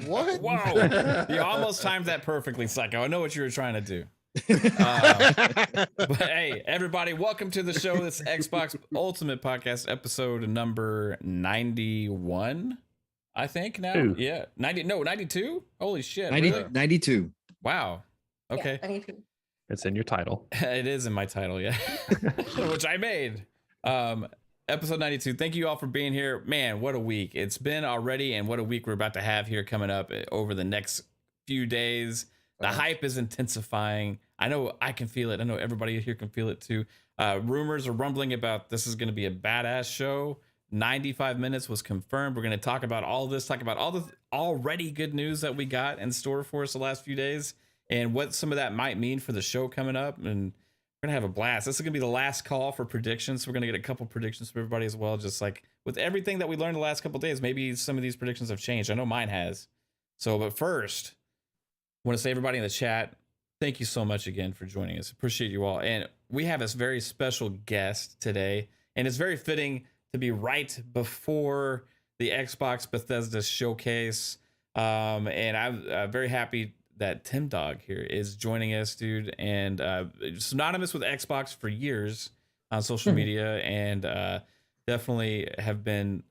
What? Whoa! You almost timed that perfectly, Psycho. I know what you were trying to do. But hey, everybody, welcome to the show. This Xbox Ultimate Podcast, episode number 91. I think now. Ooh. Yeah. 92? Holy shit. 92. Wow. Okay. Yeah, 92. It's in your title. It is in my title, yeah. Which I made. Episode 92. Thank you all for being here. Man, what a week it's been already, and what a week we're about to have here coming up over the next few days. The hype is intensifying. I know I can feel it. I know everybody here can feel it too. Rumors are rumbling about this is going to be a badass show. 95 minutes was confirmed. We're going to talk about all this, talk about all the already good news that we got in store for us the last few days, and what some of that might mean for the show coming up. And we're gonna have a blast. This is gonna be the last call for predictions. We're gonna get a couple predictions from everybody as well. Just like with everything that we learned the last couple of days, maybe some of these predictions have changed. I know mine has. So, but first, I want to say everybody in the chat, thank you so much again for joining us. Appreciate you all. And we have this very special guest today, and it's very fitting to be right before the Xbox Bethesda showcase. And I'm very happy that Timdog here is joining us, dude, and synonymous with Xbox for years on social media, and definitely have been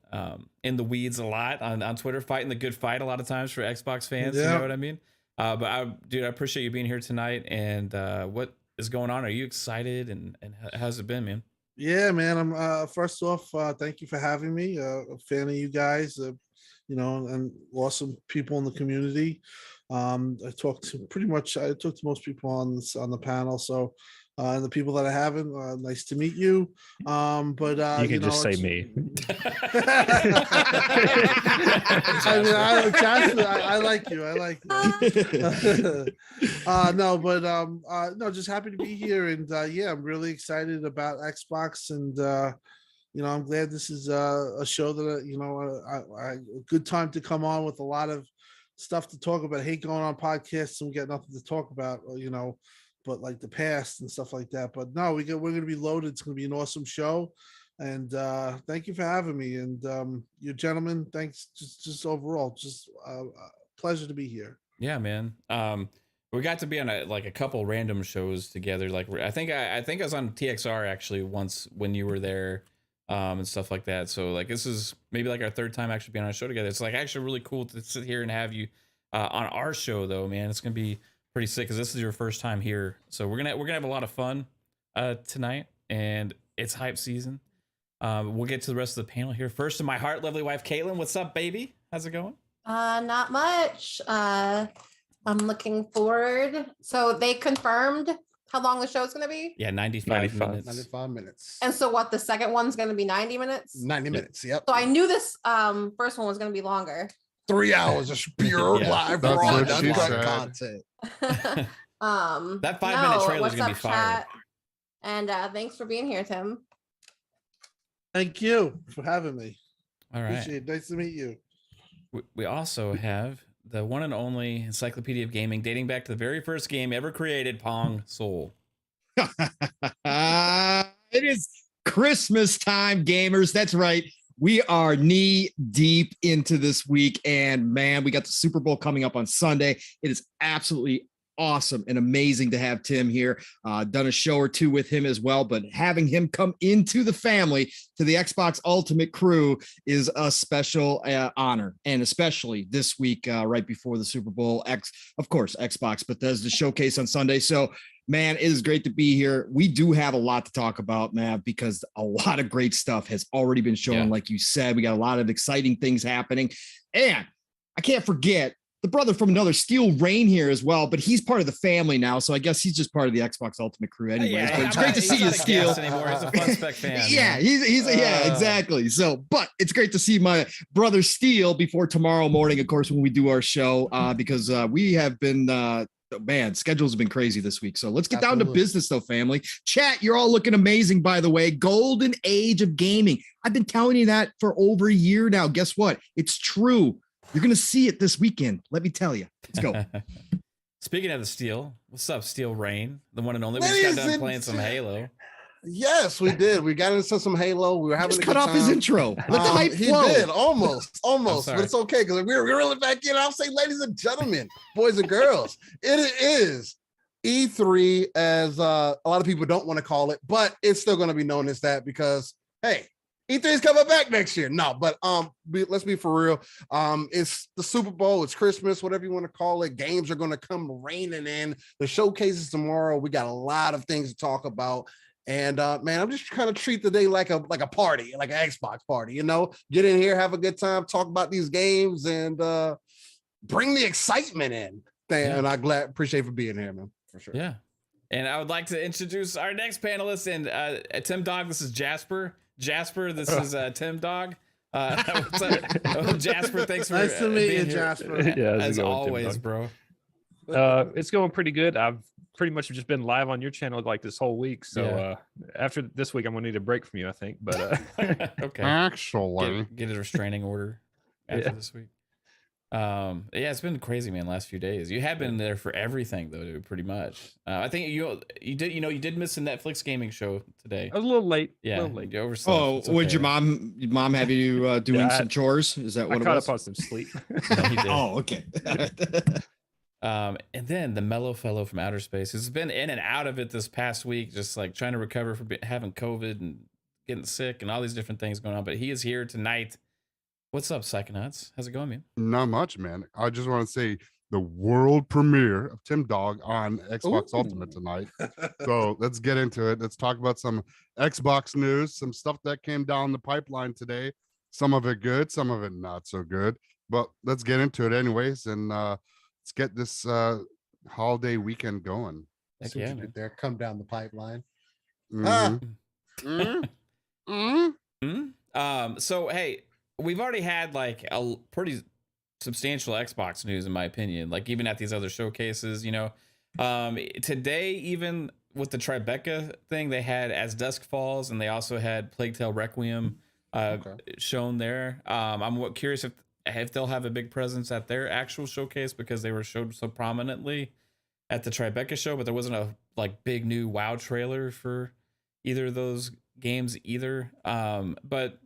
in the weeds a lot on Twitter, fighting the good fight a lot of times for Xbox fans. Yeah. You know what I mean? Dude, I appreciate you being here tonight. And what is going on? Are you excited? And how's it been, man? Yeah, man. I'm first off, thank you for having me. A fan of you guys, and awesome people in the community. I talked to most people on the panel. So, and the people that I haven't, nice to meet you. But you can just say me. I like you. No, just happy to be here, and yeah, I'm really excited about Xbox, and I'm glad this is a show that a good time to come on with a lot of stuff to talk about. I hate going on podcasts and we got nothing to talk about, but like the past and stuff like that. But no, we're going to be loaded. It's going to be an awesome show, and thank you for having me. And you gentlemen, thanks. Just overall, just a pleasure to be here. Yeah, man. We got to be on a couple random shows together. Like I think I was on TXR actually once when you were there. And stuff like that. So like this is maybe like our third time actually being on a show together. It's like actually really cool to sit here and have you on our show though, man. It's gonna be pretty sick because this is your first time here. So we're gonna have a lot of fun tonight, and it's hype season. We'll get to the rest of the panel here. First, to my heart, lovely wife Kaitlin. What's up, baby? How's it going? Not much. I'm looking forward. So they confirmed how long the show's going to be? Yeah, 95 minutes. 95 minutes. And so what, the second one's going to be 90 minutes? 90 minutes, yep. So I knew this first one was going to be longer. 3 hours of pure live raw content. That 5-minute trailer is going to be fire. Chat? And thanks for being here, Tim. Thank you for having me. All right. Appreciate it. Nice to meet you. We also have the one and only encyclopedia of gaming, dating back to the very first game ever created, Pong Soul. It is Christmas time, gamers. That's right. We are knee deep into this week, and man, we got the Super Bowl coming up on Sunday. It is absolutely awesome and amazing to have Tim here. Done a show or two with him as well, but having him come into the family, to the Xbox Ultimate crew, is a special honor, and especially this week right before the Super Bowl. Of course, Xbox Bethesda showcase on Sunday. So man, it is great to be here. We do have a lot to talk about, Mav, because a lot of great stuff has already been shown. Like you said, we got a lot of exciting things happening, and I can't forget the brother from another, Steel Rain, here as well, but he's part of the family now, so I guess he's just part of the Xbox Ultimate crew anyways. But it's great to see you, Steel. Anymore. He's a Fun Spec fan. Yeah, he's exactly. So, but it's great to see my brother Steel before tomorrow morning, of course, when we do our show, because we have been man, schedules have been crazy this week. So let's get down to business though, family. Chat, you're all looking amazing, by the way. Golden age of gaming. I've been telling you that for over a year now. Guess what? It's true. You're going to see it this weekend. Let me tell you. Let's go. Speaking of the Steel, what's up, Steel Rain? The one and only. We just got done playing some Halo. Yes, we did. We got into some Halo. We were having Just a cut good off his time. intro. Let the hype He flow. did almost, but sorry. it's okay because we're really back in. I'll say, ladies and gentlemen, boys and girls, it is E3, as a lot of people don't want to call it, but it's still going to be known as that because hey, E3 is coming back next year. No, but let's be for real. It's the Super Bowl, it's Christmas, whatever you want to call it. Games are going to come raining in. The showcases tomorrow. We got a lot of things to talk about. And man, I'm just kind of treat the day like a party, like an Xbox party, you know, get in here, have a good time, talk about these games, and bring the excitement in. And I appreciate for being here, man, for sure. Yeah. And I would like to introduce our next panelist, and Timdog, this is Jasper. Jasper, this is Timdog. Jasper, thanks for Nice to meet you, being here. Jasper. Yeah, As always, bro. It's going pretty good. I've pretty much just been live on your channel like this whole week. So after this week, I'm gonna need a break from you, I think. But Okay. Actually, Get a restraining order after this week. Yeah, it's been crazy, man. Last few days, you have been there for everything, though, dude, pretty much. I think you did miss a Netflix gaming show today. I was a little late. Yeah, a little late. you overslept. Oh, It's would okay. your mom have you doing some chores? Is that I what it caught was? up on some sleep. No, he did. Oh, okay. And then the mellow fellow from outer space has been in and out of it this past week, just like trying to recover from having COVID and getting sick and all these different things going on. But he is here tonight. What's up, Psychonauts? How's it going, man? Not much, man. I just want to say the world premiere of Timdog on Xbox Ultimate tonight. So let's get into it. Let's talk about some Xbox news, some stuff that came down the pipeline today. Some of it good, some of it not so good. But let's get into it anyways, and let's get this holiday weekend going. Heck see what yeah, you man. did there. Come down the pipeline. Mhm. So hey, we've already had like a pretty substantial Xbox news, in my opinion. Like even at these other showcases, you know, today even with the Tribeca thing, they had As Dusk Falls, and they also had Plague Tale Requiem shown there. I'm curious if they'll have a big presence at their actual showcase because they were showed so prominently at the Tribeca show, but there wasn't a like big new WoW trailer for either of those games either. But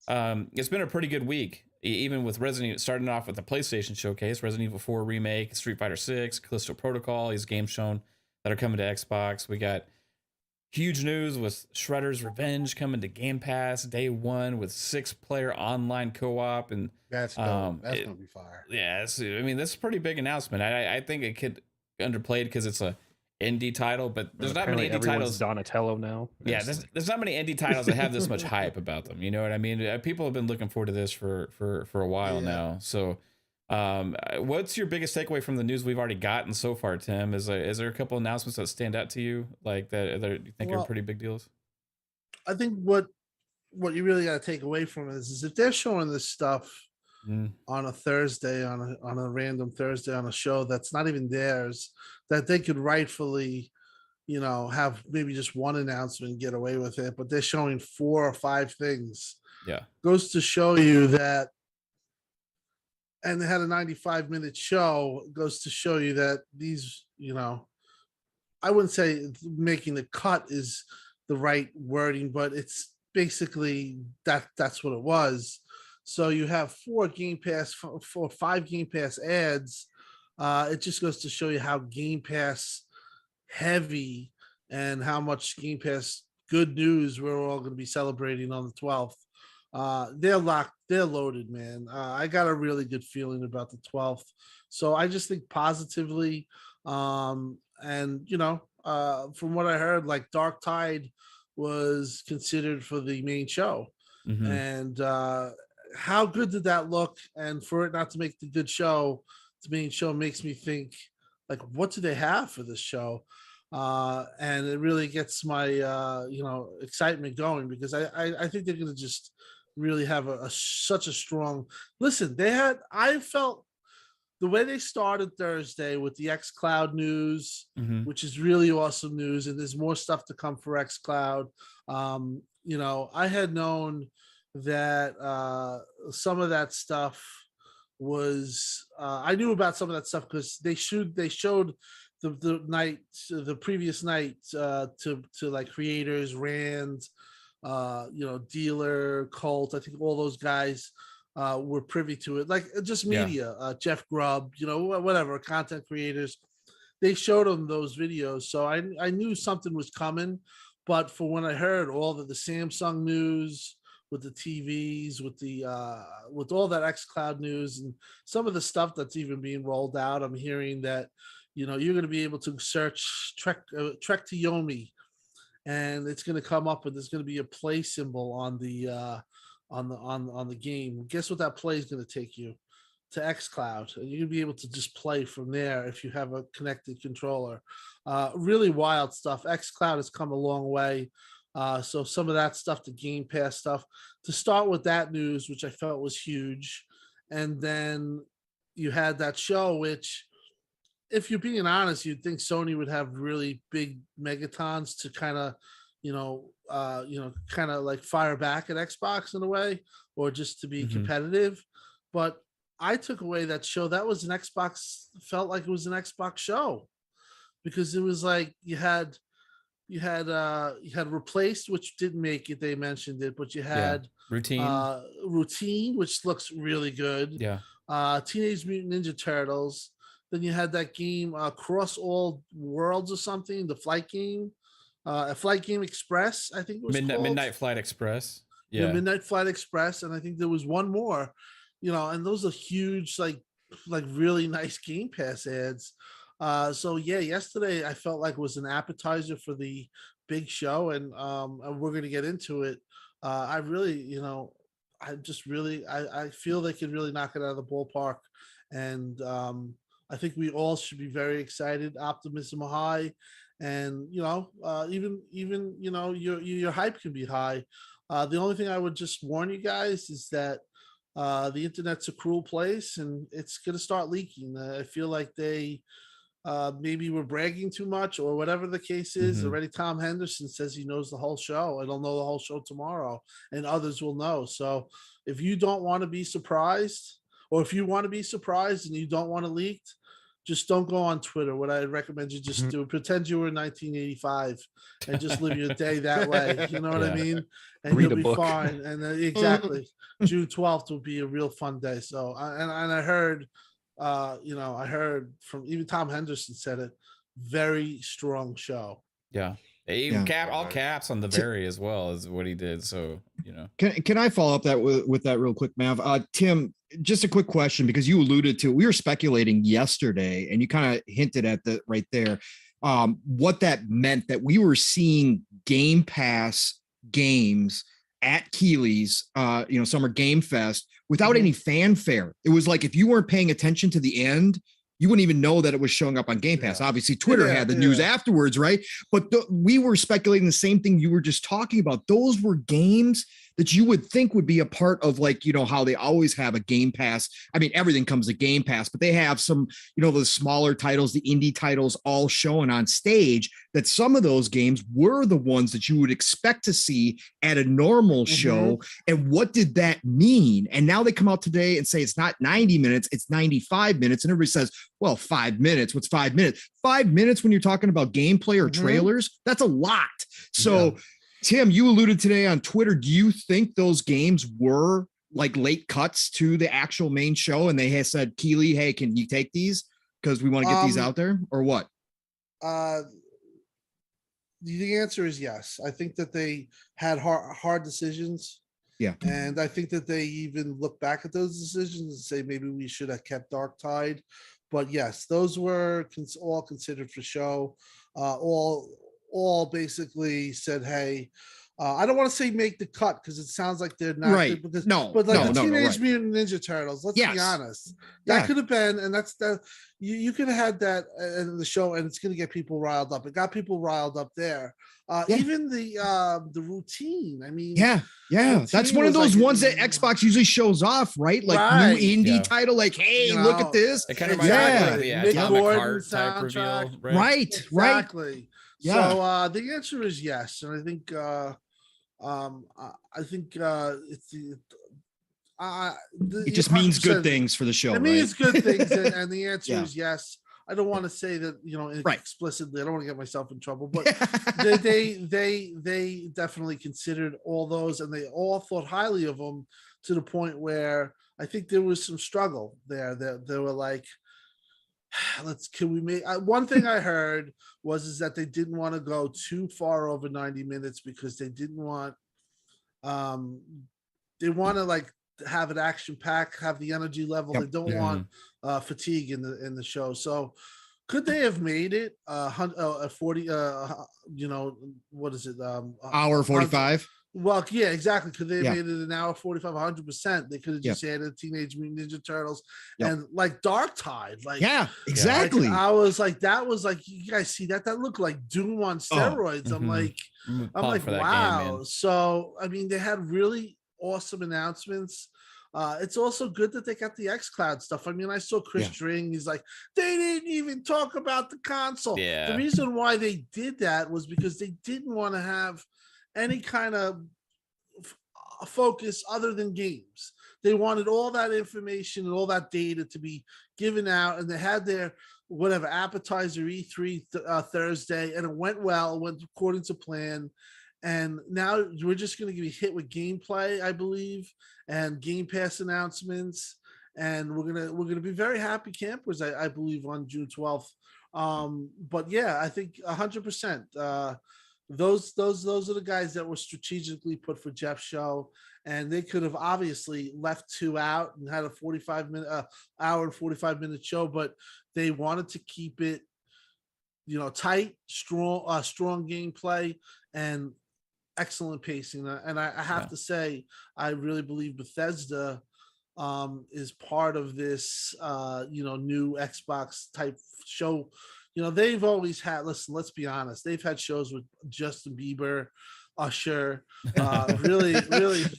it's been a pretty good week, even with Resident Evil, starting off with the PlayStation showcase, Resident Evil 4 remake, Street Fighter 6, Callisto Protocol, these games shown that are coming to Xbox. We got huge news with Shredder's Revenge coming to Game Pass day one with 6-player online co-op, and That's dope. That's gonna be fire. yeah, I mean, that's a pretty big announcement. I think it could underplayed because it's a indie title, but there's not many indie everyone's titles. Donatello now. Yeah, there's not many indie titles that have this much hype about them. You know what I mean? People have been looking forward to this for a while now. So, what's your biggest takeaway from the news we've already gotten so far, Tim? Is there a couple announcements that stand out to you, like that you think are pretty big deals? I think what you really got to take away from it is if they're showing this stuff on a Thursday, on a random Thursday on a show that's not even theirs, that they could rightfully, you know, have maybe just one announcement and get away with it, but they're showing 4 or 5 things. Yeah, goes to show you that. And they had a 95-minute show. Goes to show you that these, you know, I wouldn't say making the cut is the right wording, but it's basically that's what it was. So you have 4 Game Pass, 5 Game Pass ads. It just goes to show you how Game Pass heavy and how much Game Pass good news we're all going to be celebrating on the 12th. They're loaded, man. I got a really good feeling about the 12th. So I just think positively. And, you know, from what I heard, like Dark Tide was considered for the main show. And how good did that look? And for it not to make the good show, the main show makes me think, like, what do they have for this show? And it really gets my, you know, excitement going because I think they're going to just really have such a strong listen. I felt the way they started Thursday with the xCloud news, which is really awesome news. And there's more stuff to come for xCloud. You know, I had known that some of that stuff was I knew about some of that stuff because they showed the previous night to like creators, Rand, Dealer, Colt. I think all those guys were privy to it. Like just media, Jeff Grubb, whatever content creators. They showed them those videos, so I knew something was coming. But for when I heard all the Samsung news with the TVs, with all that xCloud news and some of the stuff that's even being rolled out, I'm hearing that you're going to be able to search Trek to Yomi, and it's going to come up, and there's going to be a play symbol on the game. Guess what that play is going to take you to xCloud, and you're gonna be able to just play from there if you have a connected controller. Really wild stuff. xCloud has come a long way. So some of that stuff, the Game Pass stuff, to start with that news, which I felt was huge. And then you had that show, which, if you're being honest, you'd think Sony would have really big megatons to kind of, kind of like fire back at Xbox in a way, or just to be competitive. But I took away that show. That was an Xbox, felt like it was an Xbox show, because it was like you had Replaced, which didn't make it. They mentioned it, but you had Routine, which looks really good. Yeah. Teenage Mutant Ninja Turtles. Then you had that game, Cross All Worlds or something, the flight game, Flight Game Express, I think it was called. Midnight Flight Express. Yeah, Midnight Flight Express, and I think there was one more. And those are huge, like really nice Game Pass ads. So yeah, yesterday I felt like it was an appetizer for the big show, and we're going to get into it. I really, I feel they could really knock it out of the ballpark, and I think we all should be very excited. Optimism high, and even your hype can be high. The only thing I would just warn you guys is that the internet's a cruel place, and it's going to start leaking. I feel like they maybe were bragging too much, or whatever the case is. Already Tom Henderson says he knows the whole show, and he'll know the whole show tomorrow, and others will know. So if you don't want to be surprised, or if you want to be surprised and you don't want it leaked, just don't go on Twitter. What I recommend you just do, pretend you were in 1985 and just live your day that way. You know what I mean? And Read you'll be book. fine. And exactly, June 12th will be a real fun day. So, I heard, I heard from even Tom Henderson said it, very strong show. Yeah. Even all caps on the very as well as what he did. So, Can I follow up that with that real quick, Mav? Tim, just a quick question, because you alluded to, we were speculating yesterday and you kind of hinted at the right there, what that meant, that we were seeing Game Pass games at Keeley's, Summer Game Fest without any fanfare. It was like, if you weren't paying attention to the end, you wouldn't even know that it was showing up on Game Pass. Obviously, Twitter had the news afterwards, right? But we were speculating the same thing you were just talking about. Those were games that you would think would be a part of, like, how they always have a Game Pass. I mean, everything comes to Game Pass, but they have some, the smaller titles, the indie titles all showing on stage, that some of those games were the ones that you would expect to see at a normal show. And what did that mean? And now they come out today and say it's not 90 minutes, it's 95 minutes. And everybody says, well, 5 minutes, what's 5 minutes? 5 minutes when you're talking about gameplay or trailers, that's a lot. So Tim, you alluded today on Twitter. Do you think those games were like late cuts to the actual main show, and they had said, Keeley, hey, can you take these because we want to get these out there, or what? The answer is yes. I think that they had hard decisions. Yeah. And I think that they even look back at those decisions and say, maybe we should have kept Dark Tide. But yes, those were all considered for show. All basically said, hey, I don't want to say make the cut, because it sounds like they're not right. Because, no, but like no, the Teenage Mutant Ninja Turtles, let's be honest, that could have been, and that's the you could have had that in the show, and it's going to get people riled up. It got people riled up there. Even the routine. I mean, that's one of those ones that Xbox usually shows off, right? Like new indie title, like, hey, look at this. It kind of reminds me of the Atomic Heart type reveal, right? Exactly. Yeah. So the answer is yes, and I think it's it just means good things for the show. It means good things, and the answer is yes. I don't want to say that, you know, Right. explicitly. I don't want to get myself in trouble, but they definitely considered all those, and they all thought highly of them to the point where I think there was some struggle there. That they were like, can we make one thing I heard is that they didn't want to go too far over 90 minutes because they didn't want they want to like have an action pack, have the energy level. Yep. They don't Yeah. want fatigue in the show. So could they have made it a 40 you know, what is it, Hour 45. well, yeah, exactly. Could they have Yeah. made it an hour 45, 100%? They could have Yep. just added Teenage Mutant Ninja Turtles Yep. and like Dark Tide. Like, Yeah, like, exactly. I was like, that was like, you guys see that? That looked like Doom on steroids. I'm Mhm. like, I'm I'm like, pumped for that game, wow. man. So, I mean, they had really awesome announcements. It's also good that they got the xCloud stuff. I mean, I saw Chris Yeah. String. He's like, they didn't even talk about the console. Yeah. The reason why they did that was because they didn't want to have any kind of focus other than games. They wanted all that information and all that data to be given out, and they had their whatever appetizer E3 Thursday, and it went well, it went according to plan. And now we're just going to be hit with gameplay, I believe, and Game Pass announcements, and we're gonna be very happy campers, I believe, on June 12th. But yeah, I think 100%. Those are the guys that were strategically put for Jeff's show, and they could have obviously left 2 out and had a 45-minute hour and 45-minute show, but they wanted to keep it, you know, tight, strong gameplay and excellent pacing. And I have to say, I really believe Bethesda is part of this you know, new Xbox type show. You know, they've always had, listen, let's be honest, they've had shows with Justin Bieber, Usher, really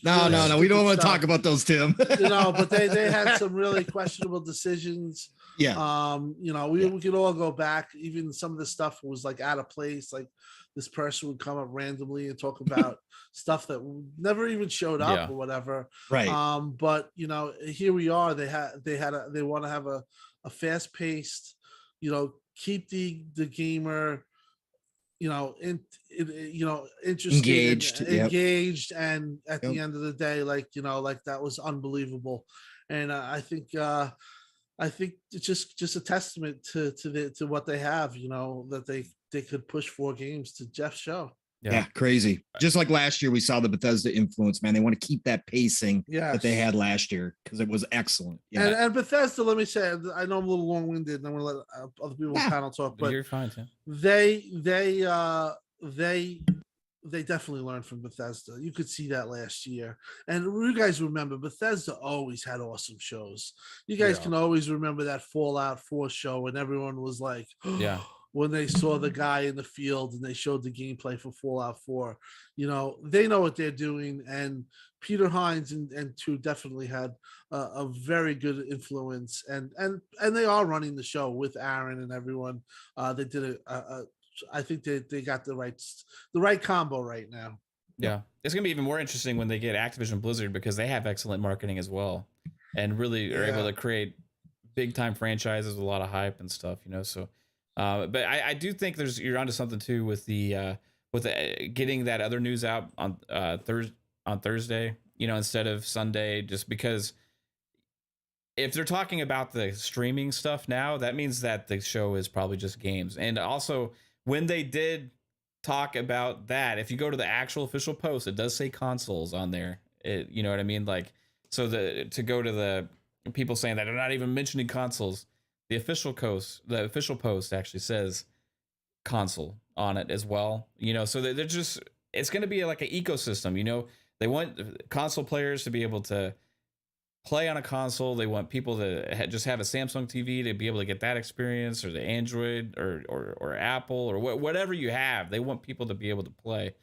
No. We don't want to stuff. talk about those, Tim. You know, but they had some really questionable decisions. Yeah. You know, we could all go back. Even some of the stuff was like out of place. Like this person would come up randomly and talk about stuff that never even showed up or whatever. Right. But you know, here we are. They want to have a fast paced, you know, keep the gamer, you know, interested, engaged, and at the end of the day, like, you know, like that was unbelievable. And I think it's just a testament to what they have, you know, that they could push 4 games to Jeff's show. Yeah, crazy. Just like last year, we saw the Bethesda influence, man. They want to keep that pacing that they had last year because it was excellent. Yeah. And Bethesda, let me say, I know I'm a little long-winded, and I'm gonna let other people on the panel talk, but You're fine, Tim. they definitely learned from Bethesda. You could see that last year. And you guys remember, Bethesda always had awesome shows. You guys can always remember that Fallout 4 show, and everyone was like, yeah, when they saw the guy in the field and they showed the gameplay for Fallout 4. You know, they know what they're doing, and Peter Hines and 2 definitely had a very good influence, and they are running the show with Aaron and everyone. They did I think they got the right combo right now. Yeah, it's gonna be even more interesting when they get Activision Blizzard, because they have excellent marketing as well, and really are able to create big time franchises with a lot of hype and stuff, you know. So but I do think you're onto something too with the getting that other news out on Thursday, you know, instead of Sunday, just because if they're talking about the streaming stuff now, that means that the show is probably just games. And also, when they did talk about that, if you go to the actual official post, it does say consoles on there. You know what I mean? Like, so to go to the people saying that they're not even mentioning consoles, the official post actually says console on it as well. You know, so they're just, it's going to be like an ecosystem. You know, they want console players to be able to play on a console. They want people to just have a Samsung TV to be able to get that experience, or the Android or Apple or whatever you have. They want people to be able to play.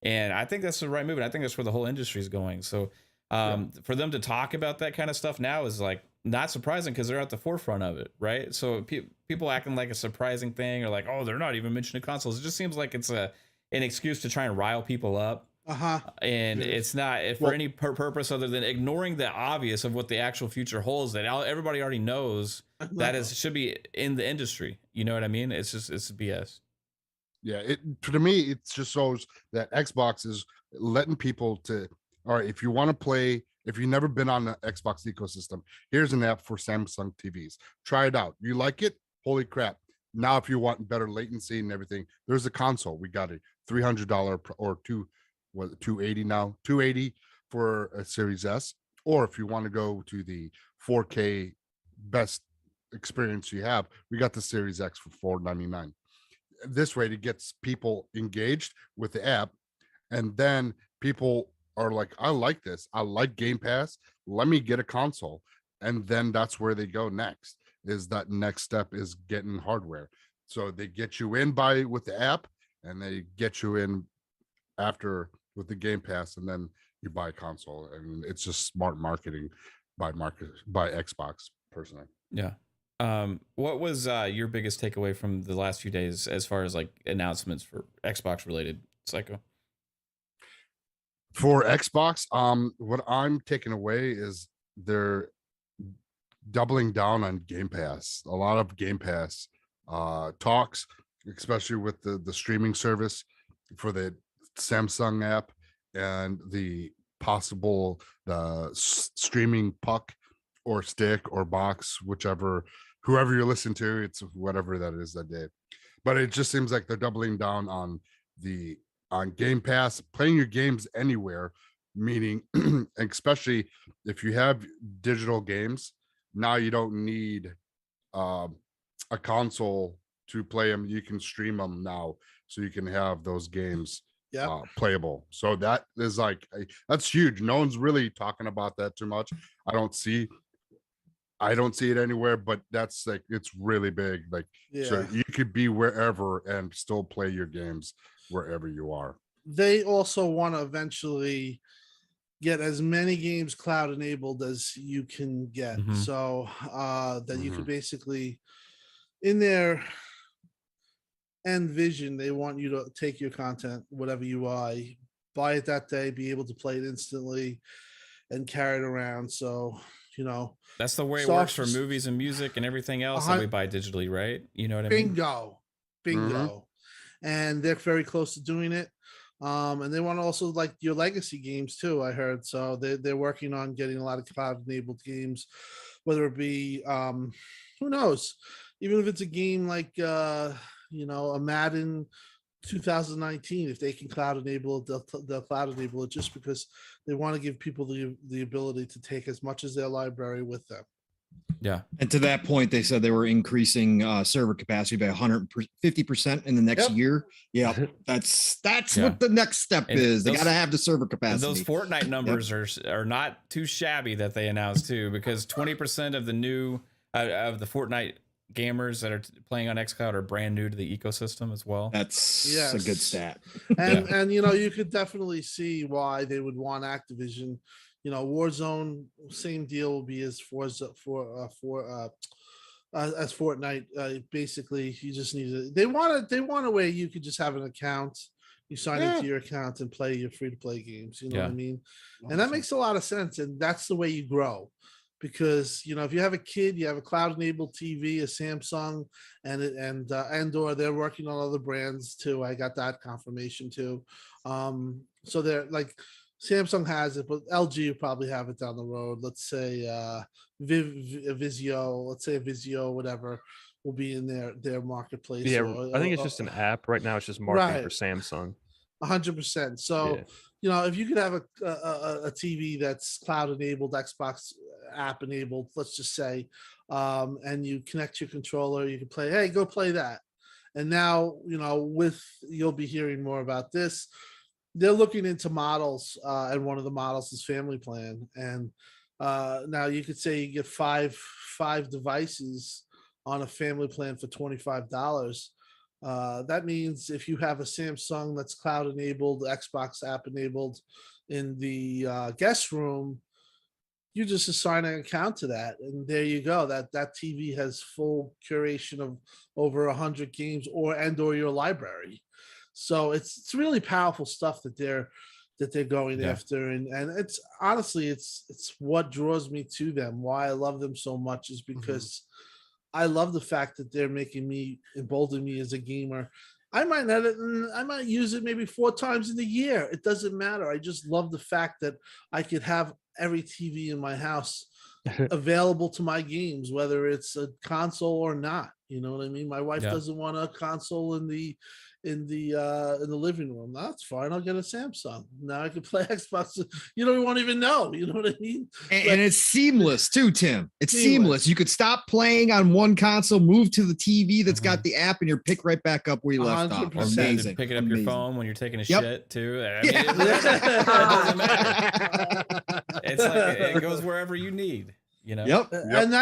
And I think that's the right move. And I think that's where the whole industry is going. So for them to talk about that kind of stuff now is like not surprising, because they're at the forefront of it. Right. So people acting like a surprising thing, or like, oh, they're not even mentioning consoles. It just seems like it's an excuse to try and rile people up. And It is. it's not for any purpose other than ignoring the obvious of what the actual future holds that everybody already knows that should be in the industry. You know what I mean? It's BS. Yeah, to me, it just shows that Xbox is letting people all right, if you want to play, if you've never been on the Xbox ecosystem, here's an app for Samsung TVs. Try it out. You like it? Holy crap. Now, if you want better latency and everything, there's a console. We got a $300 or $280 now, $280 for a Series S. Or if you want to go to the 4K best experience you have, we got the Series X for $499. This way, it gets people engaged with the app, and then people are like, I like this. I like Game Pass. Let me get a console. And then that's where they go next. Is that next step is getting hardware. So they get you in with the app, and they get you in after with the Game Pass, and then you buy a console. And it's just smart marketing by Xbox, personally. Yeah. What was your biggest takeaway from the last few days as far as like announcements for Xbox related, Psycho? For Xbox, what I'm taking away is they're doubling down on Game Pass. A lot of Game Pass talks, especially with the streaming service for the Samsung app and the possible streaming puck or stick or box, whoever you listen to, it's whatever that is that day. But it just seems like they're doubling down on Game Pass, playing your games anywhere, meaning especially if you have digital games, now you don't need a console to play them. You can stream them now, so you can have those games playable. So that is that's huge. No one's really talking about that too much. I don't see it anywhere, but that's it's really big. So you could be wherever and still play your games wherever you are. They also want to eventually get as many games cloud enabled as you can get. So that you could basically, in their end vision, they want you to take your content, whatever you buy it that day, be able to play it instantly and carry it around. So, that's the way it works for movies and music and everything else that we buy digitally, right? You know what I mean? Bingo. And they're very close to doing it. And they want to also like your legacy games too, I heard. So they're working on getting a lot of cloud enabled games, whether it be who knows, even if it's a game like a Madden 2019, if they can cloud enable it, they'll cloud enable it, just because they want to give people the ability to take as much as their library with them. Yeah. And to that point, they said they were increasing server capacity by 150% in the next year. Yeah, that's what the next step is. They got to have the server capacity. Those Fortnite numbers are not too shabby that they announced too, because 20% of the new of the Fortnite gamers that are playing on xCloud are brand new to the ecosystem as well. That's a good stat. And you could definitely see why they would want Activision. Warzone, same deal will be as as Fortnite. Basically, you just need they want a way you could just have an account. You sign into your account and play your free to play games. You know what I mean? And that makes a lot of sense. And that's the way you grow. Because if you have a kid, you have a cloud enabled TV, a Samsung, and or they're working on other brands too. I got that confirmation too. So they're like, Samsung has it, but LG will probably have it down the road. Let's say Vizio, whatever, will be in their marketplace. Yeah, I think it's just an app right now. It's just marketing for Samsung. 100%. So if you could have a TV that's cloud enabled, Xbox app enabled, let's just say, and you connect your controller, you can play. Hey, go play that. And now you'll be hearing more about this. They're looking into models, and one of the models is Family Plan. And now you could say you get five devices on a Family Plan for $25. That means if you have a Samsung that's cloud enabled, Xbox app enabled in the guest room, you just assign an account to that, and there you go. That TV has full curation of over 100 games or your library. So it's really powerful stuff that they're that they're going Yeah. after, and it's honestly it's what draws me to them. Why I love them so much is because I love the fact that they're making me embolden me as a gamer. I might use it maybe 4 times in the year. It doesn't matter. I just love the fact that I could have every TV in my house available to my games, whether it's a console or not. You know what I mean? My wife Yeah. doesn't want a console in the living room. That's fine. I'll get a Samsung. Now I can play Xbox. You know, we won't even know. You know what I mean? And it's seamless too, Tim. It's Seamless. seamless. You could stop playing on one console, move to the TV that's got the app, and you're pick right back up where you left off. 100%. Amazing. Picking up your phone when you're taking a Yep. shit too. I mean, Yeah. it doesn't matter. It's like it goes wherever you need. You know. Yep. And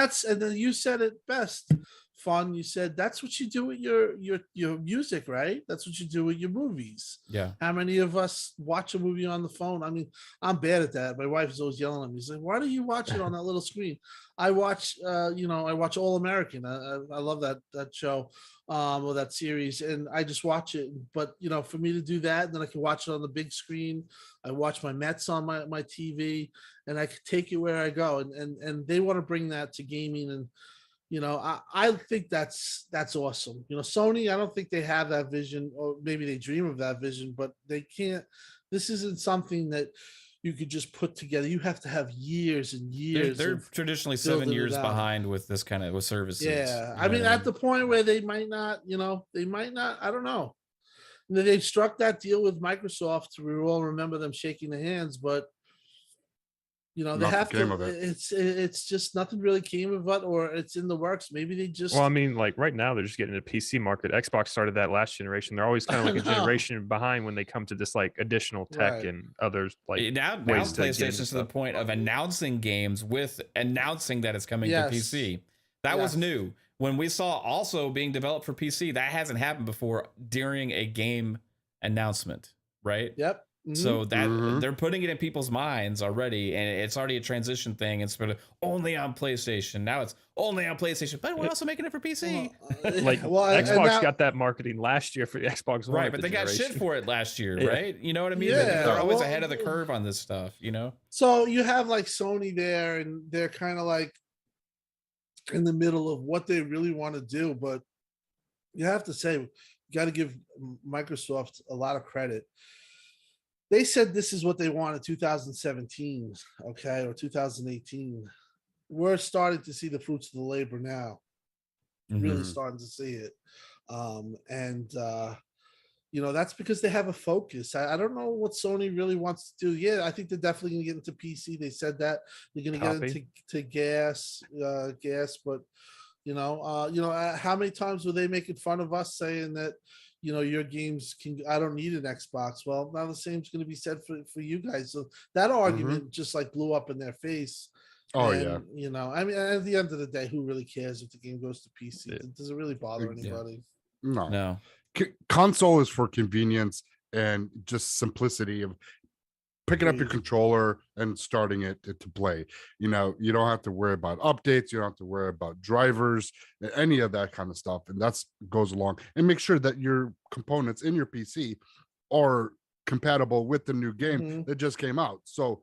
then you said it best, Fun. You said that's what you do with your music, right? That's what you do with your movies. Yeah. How many of us watch a movie on the phone? I mean, I'm bad at that. My wife is always yelling at me. She's like, "Why do you watch it on that little screen?" I watch, I watch All American. I love that show, or that series, and I just watch it. But for me to do that, then I can watch it on the big screen. I watch my Mets on my TV, and I can take it where I go. And they want to bring that to gaming, and I think that's awesome. Sony, I don't think they have that vision, or maybe they dream of that vision, but they can't. This isn't something that you could just put together. You have to have years and years. They're of traditionally 7 building it years out. behind with this kind of with services. Yeah, You I know mean, what at the point where they might not. I don't know. They struck that deal with Microsoft. We all remember them shaking the hands, but they Nothing have came to. of it. It's just nothing really came of it, or it's in the works. Maybe they just. Well, I mean, like right now they're just getting a PC market. Xbox started that last generation. They're always kind of like a I know. generation behind when they come to this like additional tech Right. and others like now ways to get into PlayStation's to the stuff. point of announcing games with announcing that it's coming Yes. to PC. That was Yes. new. When we saw also being developed for PC, that hasn't happened before during a game announcement, right? Yep. Mhm. So that Mhm. they're putting it in people's minds already, and it's already a transition thing. It's sort of only on PlayStation. Now it's only on PlayStation, but we're also making it for PC. Like Well, and Xbox now- got that marketing last year for the Xbox One. Right, at but the they got shit generation. for it last year, Yeah. right? You know what I mean? Yeah, They're always well- ahead of the curve on this stuff, So you have like Sony there, and they're kind of like in the middle of what they really want to do. But you have to say, you got to give Microsoft a lot of credit. They said this is what they want in 2017, okay, or 2018. We're starting to see the fruits of the labor now. Really Mhm. starting to see it. That's because they have a focus. I don't know what Sony really wants to do. Yeah, I think they're definitely going to get into PC. They said that they're going to get Copy. into gas, but how many times were they making fun of us saying that, your games I don't need an Xbox. Well, now the same's going to be said for you guys. So that argument just like blew up in their face. Oh And, yeah. I mean, at the end of the day, who really cares if the game goes to PC? Does it really bother Yeah. anybody? No. No. Console is for convenience and just simplicity of picking up your Agreed. controller and starting it to play. You don't have to worry about updates. You don't have to worry about drivers, any of that kind of stuff. And that's goes along. And make sure that your components in your PC are compatible with the new game Mhm. that just came out. So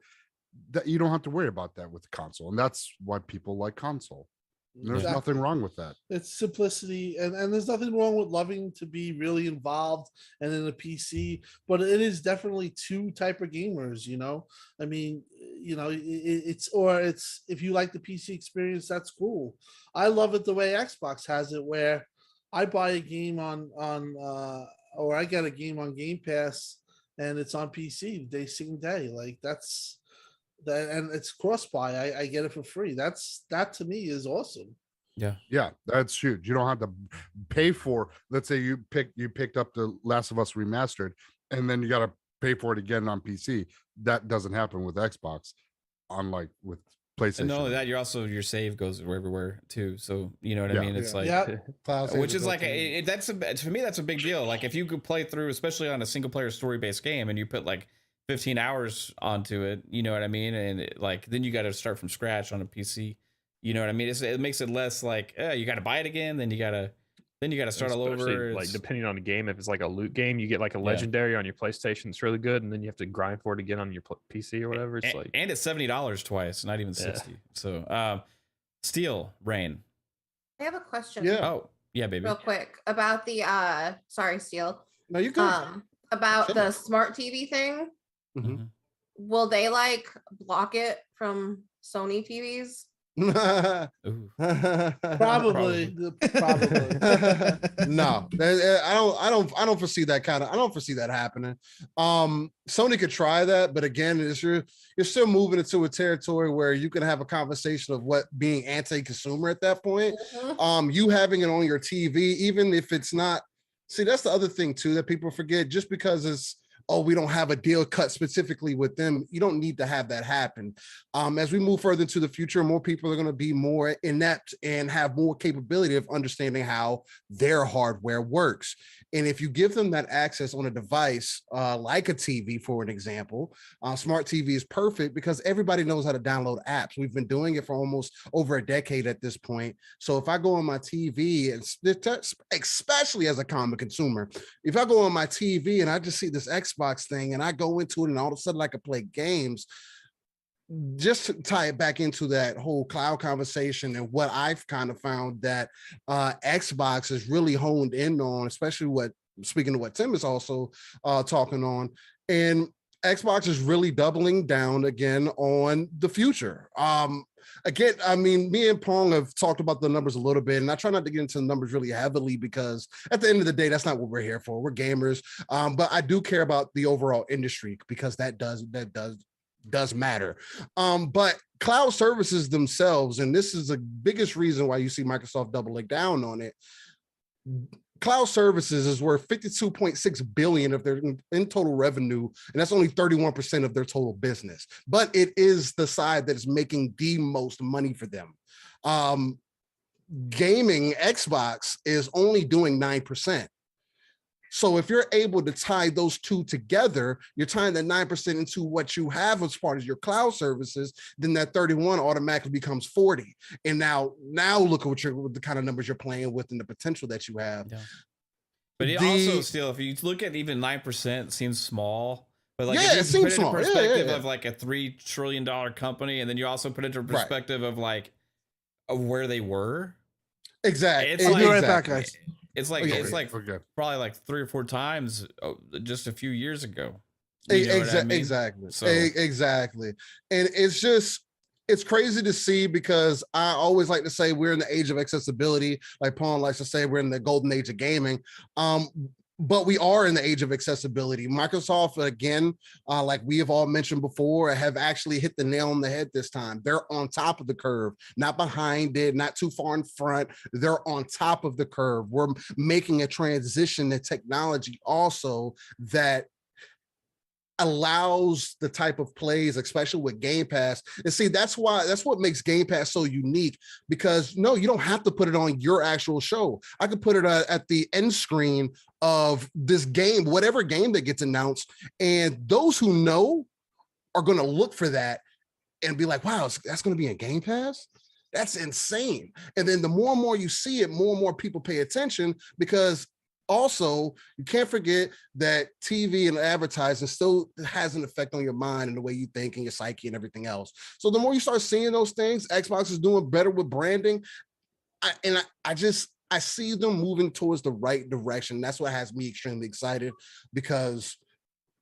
that you don't have to worry about that with the console. And that's why people like console. And there's Exactly. nothing wrong with that. It's simplicity, and there's nothing wrong with loving to be really involved and in a PC, but it is definitely two type of gamers. I mean, it's if you like the PC experience, that's cool. I love it the way Xbox has it, where I buy a game or I get a game on Game Pass, and it's on PC the same day. Like that's that, and it's cross buy. I get it for free. That to me is awesome. Yeah, that's huge. You don't have to pay for, let's say you picked up the Last of Us remastered, and then you got to pay for it again on PC. That doesn't happen with Xbox, unlike with PlayStation. And not only that, your save goes everywhere too. So you know what Yeah. I mean? It's like, Yeah. which is like for me that's a big deal. Like if you could play through, especially on a single player story based game, and you put like 15 hours onto it, you know what I mean? And then you got to start from scratch on a PC. You know what I mean? It makes it less like you got to buy it again, then you got to Then you got to start all Especially, over. like It's- depending on the game, if it's like a loot game, you get like a legendary on your PlayStation. It's really good, and then you have to grind for it again on your PC or whatever. It's like, and it's $70 twice, not even Yeah. 60. So, Steel Rain. I have a question. Yeah. Oh, yeah, baby. Real quick about the sorry, Steel. No, you good. About Sure. the smart TV thing. Mhm. Will they like block it from Sony TVs? Ooh. Probably. No, I don't foresee that I don't foresee that happening. Sony could try that, but again, you're still moving into a territory where you can have a conversation of what being anti-consumer at that point. Mhm. You having it on your TV, even if it's not. See, that's the other thing too that people forget. Just because it's, oh, we don't have a deal cut specifically with them, you don't need to have that happen. As we move further into the future, more people are going to be more inept and have more capability of understanding how their hardware works. And if you give them that access on a device like a TV, for an example, smart TV is perfect because everybody knows how to download apps. We've been doing it for almost over a decade at this point. So if I go on my TV, and especially as a common consumer, if I go on my TV and I just see this Xbox thing and I go into it and all of a sudden I can play games, just to tie it back into that whole cloud conversation and what I've kind of found that Xbox is really honed in on, especially speaking of what Tim is also talking on, and Xbox is really doubling down again on the future. Again, I mean, me and Pong have talked about the numbers a little bit, and I try not to get into the numbers really heavily because at the end of the day, that's not what we're here for. We're gamers, but I do care about the overall industry because that does matter. But cloud services themselves, and this is the biggest reason why you see Microsoft doubling down on it. Cloud services is worth 52.6 billion of their in total revenue, and that's only 31% of their total business. But it is the side that is making the most money for them. Gaming, Xbox is only doing 9%. So if you're able to tie those two together, you're tying that 9% into what you have as part of your cloud services, then that 31 automatically becomes 40. And now look at what the kind of numbers you're playing with and the potential that you have. Yeah. But it also still, if you look at even 9%, seems small. But like, Yeah, if it you put seems it in small. Yeah, perspective yeah. of like a $3 trillion company, and then you also put it into perspective of like of where they were. Exactly. It's I'll like, be right back, guys. It's like Okay. it's like Okay. probably like 3 or 4 times just a few years ago. You know what I mean? Exactly. So- Exactly. And it's crazy to see because I always like to say we're in the age of accessibility. Like Pong likes to say, we're in the golden age of gaming. But we are in the age of accessibility. Microsoft, again, like we have all mentioned before, have actually hit the nail on the head this time. They're on top of the curve, not behind it, not too far in front. They're on top of the curve. We're making a transition to technology also that allows the type of plays, especially with Game Pass. And see, that's what makes Game Pass so unique, because no, you don't have to put it on your actual show. I could put it at the end screen of this game, whatever game that gets announced, and those who know are going to look for that and be like, wow, that's going to be in Game Pass? That's insane. And then the more and more you see it, more and more people pay attention, because also, you can't forget that TV and advertising still has an effect on your mind and the way you think and your psyche and everything else. So the more you start seeing those things, Xbox is doing better with branding. I see them moving towards the right direction. That's what has me extremely excited, because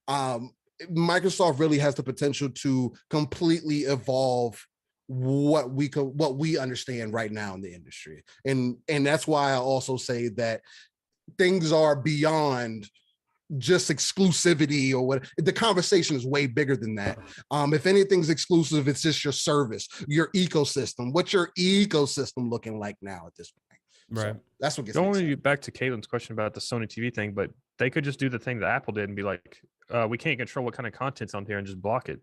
Microsoft really has the potential to completely evolve what we understand right now in the industry. And that's why I also say that things are beyond just exclusivity or what. The conversation is way bigger than that. If anything's exclusive, it's just your service, your ecosystem. What's your ecosystem looking like now at this point? Right. So that's what gets Don't me want to excited. get back to Caitlin's question about the Sony TV thing, but they could just do the thing that Apple did and be like, we can't control what kind of content's on here and just block it.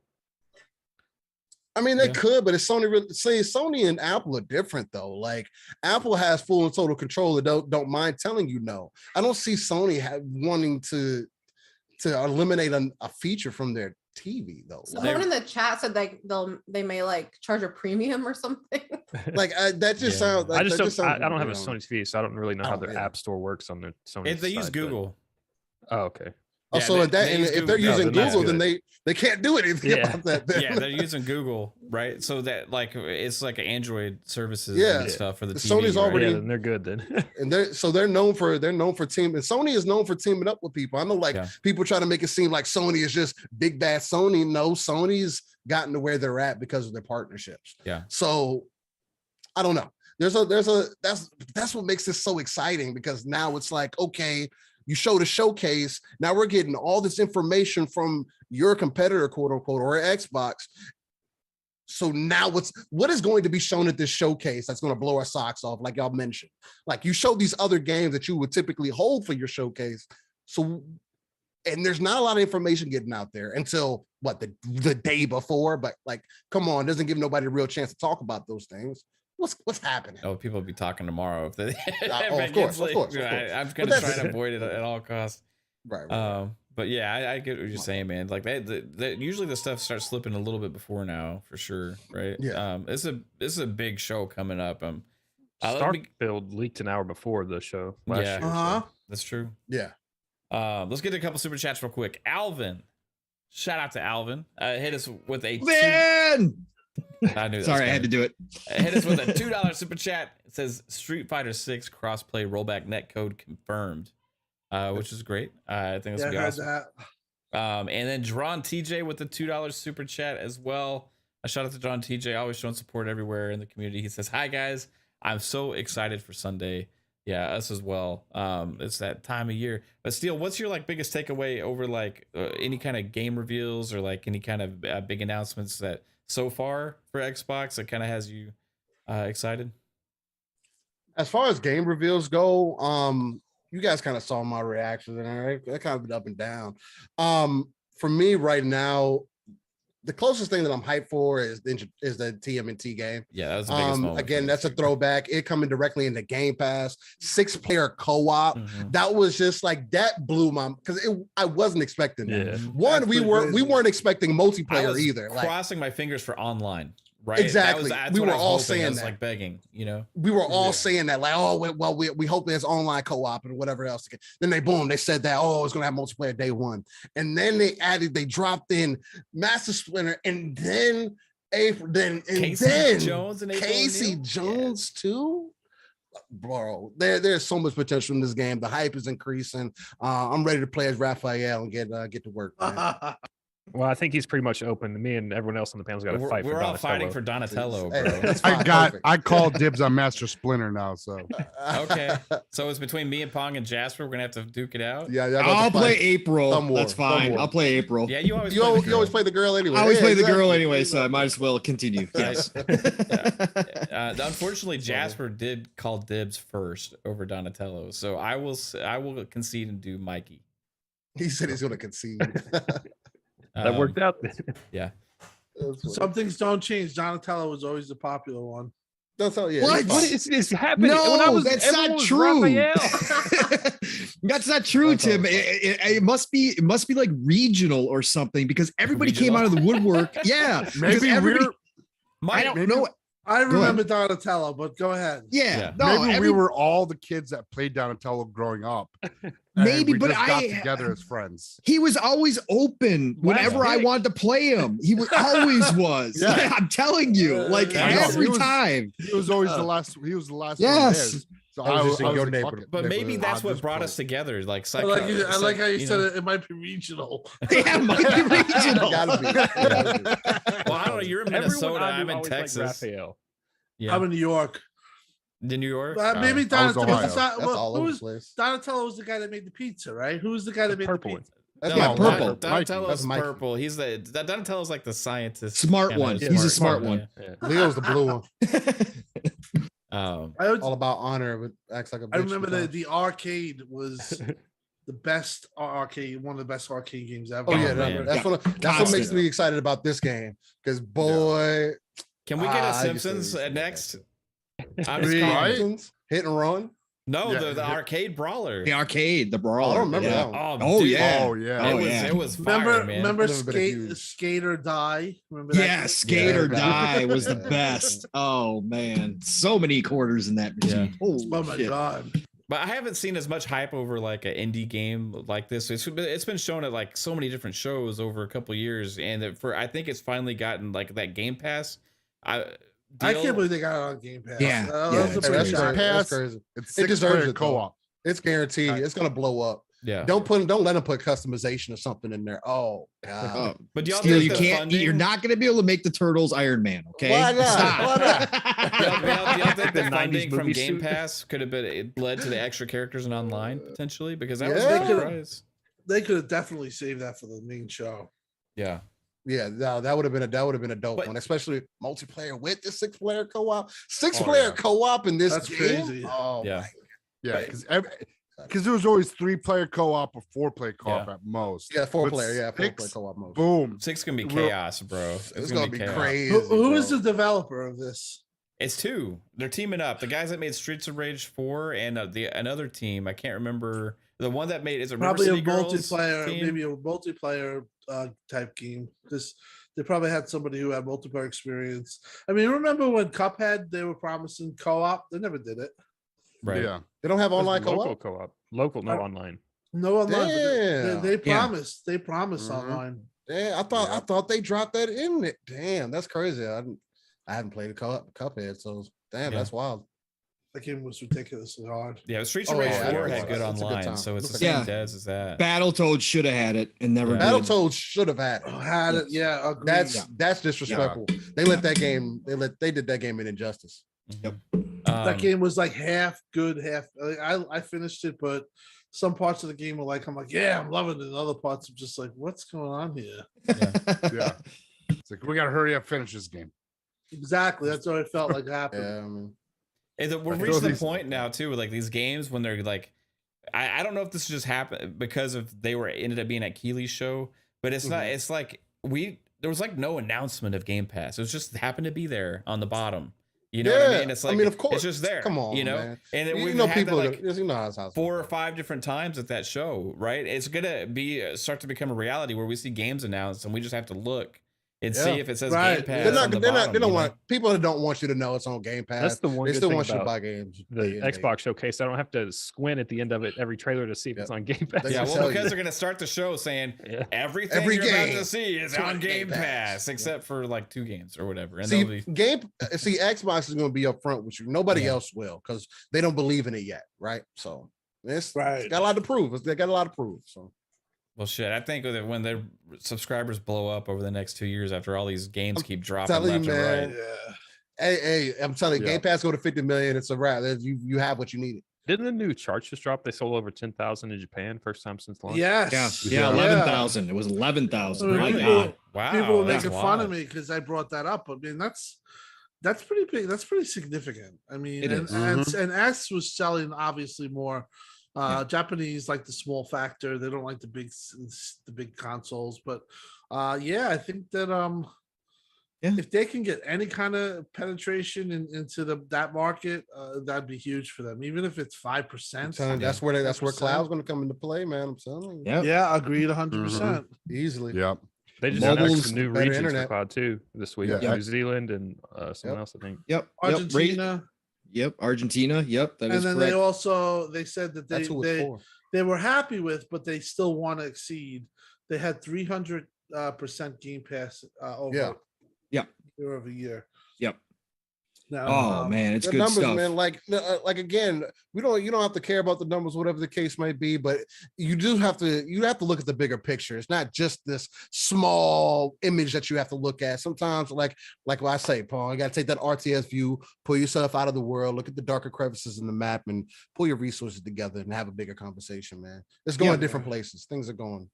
I mean, they Yeah. could, but it's Sony and Apple are different though. Like Apple has full and total control and don't mind telling you no. I don't see Sony wanting to eliminate a feature from their TV though. Someone in the chat said they may like charge a premium or something. Like that just sounds. Like, I just that don't. I don't have a you know. Sony TV, so I don't really know how Oh, their yeah. app store works on their Sony. They use side, but- Google. Oh, okay. Oh, Yeah, so they- that they and use if they're Google. using Oh, then that's Google, then good. they can't do anything Yeah. about that. Then. Yeah, they're using Google, right? So that like it's like Android services Yeah. and stuff for the TV. Sony's right? already- Yeah, then they're good then. And they're known for team. And Sony is known for teaming up with people. I know, like Yeah. people try to make it seem like Sony is just big bad Sony. No, Sony's gotten to where they're at because of their partnerships. Yeah. So I don't know. That's what makes this so exciting, because now it's like, okay, you show the showcase. Now we're getting all this information from your competitor, quote unquote, or Xbox. So now what is going to be shown at this showcase that's going to blow our socks off, like y'all mentioned? Like you show these other games that you would typically hold for your showcase. So, and there's not a lot of information getting out there until what, the day before. But like, come on, doesn't give nobody a real chance to talk about those things. What's happening? Oh, people will be talking tomorrow if they. of if it course, gets of course. I'm But gonna that's- try to avoid it at all costs. Right. But yeah, I get what you're saying, man. Like usually the stuff starts slipping a little bit before now, for sure, right? Yeah. This is a big show coming up. Starkfield leaked an hour before the show last Yeah. year. Uh-huh. That's true. Yeah. Let's get to a couple super chats real quick. Alvin, shout out to Alvin. Hit us with a Man, I knew that. sorry, I had to do it. Hit us with a $2 super chat. It says Street Fighter 6 crossplay rollback netcode confirmed, which is great. I think that's Yeah, I gonna be heard awesome. that. And then Drawn TJ with the $2 super chat as well. A shout out to Drawn TJ, always showing support everywhere in the community. He says, "Hi guys, I'm so excited for Sunday." Yeah, us as well. It's that time of year. But Steele, what's your like biggest takeaway over like any kind of game reveals or like any kind of big announcements that so far for Xbox that kind of has you excited? As far as game reveals go, you guys kind of saw my reactions, and I kind of been up and down. For me right now, the closest thing that I'm hyped for is the TMNT game. Yeah, that was the biggest moment. Again, that's a throwback. It coming directly into Game Pass, 6-player co-op. Mhm. That was just like that blew my, because I wasn't expecting that. Yeah. One, That's we pretty weren't crazy. expecting I multiplayer was either. Like crossing my fingers for online, right? Exactly. That's We what were I was all hoping. saying I was that. like begging, you know. we were all Yeah. saying that, like, oh, well, we hope there's online co-op and whatever else. Then they said that, oh, it's gonna have multiplayer day one, and then they dropped in Master Splinter, and then Casey Jones and April Casey O'Neil? Jones too. Bro, there's so much potential in this game. The hype is increasing. I'm ready to play as Raphael and get to work. Man. Well, I think he's pretty much open. Me and everyone else on the panel's got to fight. We're for all fighting Donatello. for Donatello, Hey, bro. that's fine, perfect. I call dibs on Master Splinter now. So Okay, so it's between me and Pong and Jasper. We're gonna have to duke it out. Yeah, I'll play April. Thumb war, That's thumb fine. war. I'll play April. Yeah, you always You play the always girl. play the girl anyway. I always Yeah, play the girl exactly. anyway, so I might as well continue. Yes. Unfortunately, Jasper did call dibs first over Donatello, so I will concede and do Mikey. He said he's gonna concede. That worked out. Yeah. Some things don't change. Donatello was always the popular one. That's all. Yeah. What? he's What fine. is happening? No, that's everyone not was true. Raphael. That's not true, That's all Tim. fine. It must be like regional or something, because everybody came out of the woodwork. Yeah, because maybe everybody, we're I don't know. I ahead. remember Donatello, but go ahead. Yeah, Yeah. no, maybe we were all the kids that played Donatello growing up. and Maybe, we but just got I- together as friends. He was always open whenever I pick. wanted to play him. He always was. Yeah. I'm telling you, like I know. every He was- time. He was always the last. He was the last. Yes. One there. So I was just in your like, neighborhood. fuck it. But maybe that's I'll what just brought play. us together. Like, I like how you said it might be regional. Yeah, might be regional. Gotta be. Gotta be. Well, I don't know. You're in Everyone Minnesota. I knew I'm in always liked Texas. Raphael. Yeah. I'm in New York. In New York. Maybe I was Donatello. Ohio. Was That's all over the who's place. Donatello was the guy that made the pizza, right? Who's the guy that made Purple the one. pizza? That's No, my purple. Mikey. Donatello's That's Mikey. purple. He's Donatello's like the scientist. Smart kinda one. He's a smart one. Yeah. Leo's the blue one. Um, All about honor, but acts like a bitch. I remember sometimes. the arcade was the best arcade, one of the best arcade games ever. Oh yeah, Oh, man. that's what makes Constant. me excited about this game. Because boy, can we get a I just Simpsons really- next? I'm just Really? calling it. Simpsons, hit and run. No, Yeah. the arcade brawler. The arcade, the I brawler. don't remember yeah. that one. Oh, dude, yeah. Oh yeah. Oh, It was yeah. it was fire, man. Remember Never been a huge- skate or die? Remember that? Yeah, game? skate or Yeah. die was the Yeah. best. Oh man, so many quarters in that machine. Holy Oh my shit. god. But I haven't seen as much hype over like an indie game like this. It's been shown at like so many different shows over a couple years, and I think it's finally gotten like that Game Pass. I deal. can't believe they got it on Game Pass. Yeah, That yeah, was a it's pretty That's Game shock. crazy. Pass. That's crazy. It's It deserves 6-player it, though. co-op. It's guaranteed. It's gonna blow up. Yeah. Don't let them put customization or something in there. Oh god. Oh, But do y'all Steel, think you the can't. funding- You're not going to be able to make the turtles Iron Man. Okay. Why not? Stop. Do y'all think the 90s funding from movie Game suit. Pass could have been it led to the extra characters in online potentially? Because that was Yeah. a big surprise. They could have definitely saved that for the main show. Yeah. Yeah, no, that would have been a dope But- one, especially multiplayer with the 6-player co-op. 6 Oh, player yeah. co-op in this That's game. crazy. Oh Yeah. my Yeah, Right. because there was always 3-player co-op or 4-player co-op at most. Yeah, 4 But player. Yeah, 4-player 6, co-op mode. Boom. 6 gonna be Real- chaos, bro. It's gonna be chaos. crazy. Who is bro. the developer of this? It's 2. They're teaming up. The guys that made Streets of Rage 4 and another team. I can't remember the one that made. Is it Probably a River City Girls multiplayer, team? maybe a multiplayer type game. Because they probably had somebody who had multiplayer experience. I mean, remember when Cuphead they were promising co-op? They never did it. Right. Yeah. They don't have online local co-op. co-op. Local, no I- online. No online. But Damn. they Yeah. promised. They promised Mhm. online. Damn, I thought they dropped that in it. Damn, that's crazy. I haven't played a Cuphead, so damn, Yeah. that's wild. That game was ridiculously hard. Yeah, Streets of Oh, Rage yeah, 4 yeah, had good it's a good online, time. so it's the Looks same like- devs as that. Battletoads should have had it and never Yeah. did. Battletoads should have had it. Had it, yeah. Agreed. That's disrespectful. They let that game. They did that game an injustice. Mhm. that Um, game was like half good, half. I finished it, but some parts of the game were like, I'm like, yeah, I'm loving it. And other parts are just like, what's going on here? Yeah. It's like we gotta hurry up, finish this game. Exactly. That's what I felt like happened. Yeah, I mean, we're I feel reaching the these- point now too with like these games when they're like, I don't know if this just happened because of they were ended up being at Keeley's show, but it's not. It's like there was like no announcement of Game Pass. It was just happened to be there on the bottom. You know what I Yeah, mean? It's I like mean, of course. it's just there. Come on, you know. man. And you we've know had people. that, like, You know how it's 4 or 5 different times at that show, right? It's gonna be start to become a reality where we see games announced and we just have to look and see Yeah. if it says Right. Game Pass. They're not. on the They're not. bottom, They don't you know? want people that don't want you to know it's on Game Pass. That's the one They good still thing want you to about buy games. the Xbox showcase. I don't have to squint at the end of it every trailer to see if Yep. it's on Game Pass. They Yeah, can well, tell because you. they're gonna start the show saying Yeah. everything Every you're about game to see is is on on Game Game Pass, Pass. except for like 2 games or whatever. And See, they'll be, Xbox is going to be upfront with you. Nobody Yeah. else will because they don't believe in it yet, right? So it's Right. got a lot to prove. They got a lot to prove. So well, shit. I think that when their subscribers blow up over the next 2 years after all these games keep dropping telling left you, and man. right. Yeah. hey, I'm telling you, Yeah. Game Pass go to 50 million. It's a wrap. You have what you needed. Didn't the new charts just drop? They sold over 10,000 in Japan, first time since launch. Yes. Yeah, Yeah. 11,000. It was 11,000. My Really? God. Wow, People were that's making fun of wild. me because I brought that up. I mean, that's pretty big. That's pretty significant. I mean, It and, is. and S was selling obviously more. Japanese like the small factor. They don't like the big consoles. But yeah, I think that Yeah. if they can get any kind of penetration into that market, that'd be huge for them. Even if it's 5%. That's where that's where 5%. cloud's going to come into play, man. I'm telling you, Yep. Yeah, agreed 100%. easily. Yep. They just Mobile's announced some new better regions internet. for Cloud too this week. Yeah. New Zealand and someone else, I think. Yep. Argentina. Yep. Argentina. Yep. That And is then correct. they said that That's who it's for. they were happy with, but they still want to exceed. They had 300% Game Pass over Yeah. year over year. Yep. Now, Oh man, it's The good numbers, stuff. man. Like again, you don't have to care about the numbers, whatever the case might be, but you have to look at the bigger picture. It's not just this small image that you have to look at. Sometimes, like what I say, Pong, you got to take that RTS view, pull yourself out of the world, look at the darker crevices in the map, and pull your resources together and have a bigger conversation, man. It's going Yeah. different places. Things are going.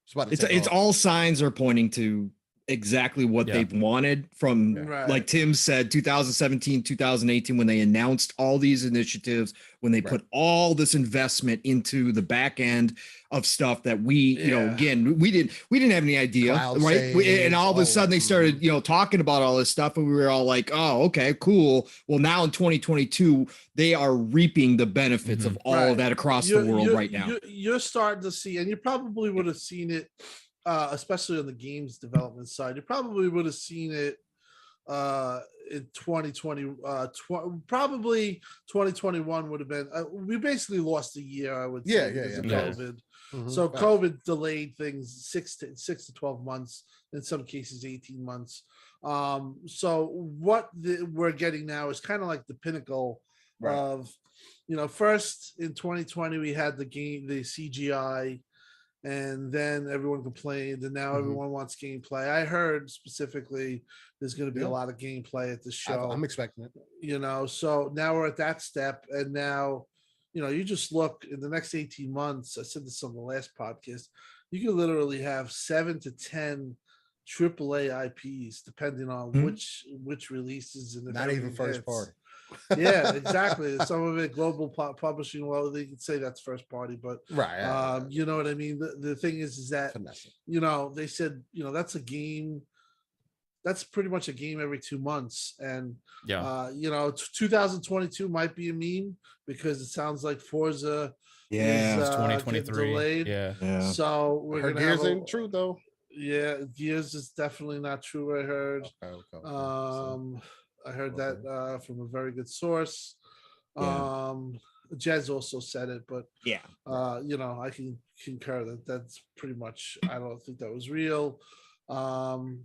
It's about to It's take it's off. all signs are pointing to exactly what Yeah. they've wanted from, Right. like Tim said, 2017, 2018, when they announced all these initiatives, when they put all this investment into the back end of stuff that we, you know, Yeah. again, we didn't have any idea, Cloud right? And all of a saves, sudden they started, you know, talking about all this stuff, and we were all like, oh, okay, cool. Well, now in 2022, they are reaping the benefits of all Right. of that across the world right now. You're starting to see, and you probably would have seen it, especially on the games development side. You probably would have seen it in 2020. Probably 2021 would have been. We basically lost a year, I would say, because of COVID. So COVID delayed things 6 to 12 months, in some cases 18 months. So what we're getting now is kind of like the pinnacle of, you know, first in 2020 we had the CGI, and then everyone complained, and now everyone wants gameplay. I heard specifically there's going to be a lot of gameplay at the show. I'm expecting it. You know, so now we're at that step, and now, you know, you just look in the next 18 months. I said this on the last podcast. You can literally have 7 to 10 AAA IPs, depending on which releases, and Not even first party. Yeah, exactly. Some of it global publishing. Well, they could say that's first party, but you know what I mean. The thing is that you know, they said, you know, that's a game. That's pretty much a game every 2 months, and you know, 2022 might be a meme because it sounds like Forza is 2023 delayed. Yeah. So we're gonna Gears have ain't true though. Yeah, Gears is definitely not true. I heard. I heard that from a very good source. Jez also said it, but you know, I can concur that that's pretty much. I don't think that was real. And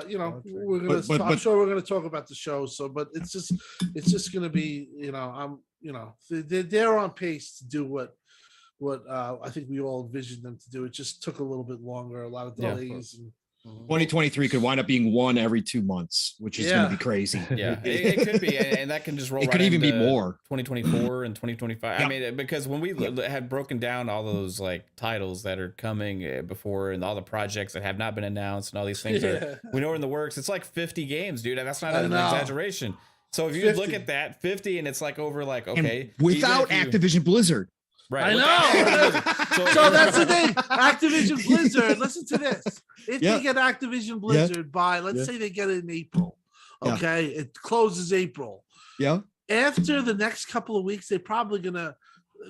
you know, we're gonna. I'm sure we're gonna talk about the show. So, but it's just gonna be. You know, you know, they're on pace to do what I think we all envisioned them to do. It just took a little bit longer. A lot of delays and. 2023 could wind up being one every 2 months, which is going to be crazy. Yeah, it could be, and that can just roll. It could even be more. 2024 and 2025. I mean, because when we had broken down all those like titles that are coming before, and all the projects that have not been announced, and all these things we know are in the works. It's like 50 games, dude. That's not an exaggeration. So if you look at that 50, and it's like over like okay, and without Activision Blizzard. Right. I know. So that's the thing. Activision Blizzard. Listen to this. If they get Activision Blizzard by, let's say they get it in April. Okay. It closes April. Yeah. After the next couple of weeks, they're gonna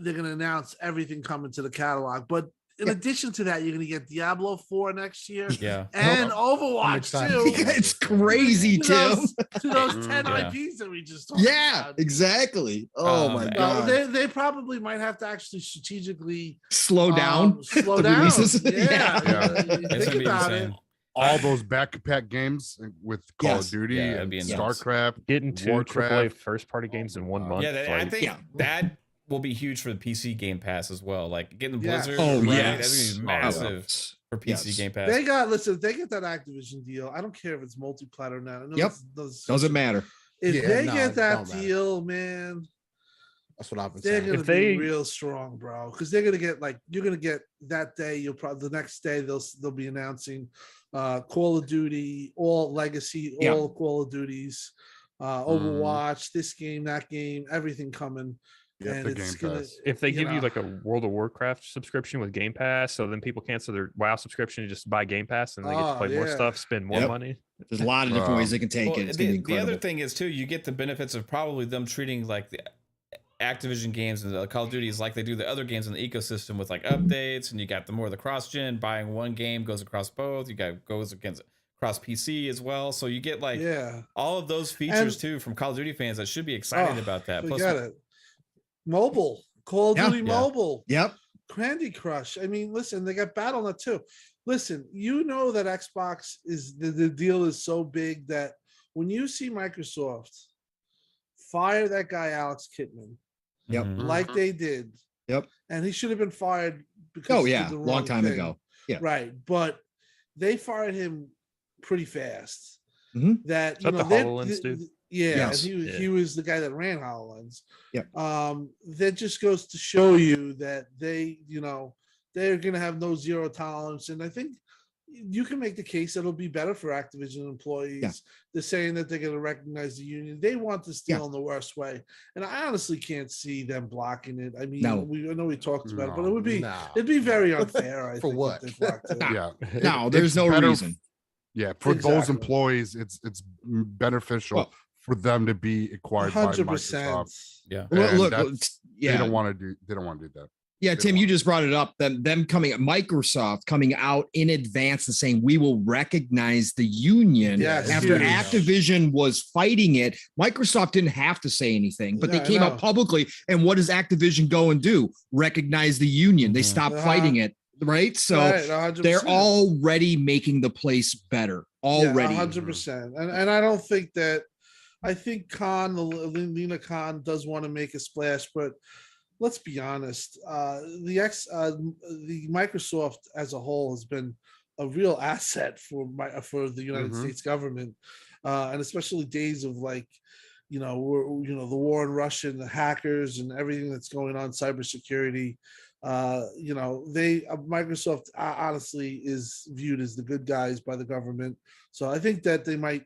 announce everything coming to the catalog. But in addition to that, you're gonna get Diablo 4 next year. Yeah. And Overwatch too. It's crazy, Tim. To those 10 IPs that we just talked about. Exactly. Oh my god. They probably might have to actually strategically slow down. Slow down. Yeah. Think about it. All those back-to-back games with Call of Duty and StarCraft, getting 2 AAA first-party games in 1 month. Yeah, I think that will be huge for the PC Game Pass as well. Like getting the Blizzard, that's gonna be massive for PC Game Pass. They get that Activision deal. I don't care if it's multi-plat or not. Doesn't matter. If they get that deal, man, that's what I've been they're saying. gonna be real strong, bro. Because they're gonna get you're gonna get that day. You'll probably the next day they'll be announcing Call of Duty, all Legacy, all Call of Duties, Overwatch, this game, that game, everything coming. And it's gonna, if they give you like a World of Warcraft subscription with Game Pass, so then people cancel their WoW subscription and just buy Game Pass, and they get to play more stuff, spend more money. There's a lot of different ways they can take it. It's gonna be incredible. The other thing is too, you get the benefits of probably them treating like the Activision games and the Call of Duties like they do the other games in the ecosystem with like updates, and you got the more the cross gen. Buying one game goes across both. You got goes against cross PC as well, so you get like all of those features too from Call of Duty fans that should be excited about that. Plus, mobile, Call of Duty mobile. Yep. Candy Crush. I mean, listen, they got Battle.net too. Listen, you know that Xbox is the deal is so big that when you see Microsoft fire that guy Alex Kidman, like they did, and he should have been fired because he did the wrong long time thing. ago. Yeah, right. But they fired him pretty fast. That the HoloLens dude? He was the guy that ran HoloLens. Yeah. That just goes to show you that they, they're gonna have no zero tolerance. And I think you can make the case that it'll be better for Activision employees. Yeah. They're saying that they're going to recognize the union. They want this deal Yeah. in the worst way, and I honestly can't see them blocking it. I mean, No. I know we talked about it, but No. it would be No. it'd be very unfair. I For think, if what? they blocked it. Yeah. No, there's It's no better- reason. Yeah, for those Exactly. employees, it's beneficial Well, for them to be acquired by 100%. Microsoft. Yeah. Well, And look, that's- yeah, They don't want to do that. yeah, they Tim, you want. just brought it up. Them coming, Microsoft coming out in advance and saying we will recognize the union. Yes, After huge. Activision was fighting it, Microsoft didn't have to say anything, but Yeah, they I came know. out publicly. And what does Activision go and do? Recognize the union. They Mhm. stopped Uh-huh. fighting it, right? So Right, 100%. they're already making the place better. Already. 100%. And I don't think that. I think Lena Khan does want to make a splash, but let's be honest. The Microsoft as a whole has been a real asset for the United Mhm. States government, and especially days of like, the war in Russia and the hackers and everything that's going on, cybersecurity. Microsoft honestly is viewed as the good guys by the government. So I think that they might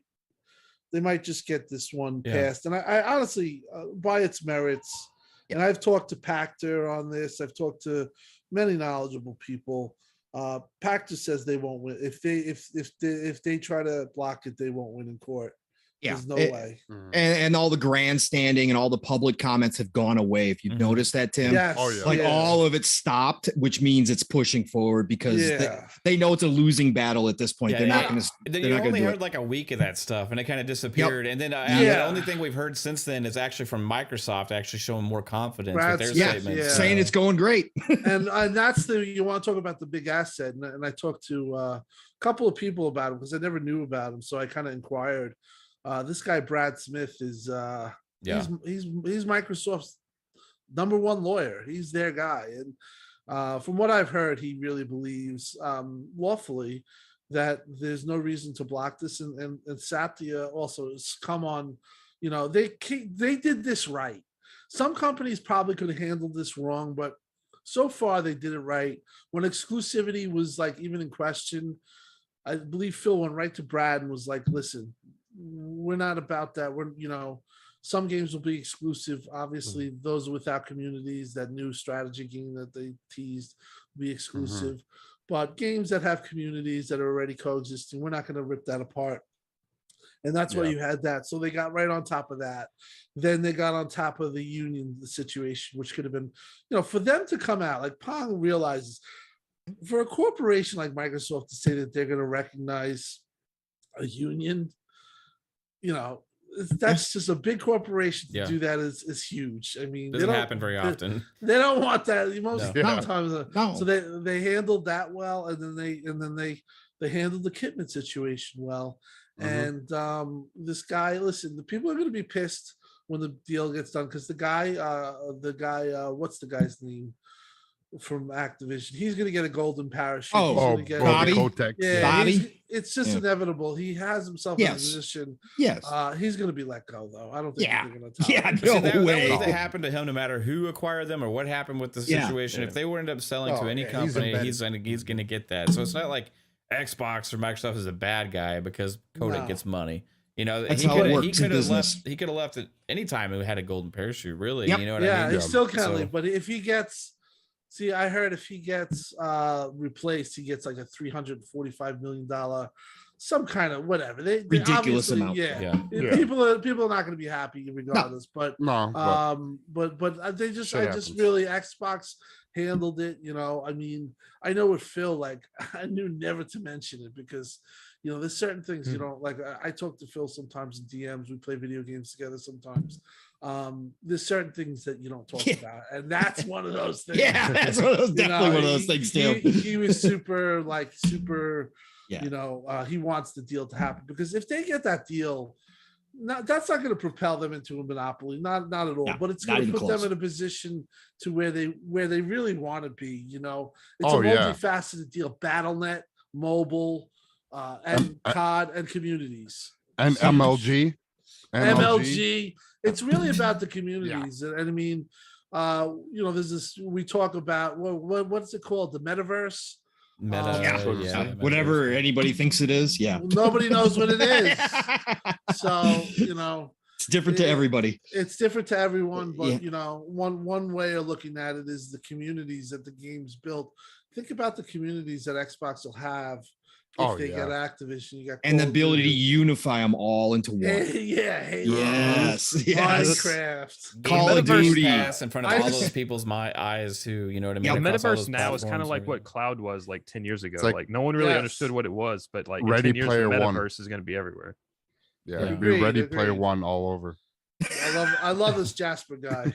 just get this one Yeah. passed. And I honestly, by its merits, and I've talked to Pactor on this. I've talked to many knowledgeable people. Pactor says they won't win if they try to block it. They won't win in court. Yeah. There's no It- way. and all the grandstanding and all the public comments have gone away. If you've Mhm. noticed that, Tim, Yes. Oh, yeah. like yeah. all of it stopped, which means it's pushing forward because Yeah. they know it's a losing battle at this point. Yeah, they're not yeah. going to. Then They're you not gonna only do heard it. like a week of that stuff, and it kind of disappeared. And then the Yeah. only thing we've heard since then is actually from Microsoft actually showing more confidence with Brad's- their yeah, statements. yeah. saying it's going great. and that's you want to talk about the big asset, and I talked to a couple of people about him because I never knew about him, so I kind of inquired. This guy Brad Smith is Yeah. he's Microsoft's #1 lawyer. He's their guy, and from what I've heard, he really believes lawfully that there's no reason to block this. And Satya also has come on. They did this right. Some companies probably could have handled this wrong, but so far they did it right. When exclusivity was like even in question, I believe Phil went right to Brad and was like, listen, we're not about that. Some games will be exclusive. Obviously, those without communities, that new strategy game that they teased, will be exclusive. But games that have communities that are already coexisting, we're not going to rip that apart. And that's why Yeah. you had that. So they got right on top of that. Then they got on top of the union situation, which could have been, for them to come out, like Pong realizes, for a corporation like Microsoft to say that they're going to recognize a union, that's just a big corporation to Yeah. do that is huge. I mean, Doesn't happen very often. They don't want that most No. times. No. So they handled that well, and then they handled the Kitman situation well. Mhm. And this guy, listen, the people are going to be pissed when the deal gets done because the guy, what's the guy's name from Activision? He's going to get a golden parachute. Oh, He's Oh, gonna get, Bobby? Kotex. yeah, Bobby? it's just Yeah. inevitable. He has himself in a Yes. position. Yes. He's going to be let go, though. I don't think Yeah. they're going to. Yeah, See, no that way. was to happen to him no matter who acquired them or what happened with the Yeah. situation. If they would end up selling Oh, to any yeah, he's company, embedded. he's gonna get that. So it's not like Xbox or Microsoft is a bad guy because Kodak No. gets money. That's he how it could works in have business. left. He could have left at any time who had a golden parachute. Really, Yep. you know what Yeah, I mean? he still can So- leave, but if he gets, I heard if he gets replaced, he gets like a $345 million, some kind of whatever. They Ridiculous obviously- amount. Yeah. Yeah. People are not going to be happy regardless. But No, but but they just Shit I happens. just really Xbox handled it. I mean, I know with Phil, like I knew never to mention it because there's certain things you don't like. I talk to Phil sometimes in DMs. We play video games together sometimes. There's certain things that you don't talk Yeah. about, and that's one of those things. Yeah, that's one of those, You definitely know, one of those he- things, he, too. he was super Yeah. he wants the deal to happen because if they get that deal, that's not going to propel them into a monopoly, not at all. No, But it's not going to even put close. them in a position to where they really want to be. It's Oh, a yeah. multifaceted deal: BattleNet, mobile, and COD and communities. and MLG. MLG. It's really about the communities, and I mean, there's this. We talk about what's it called, the metaverse. Meta, Yeah. Metaverse. Whatever anybody thinks it is. Yeah. Nobody knows what it is. So, it's different to everybody. it's different to everyone, but Yeah. one way of looking at it is the communities that the game's built. Think about the communities that Xbox will have if they get Activision. You got And the Call of ability to Duty. unify them all into one. Yeah, Halo, Yes. Minecraft. Call of Metaverse Duty. pass in front of I all just- those people's eyes too. You know what I mean? Yeah, Across all metaverse those now is kind of platforms, like what everything. cloud was like 10 years ago. like- Like no one really Yes. understood what it was, but like in Ready 10 years, the Player One. metaverse is going to be everywhere. Yeah, Yeah. it'd be Ready Agreed. Player One all over. I love this Jasper guy.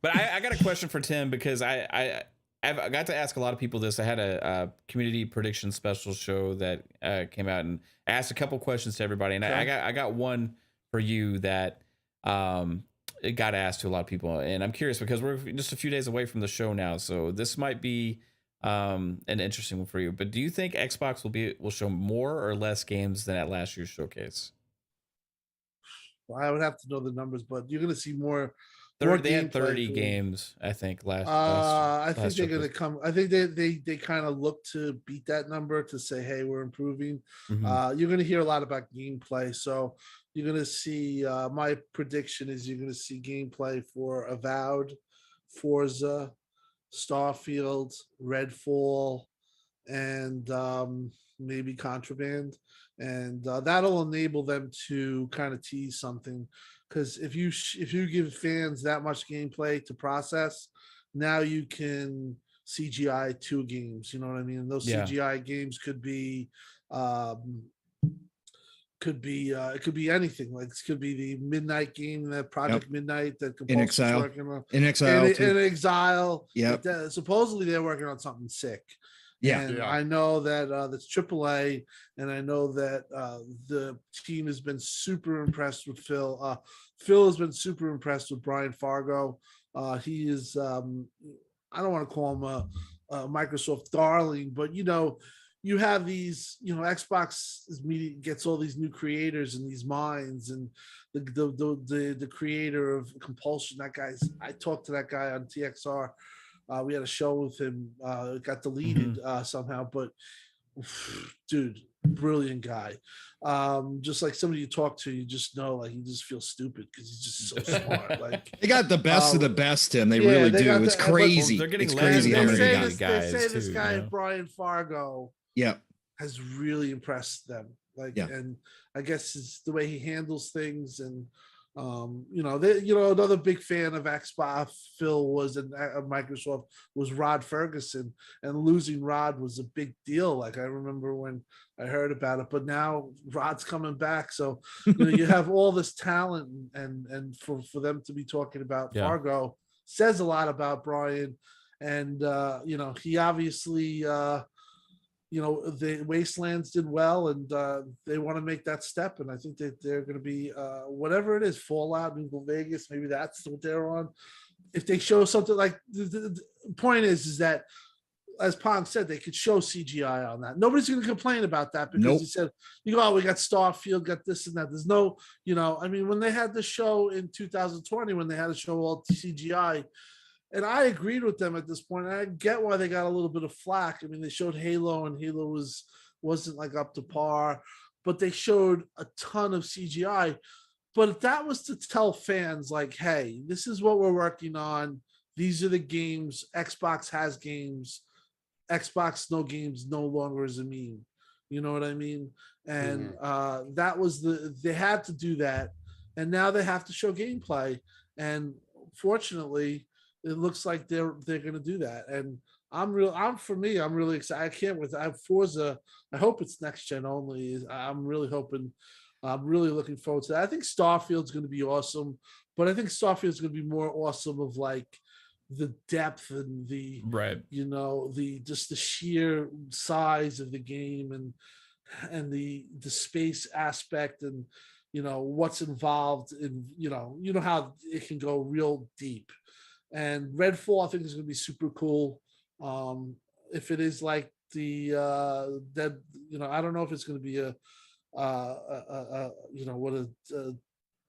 But I got a question for Tim because I've got to ask a lot of people this. I had a community prediction special show that came out and asked a couple questions to everybody, and I got one for you that it got asked to a lot of people, and I'm curious because we're just a few days away from the show now, so this might be an interesting one for you. But do you think Xbox will show more or less games than at last year's showcase? Well, I would have to know the numbers, but you're going to see more. They had gameplay 30 for- games, I think, last. I think last they're going to showcase. come. I think they kind of look to beat that number to say, hey, we're improving. Mhm. You're going to hear a lot about gameplay, so you're going to see. My prediction is you're going to see gameplay for Avowed, Forza, Starfield, Redfall, and maybe Contraband, and that'll enable them to kind of tease something. Because if you give fans that much gameplay to process, now you can CGI 2 games. You know what I mean? And those Yeah. CGI games could be it could be anything. Like it could be the Midnight game, that Project Midnight that In Compulsion's Exile. working on. In Exile. In Exile. Yep. Supposedly they're working on something sick. Yeah. And Yeah. I know that that's AAA, and I know that the team has been super impressed with Phil. Phil has been super impressed with Brian Fargo. He is, I don't want to call him a Microsoft darling, but you have these, Xbox media gets all these new creators and these minds, and the creator of Compulsion. I talked to that guy on TXR. We had a show with him. It got deleted somehow, but dude, brilliant guy. Just like somebody you talk to, you just know, like, you just feel stupid because he's just so smart. Like, They got the best of the best, Tim. They yeah, really they do. got It's the- but- crazy. They're getting It's and crazy how they many say they got. this, guys, this too, guy you know? Brian Fargo Yeah. has really impressed them. Like, Yeah. and I guess it's the way he handles things, and another big fan of Xbox, Phil, was in Microsoft, was Rod Ferguson, and losing Rod was a big deal. Like, I remember when I heard about it, but now Rod's coming back, so you have all this talent, and for them to be talking about Yeah. Fargo says a lot about Brian, and he obviously. The Wastelands did well, and they want to make that step. And I think that they're going to be whatever it is, Fallout, New Vegas. Maybe that's what they're on. If they show something like the point is that, as Pong said, they could show CGI on that. Nobody's going to complain about that because Nope. he said, we got Starfield, got this and that. There's no, when they had the show in 2020, when they had to show all CGI. And I agreed with them at this point. I get why they got a little bit of flack. I mean, they showed Halo, and Halo wasn't like up to par, but they showed a ton of CGI. But that was to tell fans, like, hey, this is what we're working on. These are the games. Xbox has games. Xbox no games no longer is a meme. You know what I mean? And that was they had to do that. And now they have to show gameplay. And fortunately, it looks like they're going to do that, and I'm really excited. I can't wait. I have Forza. I hope it's next gen only. I'm really hoping. I'm really looking forward to that. I think Starfield's going to be awesome, but I think Starfield's going to be more awesome of like the depth and the just the sheer size of the game and the space aspect and what's involved in how it can go real deep. And Redfall, I think, is going to be super cool. If it is like the Dead, I don't know if it's going to be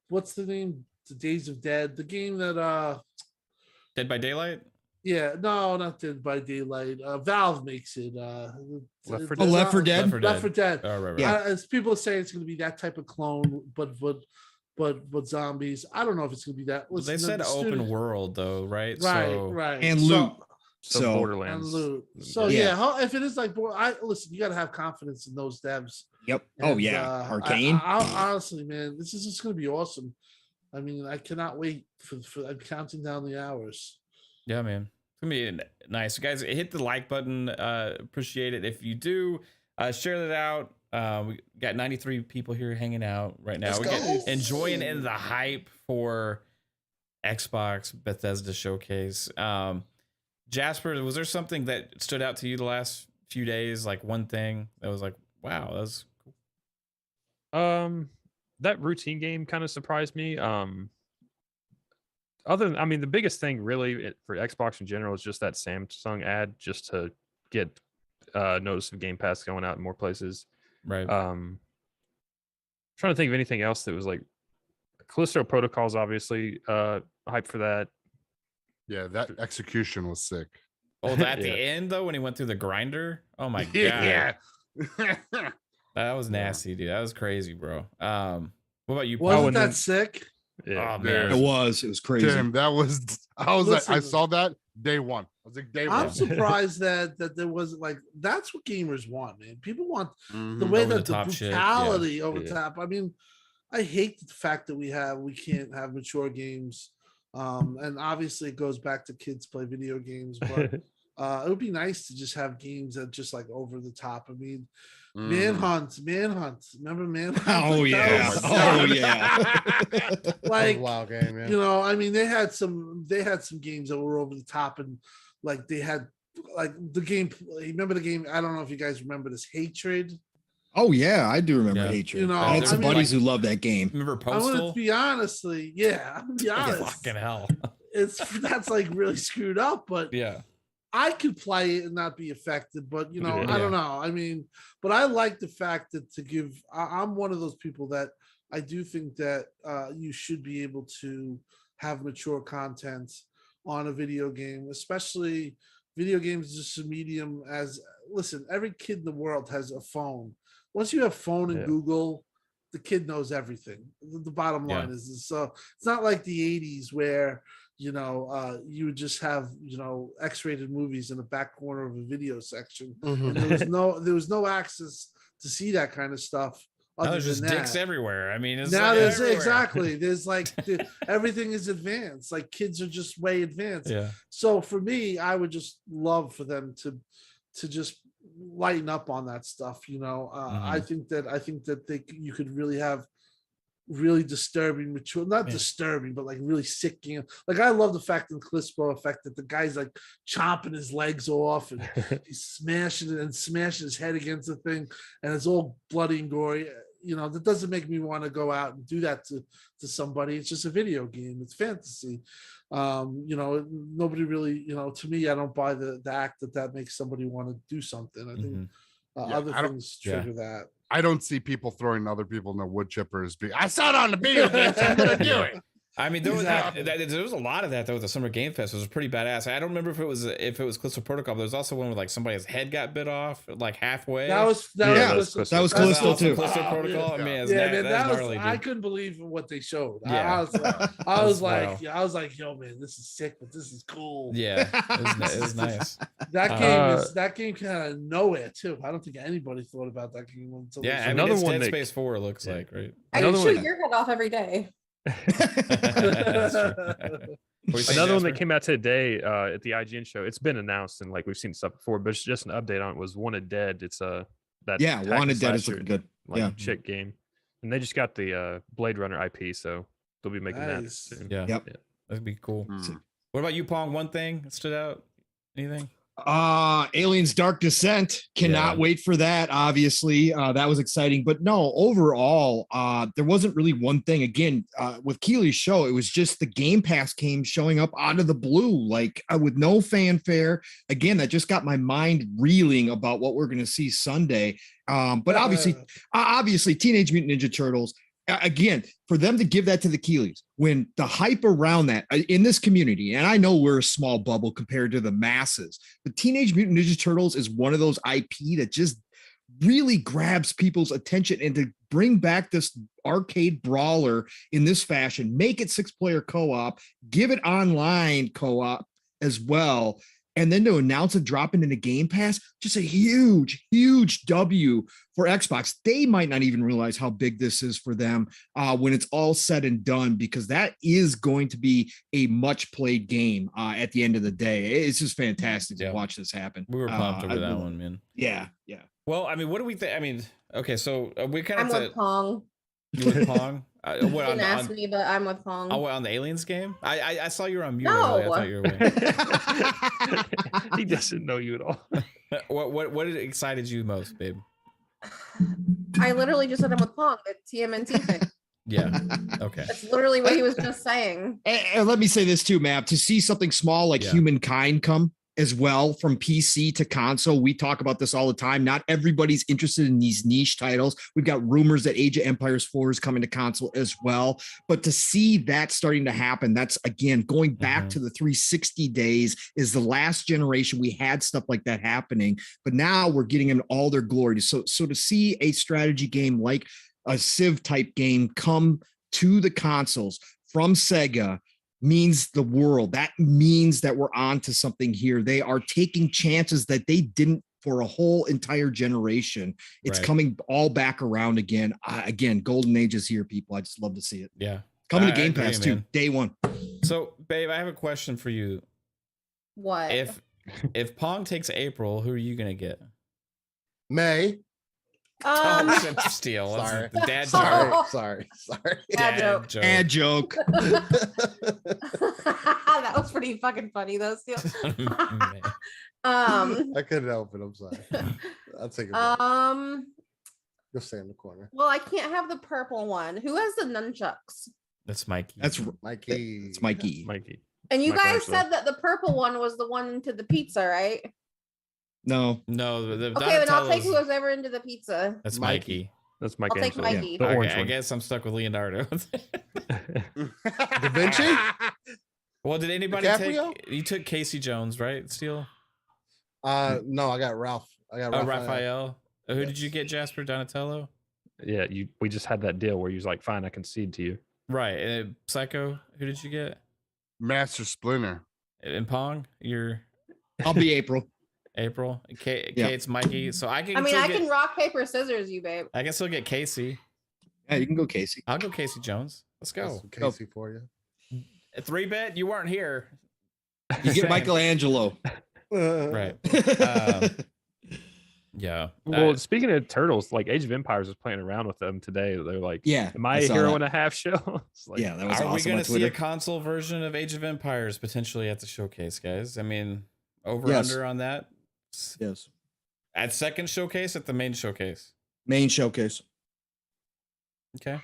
what's the name? The Days of Dead, the game that Dead by Daylight. Yeah, no, not Dead by Daylight. Valve makes it. Left 4 it's Dead? Left 4 not- Dead? Left 4 Dead. Oh, right, right. Yeah. As people say, it's going to be that type of clone, but zombies. I don't know if it's going to be that. Well, they Listen, said the open studio- world though, right? Right, So, right, And So- loot. So, So- Borderlands. and loot. So Yeah. if it is like, I listen. You got to have confidence in those devs. Yep. Oh And, yeah. Arcane. Honestly, man, this is just going to be awesome. I mean, I cannot wait for. I'm counting down the hours. Yeah, man. It's gonna be nice. Guys, hit the like button. Appreciate it. If you do, share that out. We got 93 people here hanging out right now. Let's We're go. enjoying in the hype for Xbox Bethesda showcase. Jasper, was there something that stood out to you the last few days? Like one thing that was like, wow, that was cool. That routine game kind of surprised me. Other than, I mean, the biggest thing really for Xbox in general is just that Samsung ad, just to get notice of Game Pass going out in more places. Right. Trying to think of anything else that was like Callisto Protocols, obviously, hype for that. Yeah, that execution was sick. Oh, at the Yeah. end though, when he went through the grinder. Oh my god. Yeah. That was nasty, dude. That was crazy, bro. What about you, Paul? Wasn't and that then- sick? Yeah. Oh man. It was crazy. Tim, that was. I was like, I Listen. saw that day one. I was like, day I'm one. surprised that there wasn't like that's what gamers want, man. People want the Mhm. way Over that the the top shit, yeah. brutality over Yeah. top. I mean, I hate the fact that we can't have mature games. And obviously it goes back to kids play video games, but it would be nice to just have games that just like over the top. I mean, Mhm. Manhunt. Remember Manhunt? Oh Like, that yeah. was- Oh yeah. That was a like wild game, man. you know, I mean, they had some games that were over the top, and like they had like the game. Remember the game? I don't know if you guys remember this Hatred. Oh yeah, I do remember Yeah. Hatred. You know, I had some I mean, buddies who loved that game. Remember I'm gonna Postal? be honestly, yeah, I'm gonna be honest. Fucking hell. That's like really screwed up, but Yeah. I could play it and not be affected, but you know, Yeah. I don't know. I mean, but I like the fact that I'm one of those people that I do think that you should be able to have mature content on a video game, especially video games is just a medium listen, every kid in the world has a phone. Once you have phone and Yeah. Google, the kid knows everything. The bottom line is so it's not like the 80s where you know, you would just have, you know, X-rated movies in the back corner of a video section. And Mhm. there was no access to see that kind of stuff. Now Other there's just than dicks that. everywhere. I mean, it's Now like there's everywhere. exactly there's like everything is advanced. Like kids are just way advanced. Yeah. So for me, I would just love for them to just lighten up on that stuff. You know, I think that you could really have really disturbing, mature, not Yeah. disturbing, but like really sick game. Like I love the fact in Callisto effect that the guy's like chopping his legs off and he's smashing it and smashing his head against the thing, and it's all bloody and gory. You know, that doesn't make me want to go out and do that to somebody. It's just a video game. It's fantasy. You know, nobody really, you know, to me, I don't buy the act that makes somebody want to do something. I think Yeah, other I don't- things yeah. trigger that. I don't see people throwing other people in the wood chippers. I saw it on the video game, so I'm gonna do it. I mean, there was Exactly. there was a lot of that though. With the Summer Game Fest, it was pretty badass. I don't remember if it was Callisto Protocol. But there was also one where like somebody's head got bit off like halfway. That was Yeah, was that's That was that's Callisto awesome. too. Callisto Oh, Protocol. I mean, it's Yeah, na- man, that's that was gnarly, I dude. couldn't believe what they showed. Yeah. I was like, I That's was like, wild. I was like, yo, man, this is sick, but this is cool. Yeah, it was nice. That game kind of nowhere too. I don't think anybody thought about that game until they Yeah, I showed mean, Another it's one Dead that- Space 4 looks like, right? I can Another shoot one- your head off every day. That's true. What were you saying, Another one that Jasper? came out today at the IGN show. It's been announced and like we've seen stuff before, but it's just an update on it. Was Wanted Dead. It's that Yeah, tactical Wanted Dead is slasher, looking good. like Yeah. chick game, and they just got the Blade Runner IP, so they'll be making that Nice. soon. Yeah, Yep. that'd be cool. Hmm. What about you, Pong? One thing that stood out? Anything? Aliens Dark Descent. Cannot Yeah. wait for that. Obviously, that was exciting. But no, overall, there wasn't really one thing. Again, with Keely's show, it was just the Game Pass came showing up out of the blue, like with no fanfare. Again, that just got my mind reeling about what we're going to see Sunday. But obviously, Teenage Mutant Ninja Turtles. again, for them to give that to the Keeleys, when the hype around that in this community, and I know we're a small bubble compared to the masses, but Teenage Mutant Ninja Turtles is one of those IP that just really grabs people's attention, and to bring back this arcade brawler in this fashion, make it 6-player co-op, give it online co-op as well, and then to announce it dropping into Game Pass, just a huge, huge W for Xbox. They might not even realize how big this is for them when it's all said and done, because that is going to be a much played game at the end of the day. It's just fantastic to watch this happen. We were pumped over that one, man. Yeah. Well, I mean, what do we think? I mean, okay, so we kind of I'm with Pong. You with Pong? What, you didn't ask me, but I'm with Pong. Oh, on the Aliens game? I saw you were on mute. No. I thought you were away. He doesn't know you at all. What excited you most, babe? I literally just said I'm with Pong. The TMNT thing. Yeah. Okay. That's literally what he was just saying. And let me say this too, Matt, to see something small like Humankind come as well from PC to console. We talk about this all the time. Not everybody's interested in these niche titles. We've got rumors that Age of Empires 4 is coming to console as well. But to see that starting to happen, that's again, going back to the 360 days, is the last generation we had stuff like that happening, but now we're getting in all their glory. So to see a strategy game like a Civ type game come to the consoles from Sega means the world. That means that we're on to something here. They are taking chances that they didn't for a whole entire generation. It's coming all back around again. Again, Golden Age is here, people. I just love to see it. Yeah. Coming to Game Pass too, day one. So, babe, I have a question for you. What? If Pong takes April, who are you gonna get? May. Steal. Sorry. The dad joke. Sorry. Dad joke. Dad joke. That was pretty fucking funny though, Steele. I couldn't help it. I'm sorry. I'll take it. You'll stay in the corner. Well, I can't have the purple one. Who has the nunchucks? That's Mikey. That's Mikey. It's Mikey. And you Michael guys actually. said that the purple one was the one into the pizza, right? No. Okay, then I'll take whoever's ever into the pizza. That's Mikey. That's I'll take Mikey. The orange I one. guess I'm stuck with Leonardo. Da Vinci? Well, did anybody DiCaprio? take? You took Casey Jones, right? Steele. No, I got Ralph. I got Raphael. Who did you get? Jasper Donatello. Yeah, we just had that deal where you was like, fine, I concede to you. Right. And Psycho. Who did you get? Master Splinter. And Pong. I'll be April. April. Kate's Mikey. So I can. I mean, still I can rock, paper, scissors you, babe. I can still get Casey. Yeah, you can go Casey. I'll go Casey Jones. Let's go. Casey for you. A 3-bet. You weren't here. You get Michelangelo. Right. Yeah. Well, speaking of turtles, like Age of Empires was playing around with them today. They're like, Yeah, am I I a saw hero that. and a half show? It's like, Yeah, that was Are we awesome going on to see a Twitter. console version of Age of Empires potentially at the showcase, guys? I mean, over Yes. under on that? Yes. At second showcase, at the main showcase. Main showcase. Okay.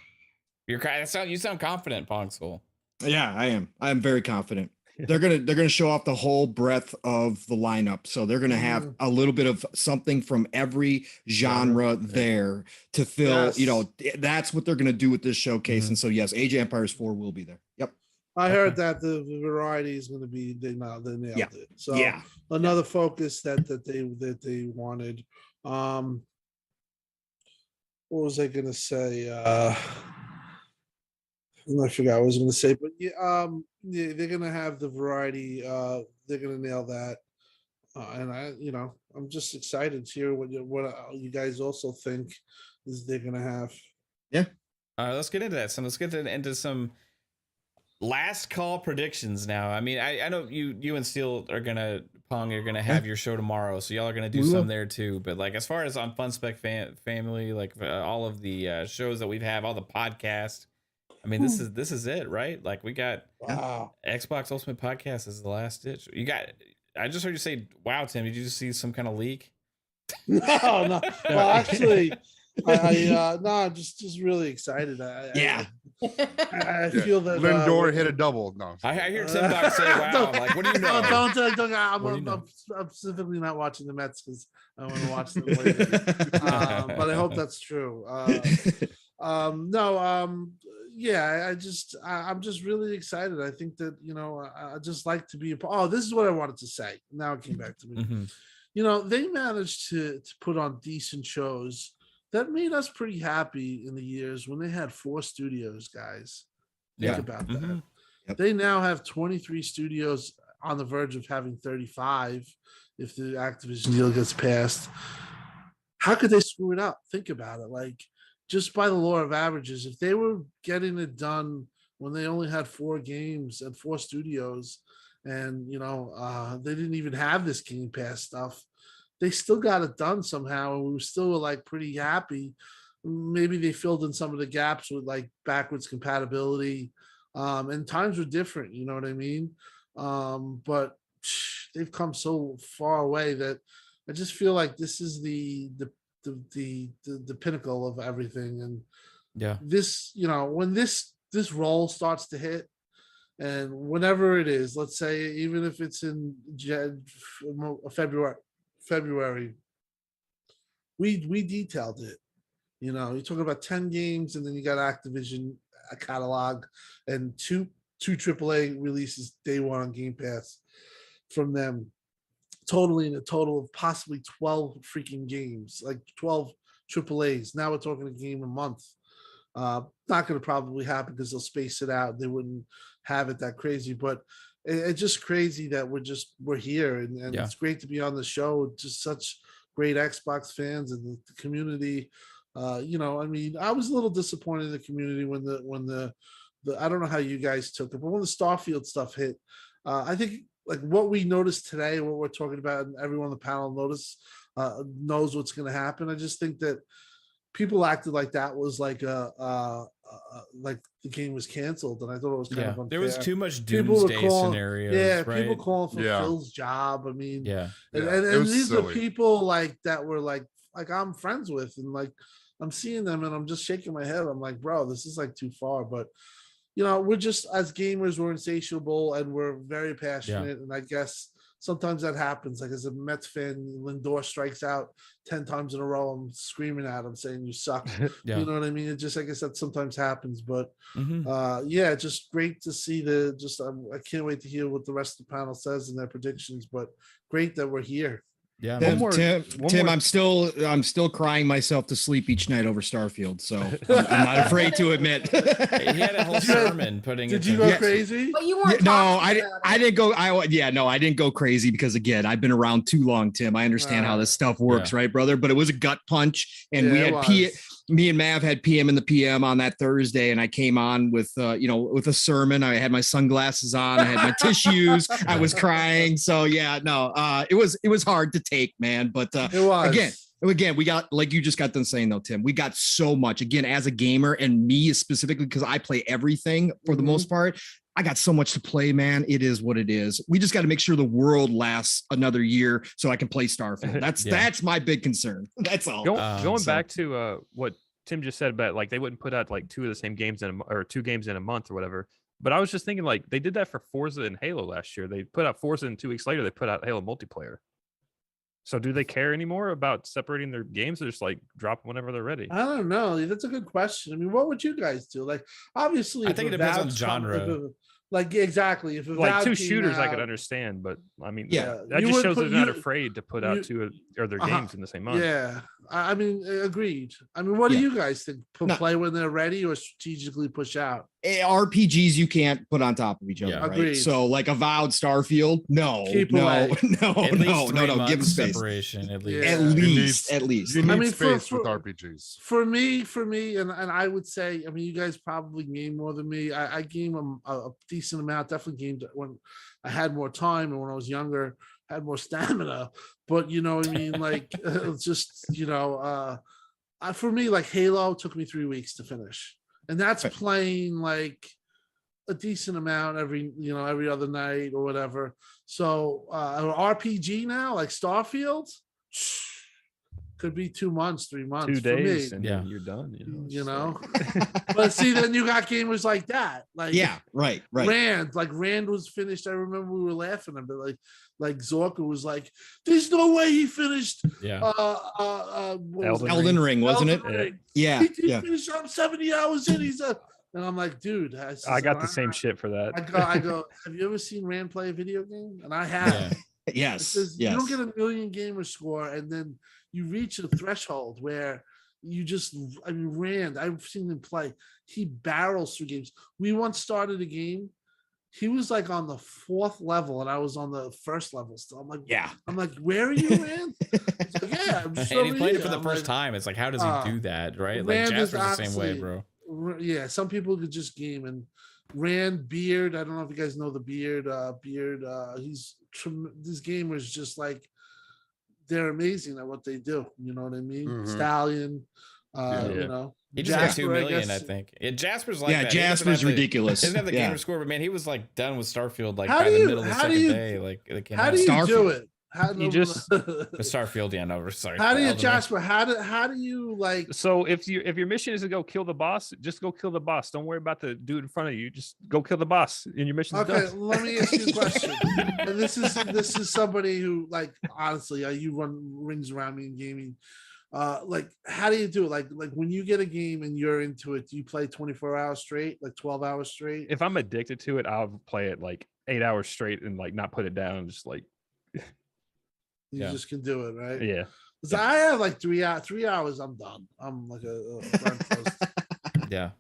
You sound confident, Pong Soul. Yeah, I am. I'm very confident. They're gonna show off the whole breadth of the lineup. So they're gonna have a little bit of something from every genre there to fill. Yes. You know, that's what they're gonna do with this showcase. And so yes, Age of Empires 4 will be there. Yep. I heard that the variety is going to be they nailed it. So Yeah. another focus that they wanted. What was I going to say? I forgot what I was going to say, but yeah, they're going to have the variety. They're going to nail that, and I'm just excited to hear what you guys also think is they're going to have. All right, let's get into that. Let's get into some last call predictions now. I mean, I know you and Steel are gonna have your show tomorrow, so y'all are gonna do some there too. But like as far as on Fun Spec family, like all of the shows that we've all the podcasts. I mean, this is it, right? Like we got Xbox Ultimate Podcast is the last ditch. You got. I just heard you say, "Wow, Tim, did you just see some kind of leak?" No. Well, actually, I'm just really excited. I feel that Lindor hit a double. No, I hear Timdog say, "Wow!" Like, what do you know? Don't What do you know? I'm specifically not watching the Mets because I want to watch them later. But I hope that's true. No, yeah, I'm just really excited. I think that, I just like to be oh, this is what I wanted to say. Now it came back to me. They managed to put on decent shows that made us pretty happy in the years when they had 4 studios, guys. Think about that. Yep. They now have 23 studios, on the verge of having 35 if the Activision deal gets passed. How could they screw it up? Think about it. Like, just by the law of averages, if they were getting it done when they only had 4 games and 4 studios, and they didn't even have this Game Pass stuff, they still got it done somehow, and we still were like pretty happy. Maybe they filled in some of the gaps with like backwards compatibility, and times were different. You know what I mean? But they've come so far away that I just feel like this is the pinnacle of everything. And this, when this roll starts to hit, and whenever it is, let's say, even if it's in February, we detailed it. You're talking about 10 games, and then you got Activision catalog and two AAA releases day one on Game Pass from them, totaling a total of possibly 12 freaking games, like 12 AAAs. Now we're talking a game a month. Not going to probably happen because they'll space it out. They wouldn't have it that crazy, but it's just crazy that we're here, and it's great to be on the show. Just such great Xbox fans and the community. I was a little disappointed in the community when the I don't know how you guys took it, but when the Starfield stuff hit, I think like what we noticed today, what we're talking about, and everyone on the panel knows what's going to happen. I just think that people acted like that was like like the game was canceled, and I thought it was kind of unfair. There was too much doomsday scenarios. People calling for Phil's job. I mean, and these silly. are people like that were like I'm friends with, and like I'm seeing them, and I'm just shaking my head. I'm like, bro, this is like too far. But we're just, as gamers, we're insatiable and we're very passionate, and I guess sometimes that happens. Like as a Mets fan, Lindor strikes out 10 times in a row, I'm screaming at him saying you suck. You know what I mean? It just, I guess that sometimes happens, but just great to see I can't wait to hear what the rest of the panel says and their predictions, but great that we're here. Yeah, Tim, I'm still crying myself to sleep each night over Starfield, so I'm not afraid to admit. He had a whole sermon putting. Did you go crazy? But you weren't. No, I didn't go. I didn't go crazy because again, I've been around too long, Tim. I understand how this stuff works, right, brother? But it was a gut punch, and we had me and Mav had PM in the PM on that Thursday, and I came on with with a sermon. I had my sunglasses on, I had my tissues, I was crying. So it was hard to take, man. But it was. Again, we got, like you just got done saying though, Tim, we got so much, again, as a gamer, and me specifically, because I play everything for the most part. I got so much to play, man. It is what it is. We just got to make sure the world lasts another year so I can play Starfield. That's my big concern. That's all. Going back to what Tim just said about like they wouldn't put out like 2 of the same games or 2 games in a month or whatever. But I was just thinking like they did that for Forza and Halo last year. They put out Forza and 2 weeks later they put out Halo multiplayer. So do they care anymore about separating their games, or just like drop them whenever they're ready? I don't know. That's a good question. I mean, what would you guys do? Like, obviously, I think it depends on genre. Like, exactly. If like 2 shooters, I could understand, but I mean, that just shows they're not afraid to put out 2 of their games in the same month. Yeah, I mean, agreed. I mean, what do you guys think? Play when they're ready, or strategically push out? RPGs you can't put on top of each other, right? Agreed. So like Avowed, Starfield, no, give them space. Separation, at least. At least. You need space with RPGs. For me, and I would say, I mean, you guys probably game more than me. I game a decent amount. Definitely gamed when I had more time and when I was younger, had more stamina. But you know what I mean? Like, it's just for me, like Halo took me 3 weeks to finish. And that's playing like a decent amount every other night or whatever. So an RPG now, like Starfield, could be 2 months, 3 months. 2 days, for me, and Yeah. then you're done. you know. But see, then you got gamers like that, like Yeah, right. Rand was finished. I remember we were laughing a bit, like Zorka was like, "There's no way he finished." Yeah. What was it? Elden Ring, wasn't it? Elden Ring. Yeah, He yeah. finished. I'm 70 hours in. He's a, and I'm like, dude, I got the same shit for that. I go. Have you ever seen Rand play a video game? And I have. Yeah. It Yes, says yes. you don't get a million gamer score, and then you reach a threshold where you just, I mean, Rand, I've seen him play. He barrels through games. We once started a game. He was like on the 4th level, and I was on the 1st level still. I'm like, where are you, Rand? He's like, yeah, I'm just And he over played it here. for the I'm first like, time. It's like, how does he do that, right? Like Rand is Jasper's the same way, obviously- bro. Yeah, some people could just game, and Rand Beard. I don't know if you guys know the Beard. These gamers just like, they're amazing at what they do. You know what I mean? Mhm. Stallion. Yeah. You know, He just got 2 Jasper, I million, I guess. think. Jasper's like Yeah, that. He doesn't Jasper's have the- ridiculous. He doesn't have the Yeah. gamer score, but man, he was like done with Starfield like How by do the you- middle of the how do second you- day. Like it came How out. do you do Starfield. it? How You just- The Starfield, yeah, no, sorry. How do you, Elden Ring. Jasper? How do you like? So if your mission is to go kill the boss, just go kill the boss. Don't worry about the dude in front of you. Just go kill the boss, and your mission's Okay, done. let me ask you a question. And this is somebody who, like, honestly, you run rings around me in gaming. Like, how do you do it? Like when you get a game and you're into it, do you play 24 hours straight, like 12 hours straight? If I'm addicted to it, I'll play it like 8 hours straight and like not put it down. Just like, You Yeah. just can do it, right? yeah. 'Cause I have like 3 hours. I'm done. I'm like a burnt toast. Yeah.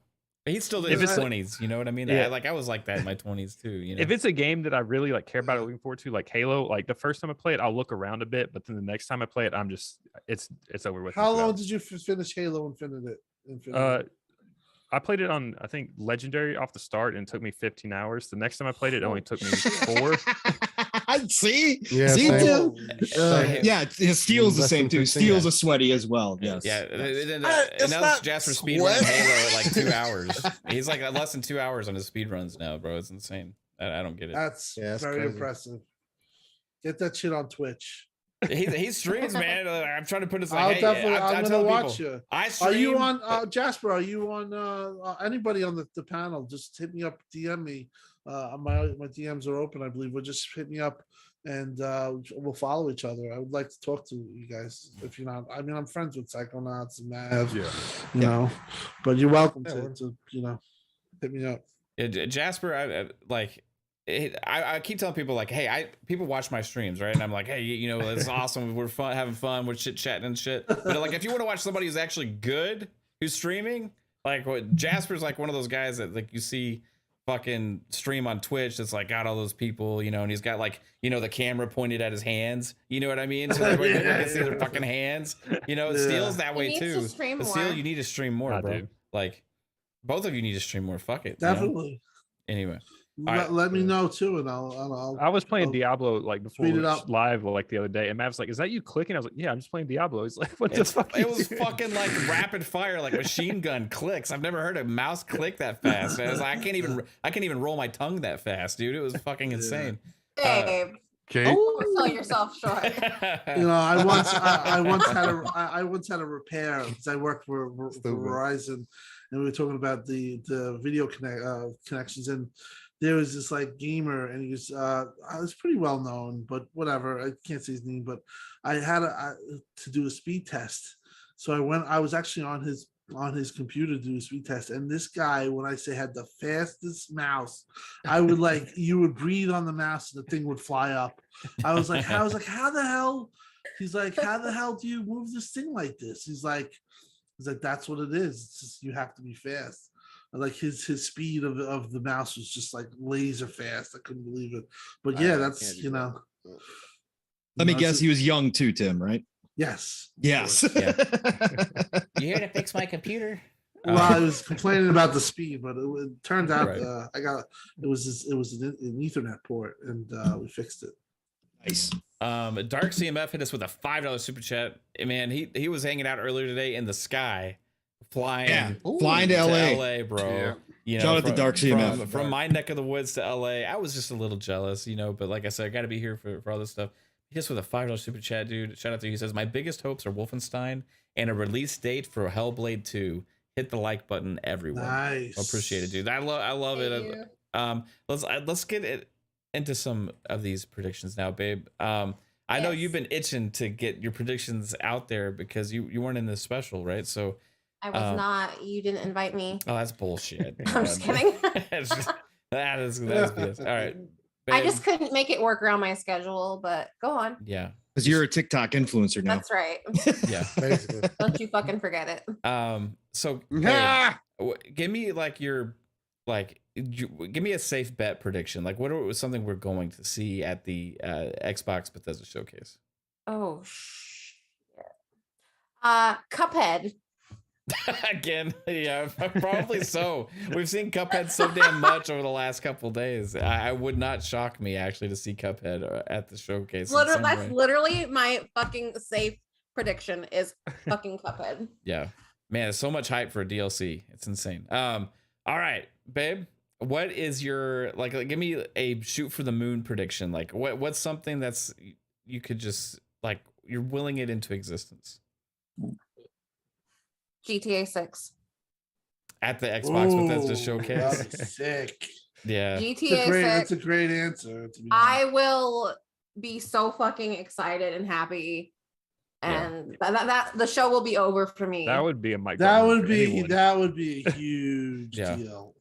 But he's still in If his it's- 20s, you know what I mean? Yeah. I was like that in my 20s too, you know. If it's a game that I really like care about it, looking forward to, like Halo, like the first time I play it, I'll look around a bit, but then the next time I play it, I'm just it's over with. in How 2 long hours. did you finish Halo Infinite? I played it on, I think, Legendary off the start, and it took me 15 hours. The next time I played it, it only took me 4. See, Yeah, see, same. Tim? Same. Yeah, Steel's the Less same than too. 15, Steel's yeah. a sweaty as well. Yes. Yeah, and It's now not Jasper speedrunning sweat. Halo at like 2 hours. He's like less than 2 hours on his speedruns now, bro. It's insane. I don't get it. That's Yeah, that's very crazy. impressive. Get that shit on Twitch. He streams, man. I'm trying to put this like, I'll hey, definitely. I I'm tell gonna watch people, you. I Are stream. you on Jasper? Are you on anybody on the panel? Just hit me up, DM me. My DMs are open, I believe. Or just hit me up and we'll follow each other. I would like to talk to you guys if you're not. I mean, I'm friends with Psychonauts and Mav, Yeah. you know, but you're welcome Yeah, to hit me up. Yeah, Jasper, I keep telling people like, hey, people watch my streams, right? And I'm like, hey, you know, it's awesome. We're having fun. We're chit chatting and shit. But like, if you want to watch somebody who's actually good, who's streaming, like Jasper's like one of those guys that like you see fucking stream on Twitch. That's like got all those people, you know, and he's got like, you know, the camera pointed at his hands. You know what I mean? So that way people can see their fucking hands. You know, Yeah. Steel's that He way needs to too. stream But more. Steel, you need to stream more, I bro. do. Like, both of you need to stream more. Fuck it. you know? Definitely. Anyway. All right. Let me know too, and I'll I was playing I'll Diablo like before tweet it we up. live like the other day, and Mav's like, "Is that you clicking?" I was like, "Yeah, I'm just playing Diablo." He's like, "What the fuck?" It you was doing?" fucking like rapid fire, like machine gun clicks. I've never heard a mouse click that fast. I was like, I can't even roll my tongue that fast, dude. It was fucking insane. Babe, Kate, don't sell yourself short. You know, I once had a repair because I worked for Verizon, and we were talking about the video connections, and there was this like gamer, and he was I was pretty well known, but whatever, I can't say his name, but I had to do a speed test, so I was actually on his computer to do a speed test, and this guy, when I say had the fastest mouse, I would like you would breathe on the mouse and the thing would fly up. I was like, how the hell? He's like, how the hell do you move this thing like this? He's like, that's what it is. It's just you have to be fast. And like his speed of the mouse was just like laser fast. I couldn't believe it. But yeah, that's can't do Let me guess, he was young too, Tim, right? Yes. Yes. You here to fix my computer? Well, I was complaining about the speed, but it turned out Right. it was an Ethernet port, and we fixed it. Nice. Dark CMF hit us with a $5 super chat. Man, he was hanging out earlier today in the sky, flying, Yeah, flying to LA. LA, bro. Yeah. You know, Shout out to Dark CMF. from my neck of the woods to LA. I was just a little jealous, you know, but like I said, I got to be here for all this stuff. Just with a $5 super chat, dude. Shout out to you. He says, my biggest hopes are Wolfenstein and a release date for Hellblade 2. Hit the like button, everyone. Nice. Appreciate it, dude. I love Thank it. you. Let's get it into some of these predictions now, babe. I know you've been itching to get your predictions out there because you weren't in this special, right? So I was not. You didn't invite me. oh, that's bullshit. I'm just kidding. That's BS. All right. I babe. just couldn't make it work around my schedule, but go on. Yeah. Because you're a TikTok influencer now. That's right. Yeah. Basically. Don't you fucking forget it. So Ah! babe, give me like your give me a safe bet prediction. Like what was something we're going to see at the Xbox Bethesda showcase? Oh shit. Cuphead. Again, yeah, probably so. We've seen Cuphead so damn much over the last couple of days. I would not shock me actually to see Cuphead at the showcase. Literally, that's literally my fucking safe prediction is fucking Cuphead. Yeah, man, there's so much hype for a DLC. It's insane. All right, babe, what is your like? Give me a shoot for the moon prediction. Like, what's something that's you could just like you're willing it into existence GTA 6. at the Xbox Bethesda That'd showcase? be sick. Yeah, GTA That's 6. a great answer. To be I honest. will be so fucking excited and happy, Yeah. and that the show will be over for me. That would be a mic. That drop would for be anyone. a huge Yeah. deal.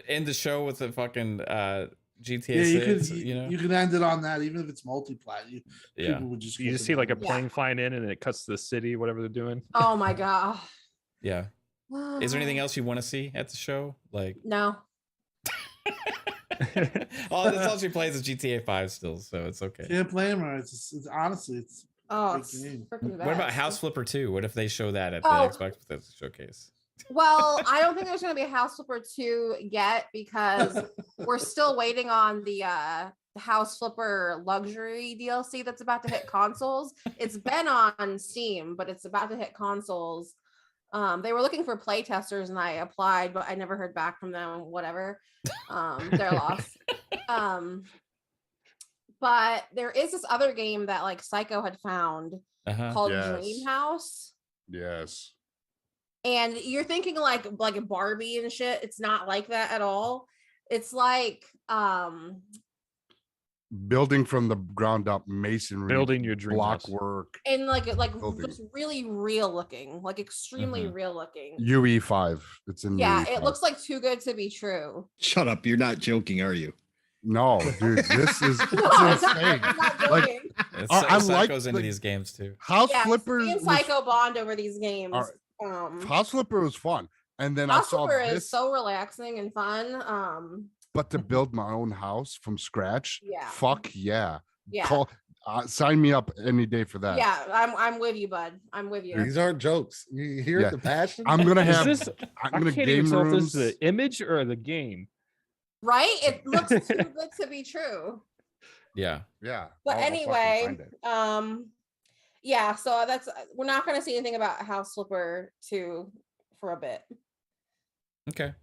end the show with the fucking GTA Yeah, you 6. could You know, you can end it on that, even if it's multiplat. yeah. People would just You flip just it see like a on. Yeah. plane flying in, and it cuts to the city, whatever they're doing. Oh my god. Yeah. Is there anything else you want to see at the show? Like, No. oh, that's all she plays is GTA 5 still, so it's okay. Can't blame her. It's honestly it's Oh, Great it's game. freaking What about best. House Flipper 2? What if they show that at the Oh. Xbox Bethesda showcase? Well, I don't think there's going to be a House Flipper 2 yet because we're still waiting on the House Flipper luxury DLC that's about to hit consoles. It's been on Steam, but it's about to hit consoles. They were looking for play testers and I applied, but I never heard back from them. Whatever. They're lost. But there is this other game that like Psycho had found called Yes. Dream House. Yes. And you're thinking like a Barbie and shit. It's not like that at all. It's like Building from the ground up, masonry, Building your dream block house. work, and like Building. just really real looking, like extremely Mhm. real looking. UE5. It's in Yeah, UE5. it looks like too good to be true. Shut up. You're not joking, are you? No, dude, this is No, I'm insane. not Like, joking. It's, I like Psycho's into the- these games too. House Yeah, Flippers. me and was- Psycho bond over these games. House Flipper was fun, and then House I saw Flipper this. is so relaxing and fun. But to build my own house from scratch, Yeah. fuck yeah. Yeah. Call, sign me up any day for that. Yeah, I'm with you, bud. I'm with you. These aren't jokes. You hear Yeah. the passion? I'm gonna Is have. this? I'm I gonna can't game even tell if rooms. this is the image or the game. Right? It looks too good to be true. Yeah. Yeah. But I'll fucking anyway, find it. yeah, so that's we're not gonna see anything about House Flipper 2 for a bit. Okay.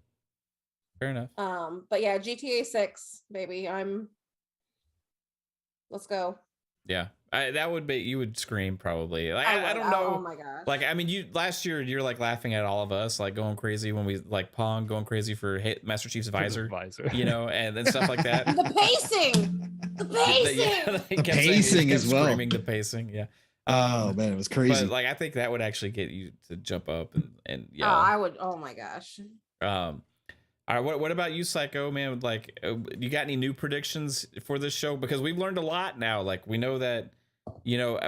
Fair enough. But yeah, GTA 6, baby. Let's go. Yeah. That would be, you would scream probably. Like, I would. don't know. Oh my god. Like, I mean, you last year you're like laughing at all of us, like going crazy when we like Pong going crazy for Master Chief's visor, you know, and then stuff like that. The pacing. The pacing. He kept saying- he pacing kept as well. Screaming the pacing, yeah. Oh man, it was crazy. But like, I think that would actually get you to jump up and Oh, yeah. I would. Oh my gosh. All right, what about you, Psycho man? Like, you got any new predictions for this show? Because we've learned a lot now. Like, we know that, you know,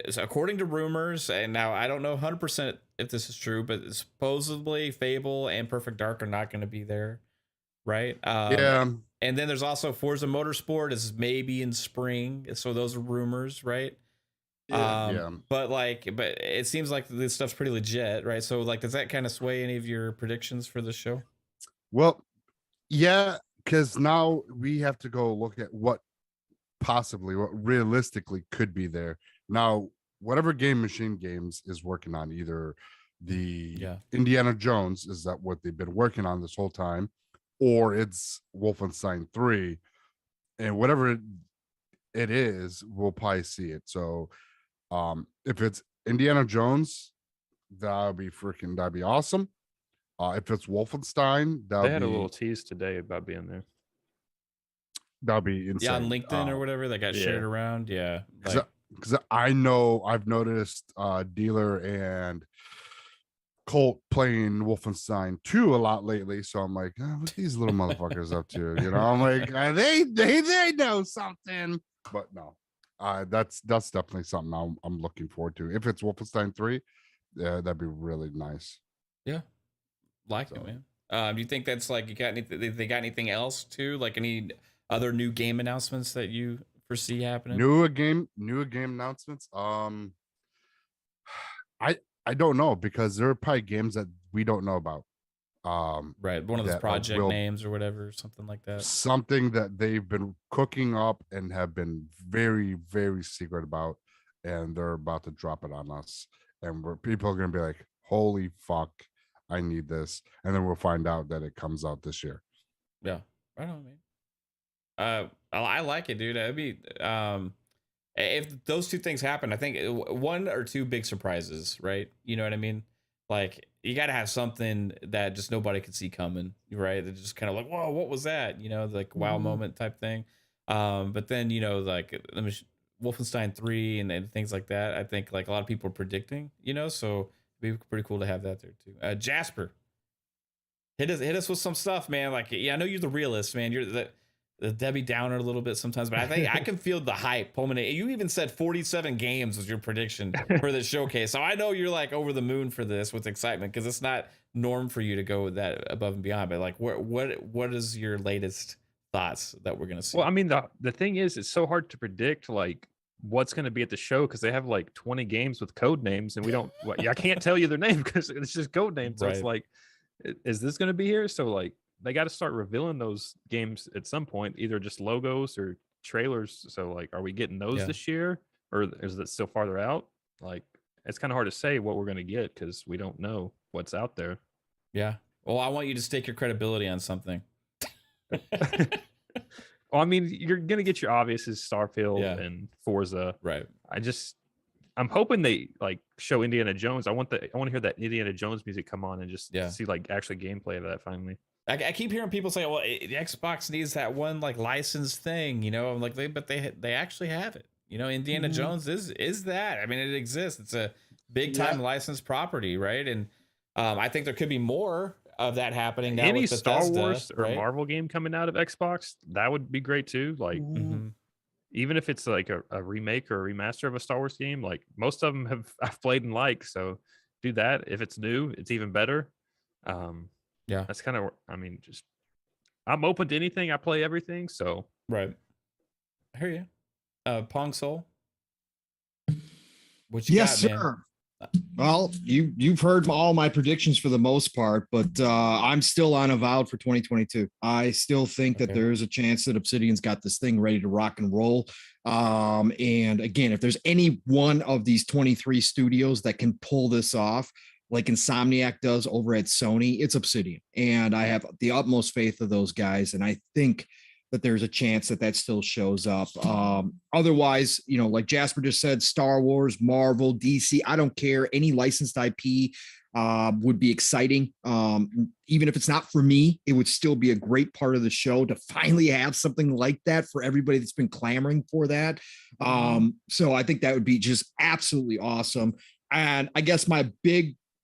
so according to rumors, and now I don't know 100% if this is true, but supposedly Fable and Perfect Dark are not going to be there, right? Yeah. And then there's also Forza Motorsport is maybe in spring, so those are rumors, right? Yeah. But it seems like this stuff's pretty legit, right? So like, does that kind of sway any of your predictions for the show? Well, yeah, because now we have to go look at what realistically could be there. Now, whatever Game Machine Games is working on, either the Indiana Jones, is that what they've been working on this whole time, or it's Wolfenstein 3, and whatever it is, we'll probably see it. So if it's Indiana Jones, that'd be awesome. If it's Wolfenstein, They had a little tease today about being there. That'd be insane. Yeah, on LinkedIn or whatever that got shared around. Yeah. Because I know I've noticed Dealer and Colt playing Wolfenstein 2 a lot lately. So I'm like, what these little motherfuckers up to? You know, I'm like, they know something. But no, that's definitely something I'm looking forward to. If it's Wolfenstein 3, that'd be really nice. Yeah. Like it, man. Do you think that's like, they got anything else too? Like any other new game announcements that you foresee happening? New game announcements. I don't know, because there are probably games that we don't know about. Right, one of those project names or whatever, something like that. Something that they've been cooking up and have been very, very secret about, and they're about to drop it on us, and people are gonna be like, "Holy fuck, I need this," and then we'll find out that it comes out this year. Yeah, right on, man. I like it, dude. I'd be if those two things happen, I think one or two big surprises, right? You know what I mean? Like, you got to have something that just nobody could see coming, right? They're just kind of like, whoa, what was that? You know, like wow moment type thing. But then, you know, like Wolfenstein 3 and things like that, I think like a lot of people are predicting, you know, so it'd be pretty cool to have that there too. Jasper, hit us with some stuff, man. Like, yeah, I know you're the realist, man. You're the Debbie Downer a little bit sometimes, but I think I can feel the hype pulmonate. You even said 47 games was your prediction for this showcase. So I know you're like over the moon for this with excitement, because it's not norm for you to go with that above and beyond. But like, what is your latest thoughts that we're going to see? Well, I mean, the thing is, it's so hard to predict like what's going to be at the show, because they have like 20 games with code names, and we don't, I can't tell you their name because it's just code names. So it's like, is this going to be here? So like, they got to start revealing those games at some point, either just logos or trailers. So like, are we getting those this year, or is it still farther out? Like, it's kind of hard to say what we're going to get, because we don't know what's out there. Yeah. Well, I want you to stake your credibility on something. Well, I mean, you're going to get your obvious is Starfield and Forza. Right. I'm hoping they like show Indiana Jones. I want to hear that Indiana Jones music come on and just see like actually gameplay of that finally. I keep hearing people say, "Well, Xbox needs that one like licensed thing," you know. I'm like, they actually have it. You know, Indiana Jones is that. I mean, it exists. It's a big time licensed property, right? And I think there could be more of that happening now. Any with Star Bethesda, Wars or Marvel game coming out of Xbox, that would be great too. Like, even if it's like a remake or a remaster of a Star Wars game, like most of them I've played and liked. So do that. If it's new, it's even better. Yeah, that's kind of, I mean, just I'm open to anything. I play everything. So right. I hear you. Pong Soul. What you got, sir. Man? Well, you've heard all my predictions for the most part, but I'm still on Avowed for 2022. I still think that there is a chance that Obsidian's got this thing ready to rock and roll. And again, if there's any one of these 23 studios that can pull this off, like Insomniac does over at Sony, it's Obsidian. And I have the utmost faith of those guys. And I think that there's a chance that still shows up. Otherwise, you know, like Jasper just said, Star Wars, Marvel, DC, I don't care. Any licensed IP would be exciting. Even if it's not for me, it would still be a great part of the show to finally have something like that for everybody that's been clamoring for that. So I think that would be just absolutely awesome. And I guess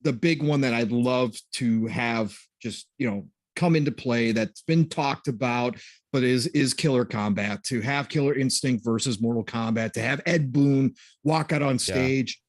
the big one that I'd love to have just, you know, come into play that's been talked about, but is Killer Combat, to have Killer Instinct versus Mortal Kombat, to have Ed Boon walk out on stage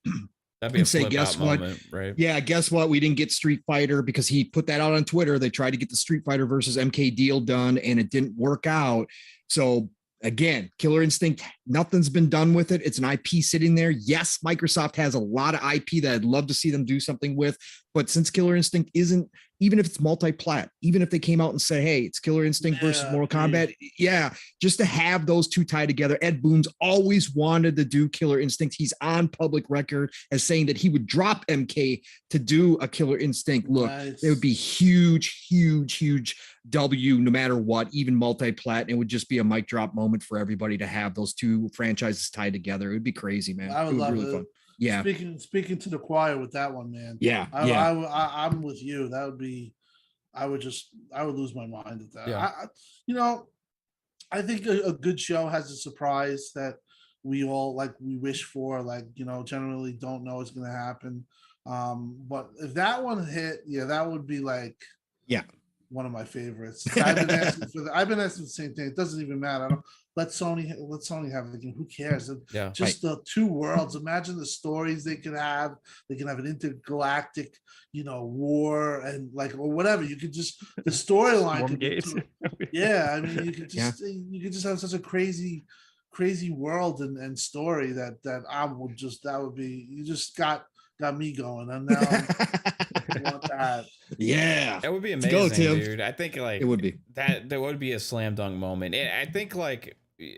That'd be and say, guess what? Moment, right? Yeah, guess what? We didn't get Street Fighter, because he put that out on Twitter. They tried to get the Street Fighter versus MK deal done and it didn't work out. So again, Killer Instinct, nothing's been done with it. It's an IP sitting there. Yes, Microsoft has a lot of IP that I'd love to see them do something with, but since Killer Instinct isn't, even if it's multi-plat, even if they came out and say, hey, it's Killer Instinct versus Mortal Kombat. Yeah, just to have those two tied together. Ed Boon's always wanted to do Killer Instinct. He's on public record as saying that he would drop MK to do a Killer Instinct look. It would be huge, huge, huge W no matter what, even multi-plat. It would just be a mic drop moment for everybody to have those two franchises tied together. It would be crazy, man. I would love really it. Fun. Yeah. Speaking to the choir with that one, man. Yeah. I'm with you. That would be, I would lose my mind at that. Yeah. I think a good show has a surprise that we all we wish for, generally don't know is going to happen. But if that one hit, that would be one of my favorites. I've been asking the same thing. It doesn't even matter. I don't let Sony have the game. Who cares? The two worlds. Imagine the stories they could have. They can have an intergalactic, war and or whatever. You could just the storyline. I mean, you could just have such a crazy world and story that would be. You just got me going, and now I want that. Yeah, that would be amazing, dude. I think it would be that would be a slam dunk moment. And I think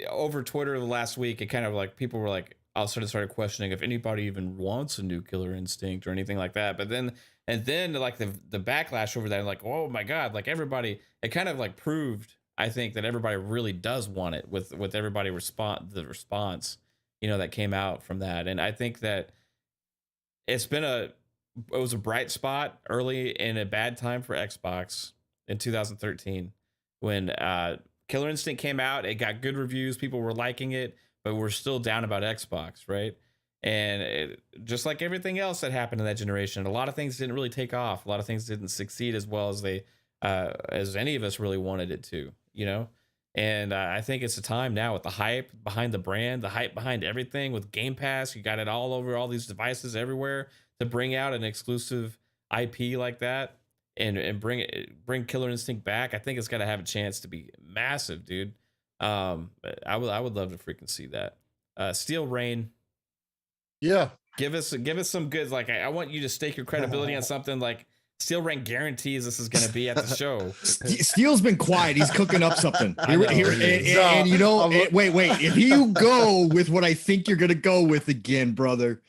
over Twitter the last week, it kind of people were I started questioning if anybody even wants a new Killer Instinct or anything like that. But then the backlash over that, oh my god, everybody, it kind of proved, I think, that everybody really does want it with everybody the response, that came out from that. And I think that it was a bright spot early in a bad time for Xbox in 2013 when Killer Instinct came out. It got good reviews. People were liking it, but we're still down about Xbox, right? And just like everything else that happened in that generation, a lot of things didn't really take off. A lot of things didn't succeed as well as as any of us really wanted it to, And I think it's a time now with the hype behind the brand, the hype behind everything with Game Pass. You got it all over all these devices everywhere to bring out an exclusive IP like that and bring Killer Instinct back. I think it's got to have a chance to be massive, dude. I would love to freaking see that. Steel Rain. Yeah. Give us some good, I want you to stake your credibility on something Steel Rain guarantees this is going to be at the show. Steel's been quiet. He's cooking up something. Wait. If you go with what I think you're going to go with again, brother.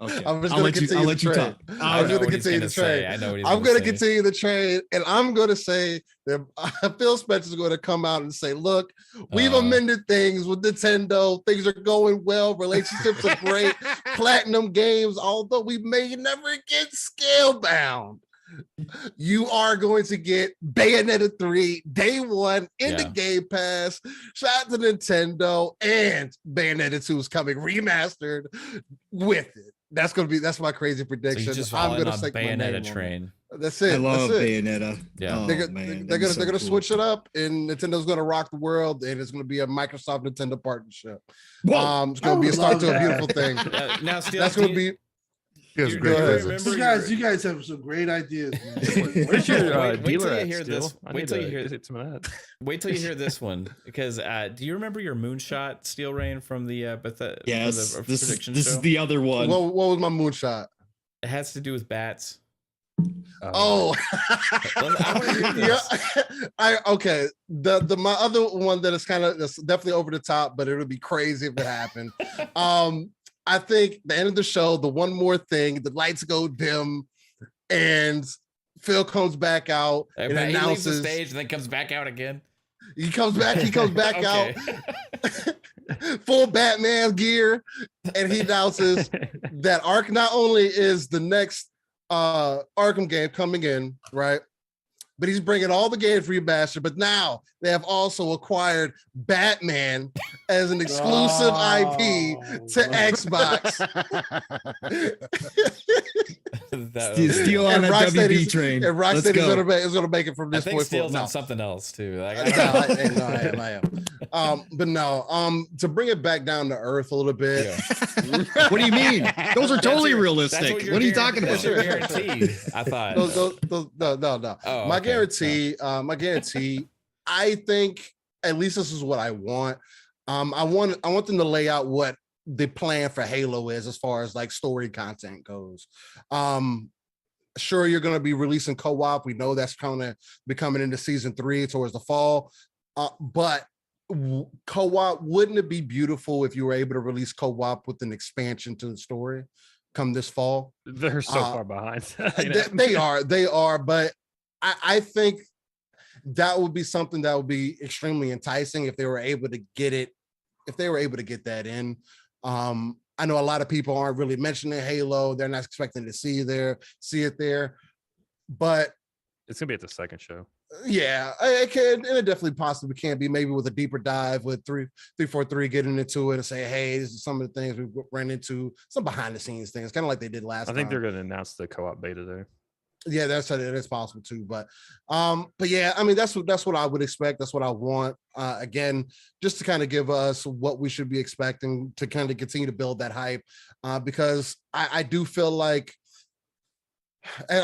Okay. I'm just going to continue the trade. I'm going to continue the trade. I know what he's I'm going to continue the trade, and I'm going to say that Phil Spencer's going to come out and say, "Look, we've amended things with Nintendo. Things are going well. Relationships are great. Platinum games, although we may never get scale bound. You are going to get Bayonetta 3 day one in the Game Pass. Shout out to Nintendo, and Bayonetta 2 is coming remastered with it. That's my crazy prediction. So I'm going to say Bayonetta train. That's it. I love Bayonetta. Yeah, they're gonna switch it up, and Nintendo's gonna rock the world, and it's gonna be a Microsoft Nintendo partnership. It's gonna be a start to a beautiful thing. Now, that's gonna be. Yes, great. You guys have some great ideas. Where's your wait dealer till you at hear still? this. Wait till you hear this one, because do you remember your moonshot, Steel Rain, from the Bethesda? Yes, this is the other one. What was my moonshot? It has to do with bats. Oh, okay. My other one that's definitely over the top, but it would be crazy if it happened. I think the end of the show, the one more thing, the lights go dim, and Phil comes back out and announces, he leaves the stage and then comes back out again. He comes back out, full Batman gear, and he announces that not only is the next Arkham game coming in, right? But he's bringing all the games remastered. But now they have also acquired Batman as an exclusive IP to Xbox. Steal on a WB train. And Rocksteady is going to make it from this point forward. On something else too. I am. But no. To bring it back down to earth a little bit. Yeah. What do you mean? Those are totally realistic. What are you talking about? Guaranteed. I thought. No. Oh, my guarantee. I think at least this is what I want. I want them to lay out what the plan for Halo is as far as story content goes. Sure, you're going to be releasing co-op. We know that's kind of becoming into season 3 towards the fall. But co-op, wouldn't it be beautiful if you were able to release co-op with an expansion to the story come this fall? They're so far behind. They are, but I think that would be something that would be extremely enticing if they were able to get it, if they were able to get that in. I know a lot of people aren't really mentioning Halo. They're not expecting to see it there, but it's gonna be at the second show. Yeah, it can, and it definitely possibly can be, maybe with a deeper dive with 343 getting into it and say, hey, this is some of the things we ran into, some behind the scenes things, kind of like they did last time. I think they're going to announce the co-op beta there. Yeah, that's possible too. But yeah, I mean, that's what I would expect. That's what I want. Again, just to kind of give us what we should be expecting to kind of continue to build that hype, because I do feel like,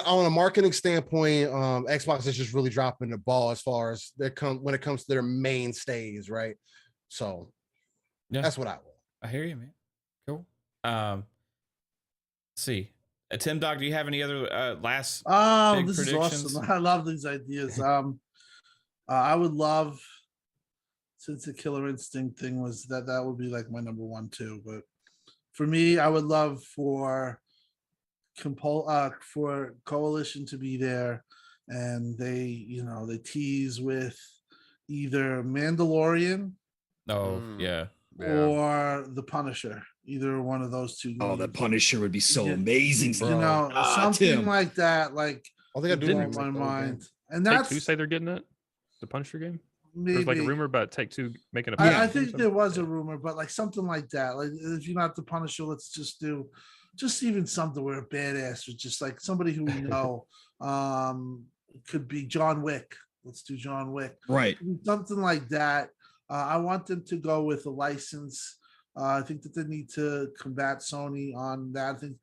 on a marketing standpoint, Xbox is just really dropping the ball as far as when it comes to their mainstays, right? So yeah, that's what I want. I hear you, man. Cool. Let's see. Timdog, do you have any other last big this predictions? is awesome. I love these ideas. I would love, since the Killer Instinct thing was that would be like my number 1 too. But for me, I would love for Coalition to be there, and they tease with either Mandalorian yeah, or the Punisher, either one of those two. Oh, the Punisher would be so amazing, bro. Something Tim. like that. Like, I think I do in my mind, and Take-Two that's say they're getting it, the Punisher game. maybe. There's like a rumor about Take-Two making a. I think there was a rumor, but like something like that. Like, if you're not the Punisher, let's just do. Just even something where a badass was just like somebody who we know. Could be John Wick. Let's do John Wick. Right. Something like that. I want them to go with a license. I think that they need to combat Sony on that. I think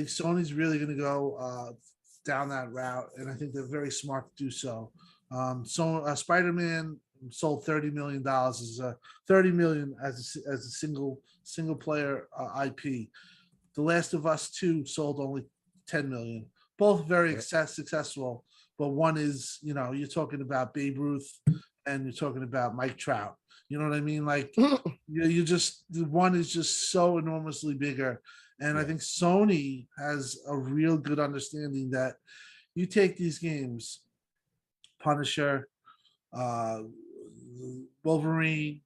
Sony's really going to go down that route, and I think they're very smart to do so. Spider-Man sold $30 million as $30 million as a single player IP. The Last of Us 2 sold only 10 million. Both very successful, but one is, you're talking about Babe Ruth and you're talking about Mike Trout. You know what I mean? Like, you just, the one is just so enormously bigger. And I think Sony has a real good understanding that you take these games, Punisher, Wolverine,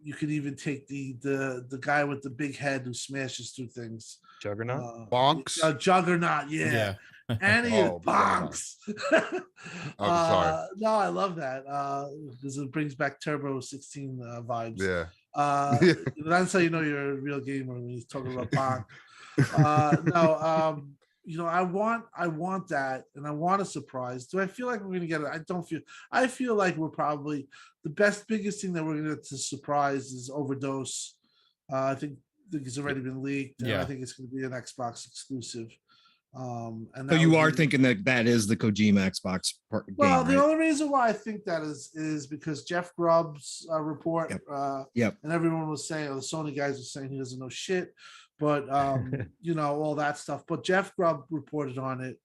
you could even take the guy with the big head who smashes through things. Juggernaut? Bonks? Juggernaut, yeah. And he is bonks. Sorry. No, I love that because it brings back Turbo 16 vibes. Yeah. That's how you know you're a real gamer when he's talking about bonk. I want that, and I want a surprise. Do I feel like we're gonna get it? I don't feel. I feel like we're probably the biggest thing that we're gonna get to surprise is Overdose. I think it's already been leaked. And I think it's gonna be an Xbox exclusive. And so you are thinking that is the Kojima Xbox game, well, the right? only reason why I think that is because Jeff Grubb's report. And everyone was saying, the Sony guys were saying he doesn't know shit. But all that stuff. But Jeff Grubb reported on it,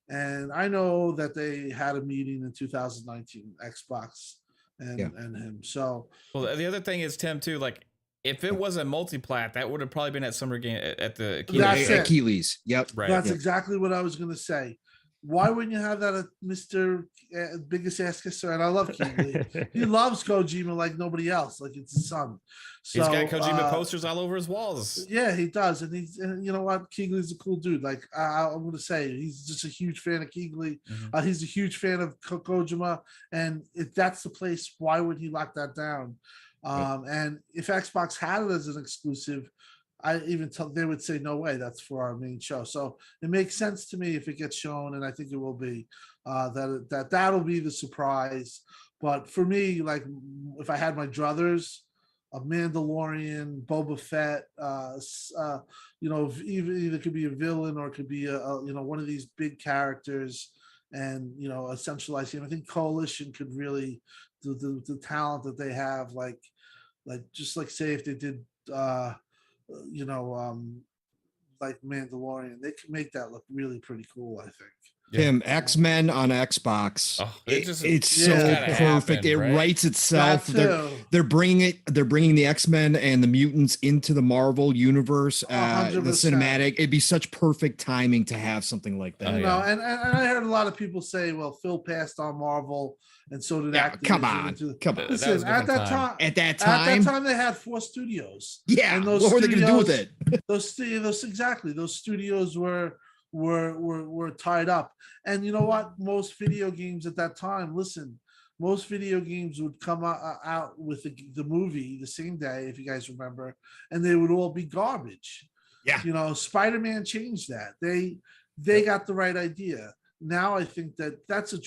and I know that they had a meeting in 2019, Xbox and him. So, well, the other thing is, Tim, too. Like, if it was a multi-plat, that would have probably been at Summer Game at the Keeley's. Yep, right. That's exactly what I was going to say. Why wouldn't you have that at Mr. Biggest Ass Kisser? And I love Keeley. He loves Kojima like nobody else, like it's his son. So, he's got Kojima posters all over his walls. Yeah, he does. And you know what? Keegley's a cool dude. Like, I'm going to say, he's just a huge fan of Keegley. Mm-hmm. He's a huge fan of Kojima. And if that's the place, why would he lock that down? And if Xbox had it as an exclusive, they would say, no way, that's for our main show. So it makes sense to me if it gets shown, and I think it will be, that'll be the surprise. But for me, like, if I had my druthers, a Mandalorian, Boba Fett, either could be a villain or it could be one of these big characters, and a centralized game. I think Coalition could really the talent that they have, like just like say if they did like Mandalorian. They can make that look really pretty cool, I think. Tim, X-Men on Xbox. Oh, It's so gotta perfect. happen, it right? writes itself. That too. They're bringing the X-Men and the mutants into the Marvel universe, the 100%. cinematic. It'd be such perfect timing to have something like that. Oh, You yeah. know, and I heard a lot of people say, well, Phil passed on Marvel, and so did Yeah, Activision. come on. That was Listen, a at different that time. time, At that at time, that time, they had 4 studios. yeah. and those What were they going to do with studios- it? Those studios were tied up. And you know what? Most video games at that time, most video games would come out with the movie the same day, if you guys remember, and they would all be garbage. Yeah. You know, Spider-Man changed that. They got the right idea. Now I think that's a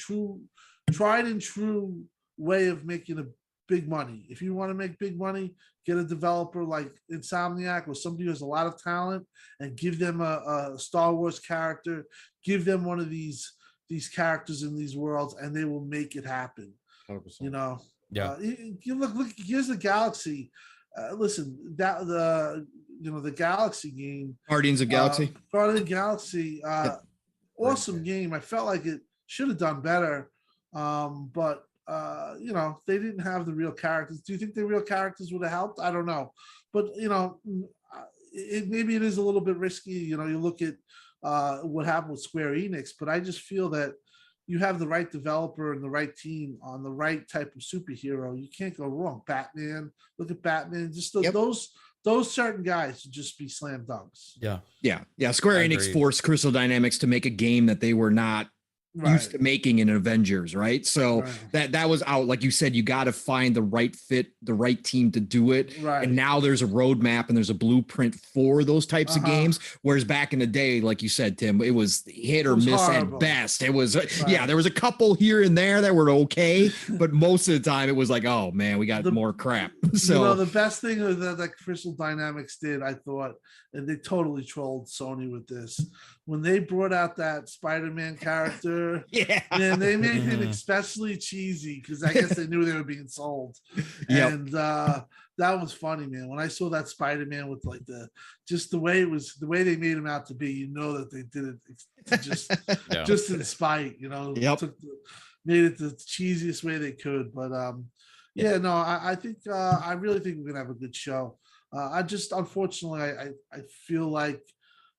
tried and true way of making a big money. If you want to make big money, get a developer like Insomniac or somebody who has a lot of talent and give them a Star Wars character, give them one of these characters in these worlds, and they will make it happen. 100%. You know, Yeah. You look, here's the Galaxy. Listen, the Galaxy game, Guardians of Galaxy. Guardians of the Galaxy, awesome game. I felt like it should have done better, but you know, they didn't have the real characters. Do you think the real characters would have helped? I don't know, but you know, maybe it is a little bit risky. You know, you look at what happened with Square Enix, but I just feel that you have the right developer and the right team on the right type of superhero, you can't go wrong. Batman, look at Batman. Just those certain guys would just be slam dunks. Yeah. Square Enix Agreed. forced Crystal Dynamics to make a game that they were not used to making in Avengers, right? So that was out. Like you said, you got to find the right fit, the right team to do it. Right. And now there's a roadmap and there's a blueprint for those types of Uh-huh. games. Whereas back in the day, like you said, Tim, it was hit or was miss horrible. at best. It was, yeah, there was a couple here and there that were okay, but most of the time it was like, oh man, we got more crap. So you know, the best thing that Crystal Dynamics did, I thought, and they totally trolled Sony with this, when they brought out that Spider-Man character, yeah, and they made him especially cheesy because I guess they knew they were being sold. Yep. And that was funny, man. When I saw that Spider-Man with like the way they made him out to be, you know that they did it just in spite, you know. Yep. Made it the cheesiest way they could. But yeah, no, I think I really think we're gonna have a good show. I just unfortunately I feel like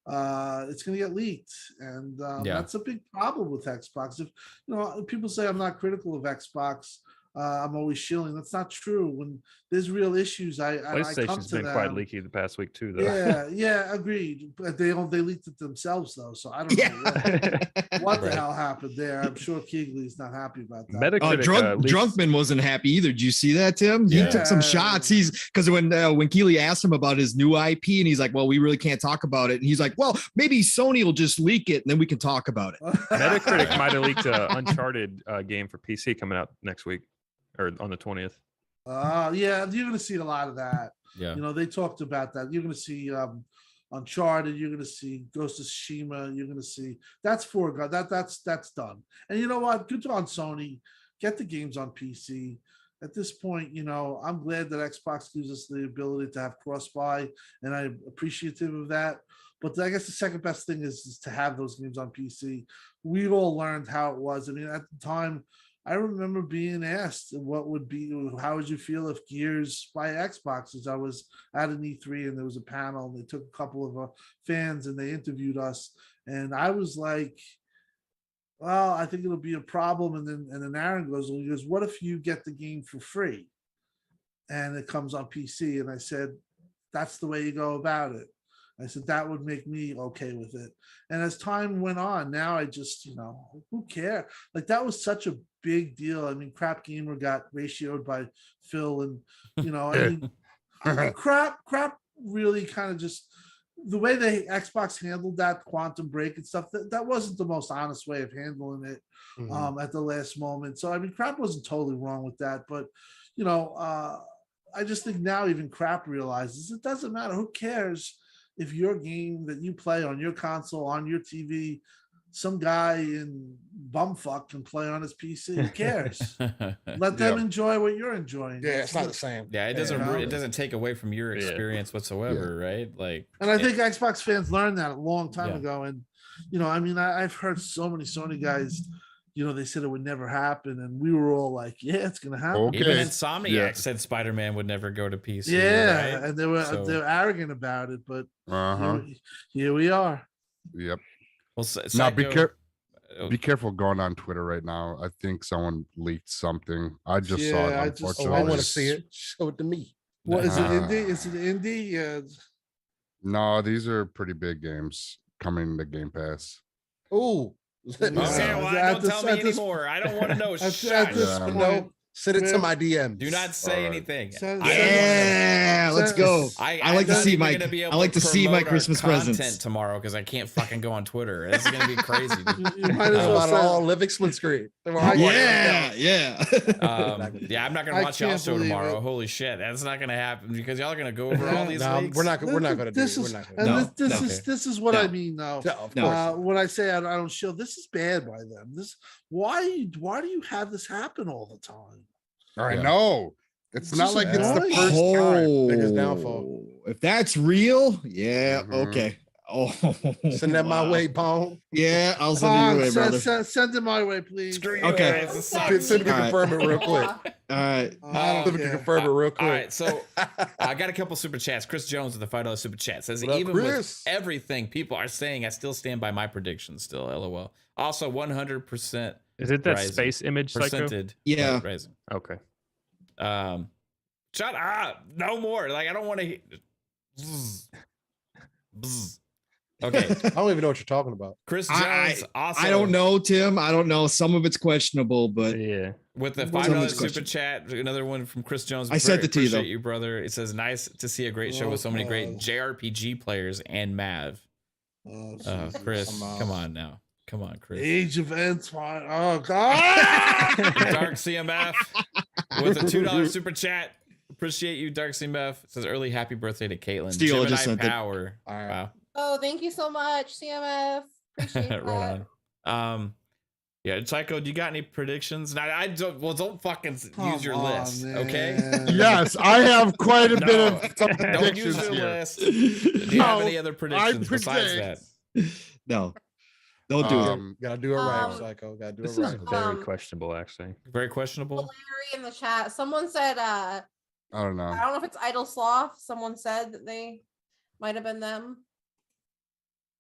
it's going to get leaked, and that's a big problem with Xbox. If you know, people say I'm not critical of Xbox, I'm always shilling. That's not true. When there's real issues, I come PlayStation's to been them. quite leaky the past week too, though. Yeah, agreed. But they leaked it themselves though, so I don't know what the hell happened there. I'm sure Keegley's not happy about that. Metacritic, Drunkman wasn't happy either. Did you see that, Tim? He took some shots. He's because when Keeley asked him about his new IP, and he's like, "Well, we really can't talk about it." And he's like, "Well, maybe Sony will just leak it, and then we can talk about it." Metacritic might have leaked an Uncharted game for PC coming out next week or on the 20th. Yeah, you're going to see a lot of that. Yeah. You know, they talked about that. You're going to see Uncharted. You're going to see Ghost of Tsushima. You're going to see that's that's done. And you know what? Good on Sony. Get the games on PC. At this point, you know, I'm glad that Xbox gives us the ability to have cross-buy, and I'm appreciative of that. But I guess the second best thing is to have those games on PC. We've all learned how it was. I mean, at the time, I remember being asked how would you feel if Gears by Xbox, as I was at an E3 and there was a panel and they took a couple of fans and they interviewed us. And I was like, well, I think it'll be a problem. And then Aaron goes, what if you get the game for free and it comes on PC? And I said, that's the way you go about it. I said, that would make me okay with it. And as time went on, now I just, you know, who cares? Like that was such a big deal. I mean, Crap Gamer got ratioed by Phil, and, you know, I mean, crap really kind of just, the way the Xbox handled that Quantum Break and stuff, that wasn't the most honest way of handling it at the last moment. So, I mean, Crap wasn't totally wrong with that, but, you know, I just think now even Crap realizes it doesn't matter. Who cares if your game that you play on your console, on your TV, some guy in bumfuck can play on his PC. Who cares? Let them Yeah. enjoy what you're enjoying. Yeah, it's not the same. Yeah, it doesn't. Yeah. It doesn't take away from your experience whatsoever, right? Like, And I think Xbox fans learned that a long time Yeah. ago. And I mean, I've heard so many Sony guys. They said it would never happen, and we were all like, "Yeah, it's gonna happen." Okay. even Insomniac Yeah. said Spider-Man would never go to PC. Yeah, right? and they were So- they're arrogant about it, but Uh-huh. here we are. Yep. Well, Now Psycho- be careful going on Twitter right now. I think someone leaked something. I just saw it. Yeah, I just saw Oh, Unfortunately, I want to see it. Show it to me. What is it? Nah. Indie? Is it indie? Yeah. No, these are pretty big games coming to Game Pass. Ooh. Let me Yeah. see. Okay, well, At don't this- tell me at this- anymore. I don't want to know. At Shut this up. Yeah. point, No, send it to man, my DM. Do not say Alright. anything. Send- I don't Yeah, let's go. I I like to I'm see not my. even gonna be able I like to see my promote our Christmas content presents. tomorrow because I can't fucking go on Twitter. This is gonna be crazy. dude. You might as How well about send- all living split screen? They're all Yeah, yeah. Yeah, I'm not gonna I watch y'all can't show believe tomorrow. it. Holy shit, that's not gonna happen because y'all are gonna go over all these No, leaks. we're not going to do This it. We're is, not and going to do it. No, this is what No. I mean, though. No, of No. course. When I say I don't show, this is bad by them. Why do you have this happen all the time? I Yeah. know. It's It's not just like it's the annoying. first time. Biggest downfall. If that's real, yeah, Mhm. okay. Oh, Send that my wow. way, Pong. Yeah, I'll send it Pong, your way, brother. send it my way, please. Screw you Okay. guys, it's Okay. Send me to All right. confirm it real quick. All right. I don't Send me to care. confirm it real quick. All right, so I got a couple super chats. Chris Jones with the $5 super chat says, What up, even Chris? with everything people are saying, I still stand by my predictions. Still, LOL. Also, 100% Is it that Rising. space image, Psycho? percented. Yeah. Rising. Okay. Shut up. No more. Like I don't want to. Okay, I don't even know what you're talking about. Chris I- Jones also. I don't know, Tim. I don't know. Some of it's questionable, but Yeah. With the What's $5 someone's super question? chat, another one from Chris Jones. I sent it to you, Appreciate though. you, brother. It says, "Nice to see a great show with so many great Oh. JRPG players and Mav." Oh, Oh, Jesus. Chris, Come on. come on now. Come on, Chris. Age of Empire. Oh God. Dark CMF with a $2 super chat. Appreciate you, Dark CMF. Says early happy birthday to Caitlin. Steele, I just Gemini sent it. Power. All right. Wow. Oh, thank you so much, CMF. Appreciate that. Right on. Yeah, Psycho, do you got any predictions? Now, I don't. Well, don't fucking use your Come on, list, man. okay? Yes, I have quite a bit No, of some don't use predictions your here. list. Do you have No, any other predictions besides that? predict- no. Don't do it. Gotta do it right, Um, Psycho. Gotta do This it is right. very questionable, actually. Very questionable. Larry in the chat. Someone said, I don't know. I don't know if it's Idle Sloth. Someone said that they might have been them.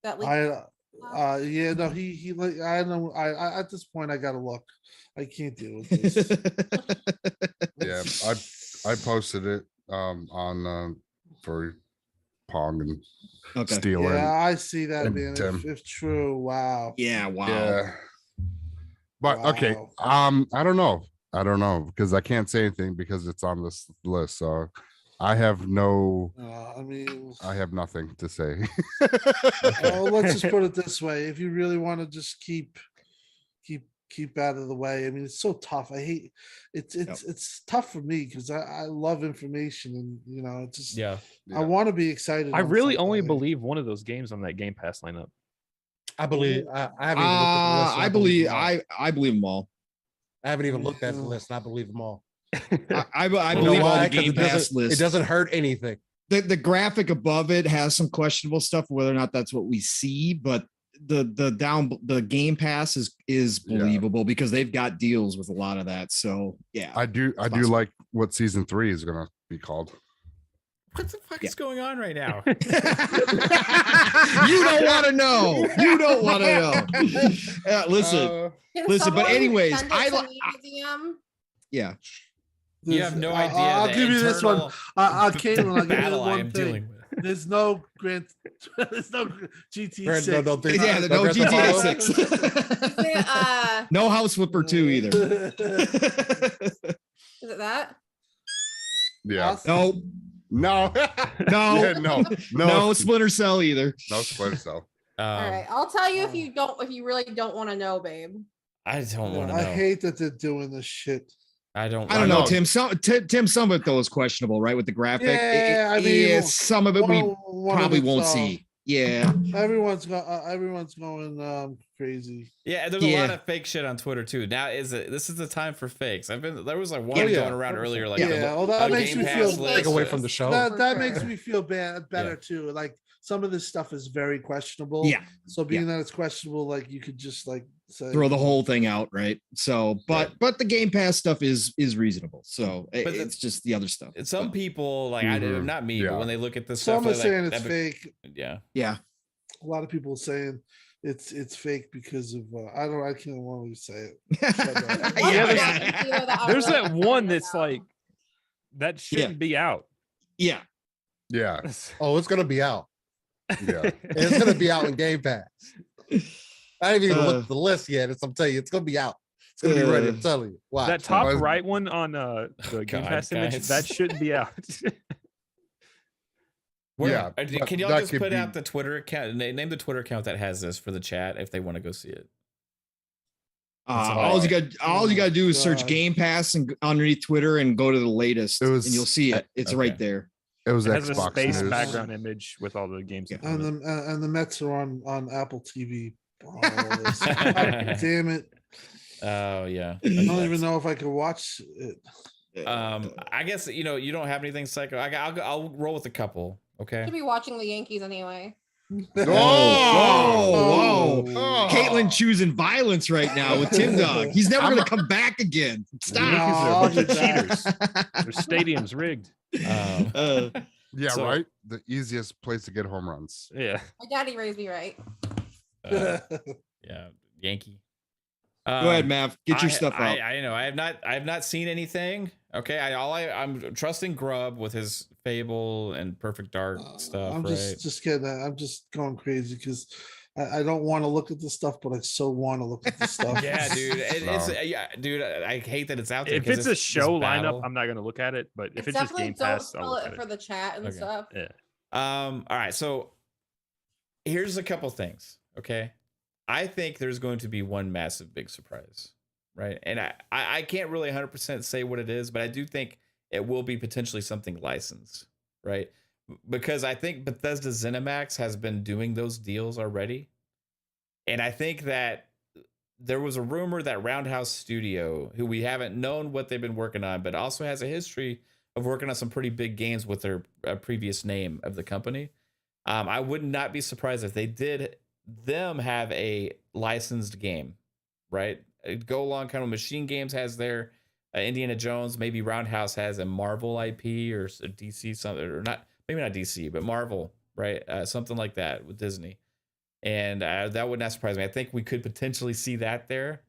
That leaked. Yeah, no, he like I know I at this point I gotta look. I can't deal with this. Yeah, I posted it on for Pong and Okay. Stealing. Yeah, I see that, And man. Tim. If true, wow. Yeah. Wow. Yeah. But okay, Wow. I don't know because I can't say anything because it's on this list. So I have I mean, I have nothing to say. let's just put it this way: if you really want to just keep out of the way, I mean, it's so tough. I hate it's tough for me because I love information and it's just Yeah. I want to be excited. I on really only something. believe one of those games on that Game Pass lineup. I believe. I haven't even looked at the list. and I believe them all. I believe them all. I haven't even looked at the list, and I believe them all. I You know believe all why? the 'Cause Game Pass it lists. doesn't hurt anything. The graphic above it has some questionable stuff, whether or not that's what we see, but the Game Pass is Yeah. believable because they've got deals with a lot of that. So yeah. I do possible. like what season 3 is gonna be called. What the fuck Yeah. is going on right now? You don't want to know. You don't want to know. Listen, Can listen, but someone anyways, send it I to li- me in DM? yeah. You have no idea. I'll the give you this one. internal Caitlin, I'll give you battle I one am thing. dealing with. There's no there's no GT Grant, 6. no, no, Yeah, no no Grand Theft GTA Auto. 6. Is it, No House Flipper 2 either. is it that? Yeah. No, No. no, Yeah, no. no Splinter Cell either. No Splinter Cell. All right, I'll tell you if you really don't want to know, babe. I don't want to I know. hate that they're doing this shit. I don't I don't know, know. Tim. Tim, some of it though is questionable, right? With the graphic, Yeah, I mean, some of it we probably won't see. Yeah. Everyone's going crazy. Yeah, there's a lot of fake shit on Twitter too. Now this is the time for fakes. There was like one going around earlier, like well, that makes me feel take away from the show. That makes me feel better too. Like some of this stuff is very questionable. Yeah. So being that it's questionable, like you could just like say, throw the whole thing out, right? So, but the Game Pass stuff is reasonable. So it's just the other stuff. Some people like I do, not me, but when they look at this some stuff, are saying it's fake. Yeah. A lot of people saying it's fake because of I can't want to say it. There's that one that's like that shouldn't be out. Yeah. Oh, it's gonna be out. Yeah. It's gonna be out in Game Pass. I haven't even looked at the list yet. I'm telling you, it's gonna be out. It's gonna be ready. I'm telling you. Watch. That top right one on the Game Pass image, that shouldn't be out. Can y'all just put out the Twitter account? Name the Twitter account that has this for the chat if they want to go see it. All you got to do is search Game Pass and underneath Twitter and go to the latest, and you'll see it. It's right there. It was has Xbox a space news. background image with all the games. And the Mets are on Apple TV. Oh, damn it! Oh yeah. I don't even know if I could watch it. I guess you don't have anything psycho. I'll roll with a couple. Okay. Should be watching the Yankees anyway. Whoa. Kaitlin choosing violence right now with Timdog. He's never going to come back again. Stop. They're cheaters. Their stadium's rigged. Right. The easiest place to get home runs. Yeah. My daddy raised me right. Yankee. Go ahead, Mav. Get your stuff out. I know. I have not seen anything. Okay. I'm trusting Grub with his Fable and Perfect Dark stuff. I'm just kidding. I'm just going crazy because I don't want to look at this stuff, but I so want to look at this stuff. Yeah, dude. Dude. I hate that it's out there. If it's a show lineup, I'm not going to look at it. But if it's just Game Pass, I'll look at it for the chat and stuff. Yeah. All right. So here's a couple things. Okay. I think there's going to be one massive big surprise, right? And I can't really 100% say what it is, but I do think it will be potentially something licensed, right? Because I think Bethesda ZeniMax has been doing those deals already. And I think that there was a rumor that Roundhouse Studio, who we haven't known what they've been working on, but also has a history of working on some pretty big games with their previous name of the company. I would not be surprised if they did them have a licensed game, right? Go along kind of Machine Games has their Indiana Jones, maybe Roundhouse has a Marvel IP or a DC something, or not, maybe not DC, but Marvel, right? Something like that with Disney. And that would not surprise me. I think we could potentially see that there.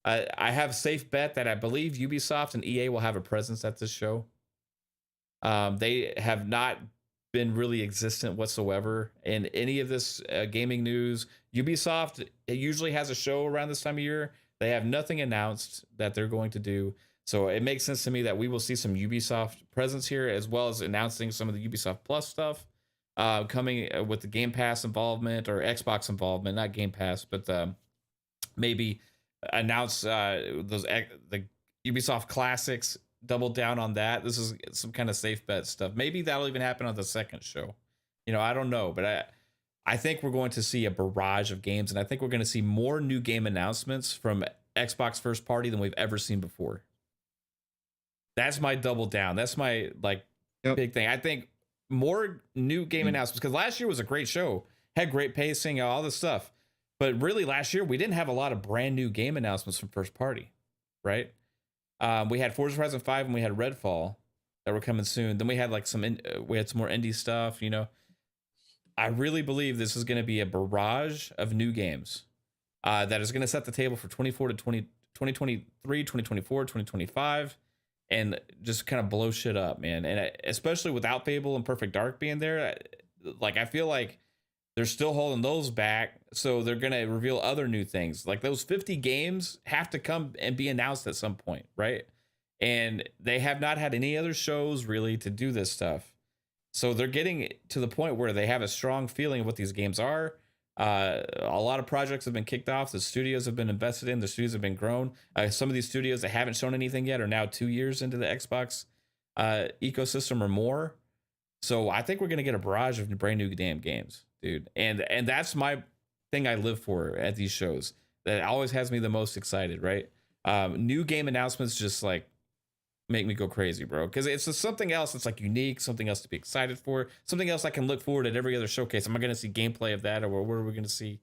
I have a safe bet that I believe Ubisoft and EA will have a presence at this show. They have not been really existent whatsoever in any of this gaming news. Ubisoft usually has a show around this time of year. They have nothing announced that they're going to do. So it makes sense to me that we will see some Ubisoft presence here, as well as announcing some of the Ubisoft Plus stuff coming with the Game Pass involvement or Xbox involvement, not Game Pass, but maybe announce the Ubisoft classics, double down on that. This is some kind of safe bet stuff. Maybe that'll even happen on the second show. I don't know, but I think we're going to see a barrage of games, and I think we're going to see more new game announcements from Xbox first party than we've ever seen before. That's my double down. That's my big thing. I think more new game announcements, because last year was a great show, had great pacing, all this stuff. But really last year, we didn't have a lot of brand new game announcements from first party, right? We had Forza Horizon 5 and we had Redfall that were coming soon. Then we had we had some more indie stuff, I really believe this is going to be a barrage of new games that is going to set the table for 2023, 2024, 2025, and just kind of blow shit up, man. And especially without Fable and Perfect Dark being there, I feel like they're still holding those back. So they're going to reveal other new things. Like those 50 games have to come and be announced at some point, right? And they have not had any other shows really to do this stuff. So they're getting to the point where they have a strong feeling of what these games are. A lot of projects have been kicked off. The studios have been invested in. The studios have been grown. Some of these studios that haven't shown anything yet are now 2 years into the Xbox ecosystem or more. So I think we're going to get a barrage of brand new damn games. dude. And that's my thing I live for at these shows. That always has me the most excited, right? New game announcements just like make me go crazy, bro. Because it's just something else that's like unique, something else to be excited for, something else I can look forward at every other showcase. Am I going to see gameplay of that, or what are we going to see?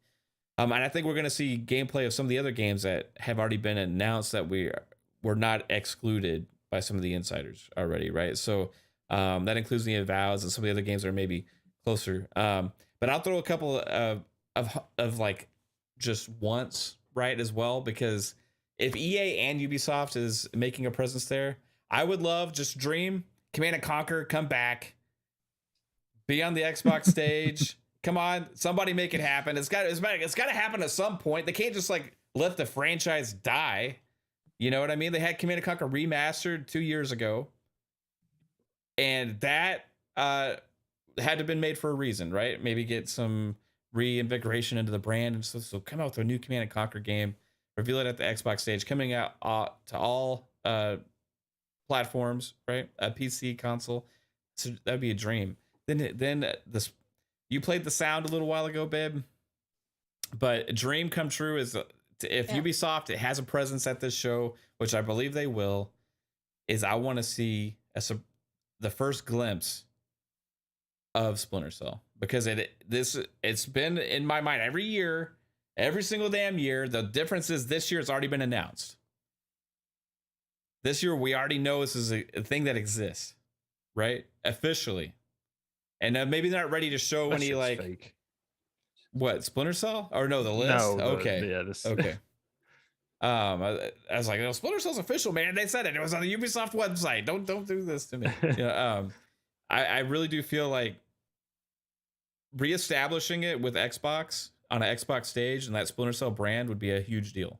And I think we're going to see gameplay of some of the other games that have already been announced that were not excluded by some of the insiders already, right? So that includes the Avows and some of the other games that are maybe closer. But I'll throw a couple of like just once, right, as well, because if EA and Ubisoft is making a presence there, I would love just dream Command and Conquer, come back, be on the Xbox stage. Come on, somebody make it happen. It's got to happen at some point. They can't just like let the franchise die. You know what I mean? They had Command and Conquer remastered 2 years ago, and that had to have been made for a reason, right? Maybe get some reinvigoration into the brand and stuff. So come out with a new Command and Conquer game, reveal it at the Xbox stage, coming out to all platforms, right? A PC, console. So that'd be a dream. Then this, you played the sound a little while ago, babe. But a dream come true is if Ubisoft it has a presence at this show, which I believe they will, is I want to see the first glimpse of Splinter Cell, because it's been in my mind every year, every single damn year. The difference is this year it's already been announced. This year we already know this is a thing that exists, right? Officially. And maybe they're not ready to show any like fake. What, Splinter Cell? Or no, the list? No, okay. Yeah, okay. I was like, no, Splinter Cell's official, man. They said it was on the Ubisoft website. Don't do this to me. I really do feel like reestablishing it with Xbox on an Xbox stage and that Splinter Cell brand would be a huge deal.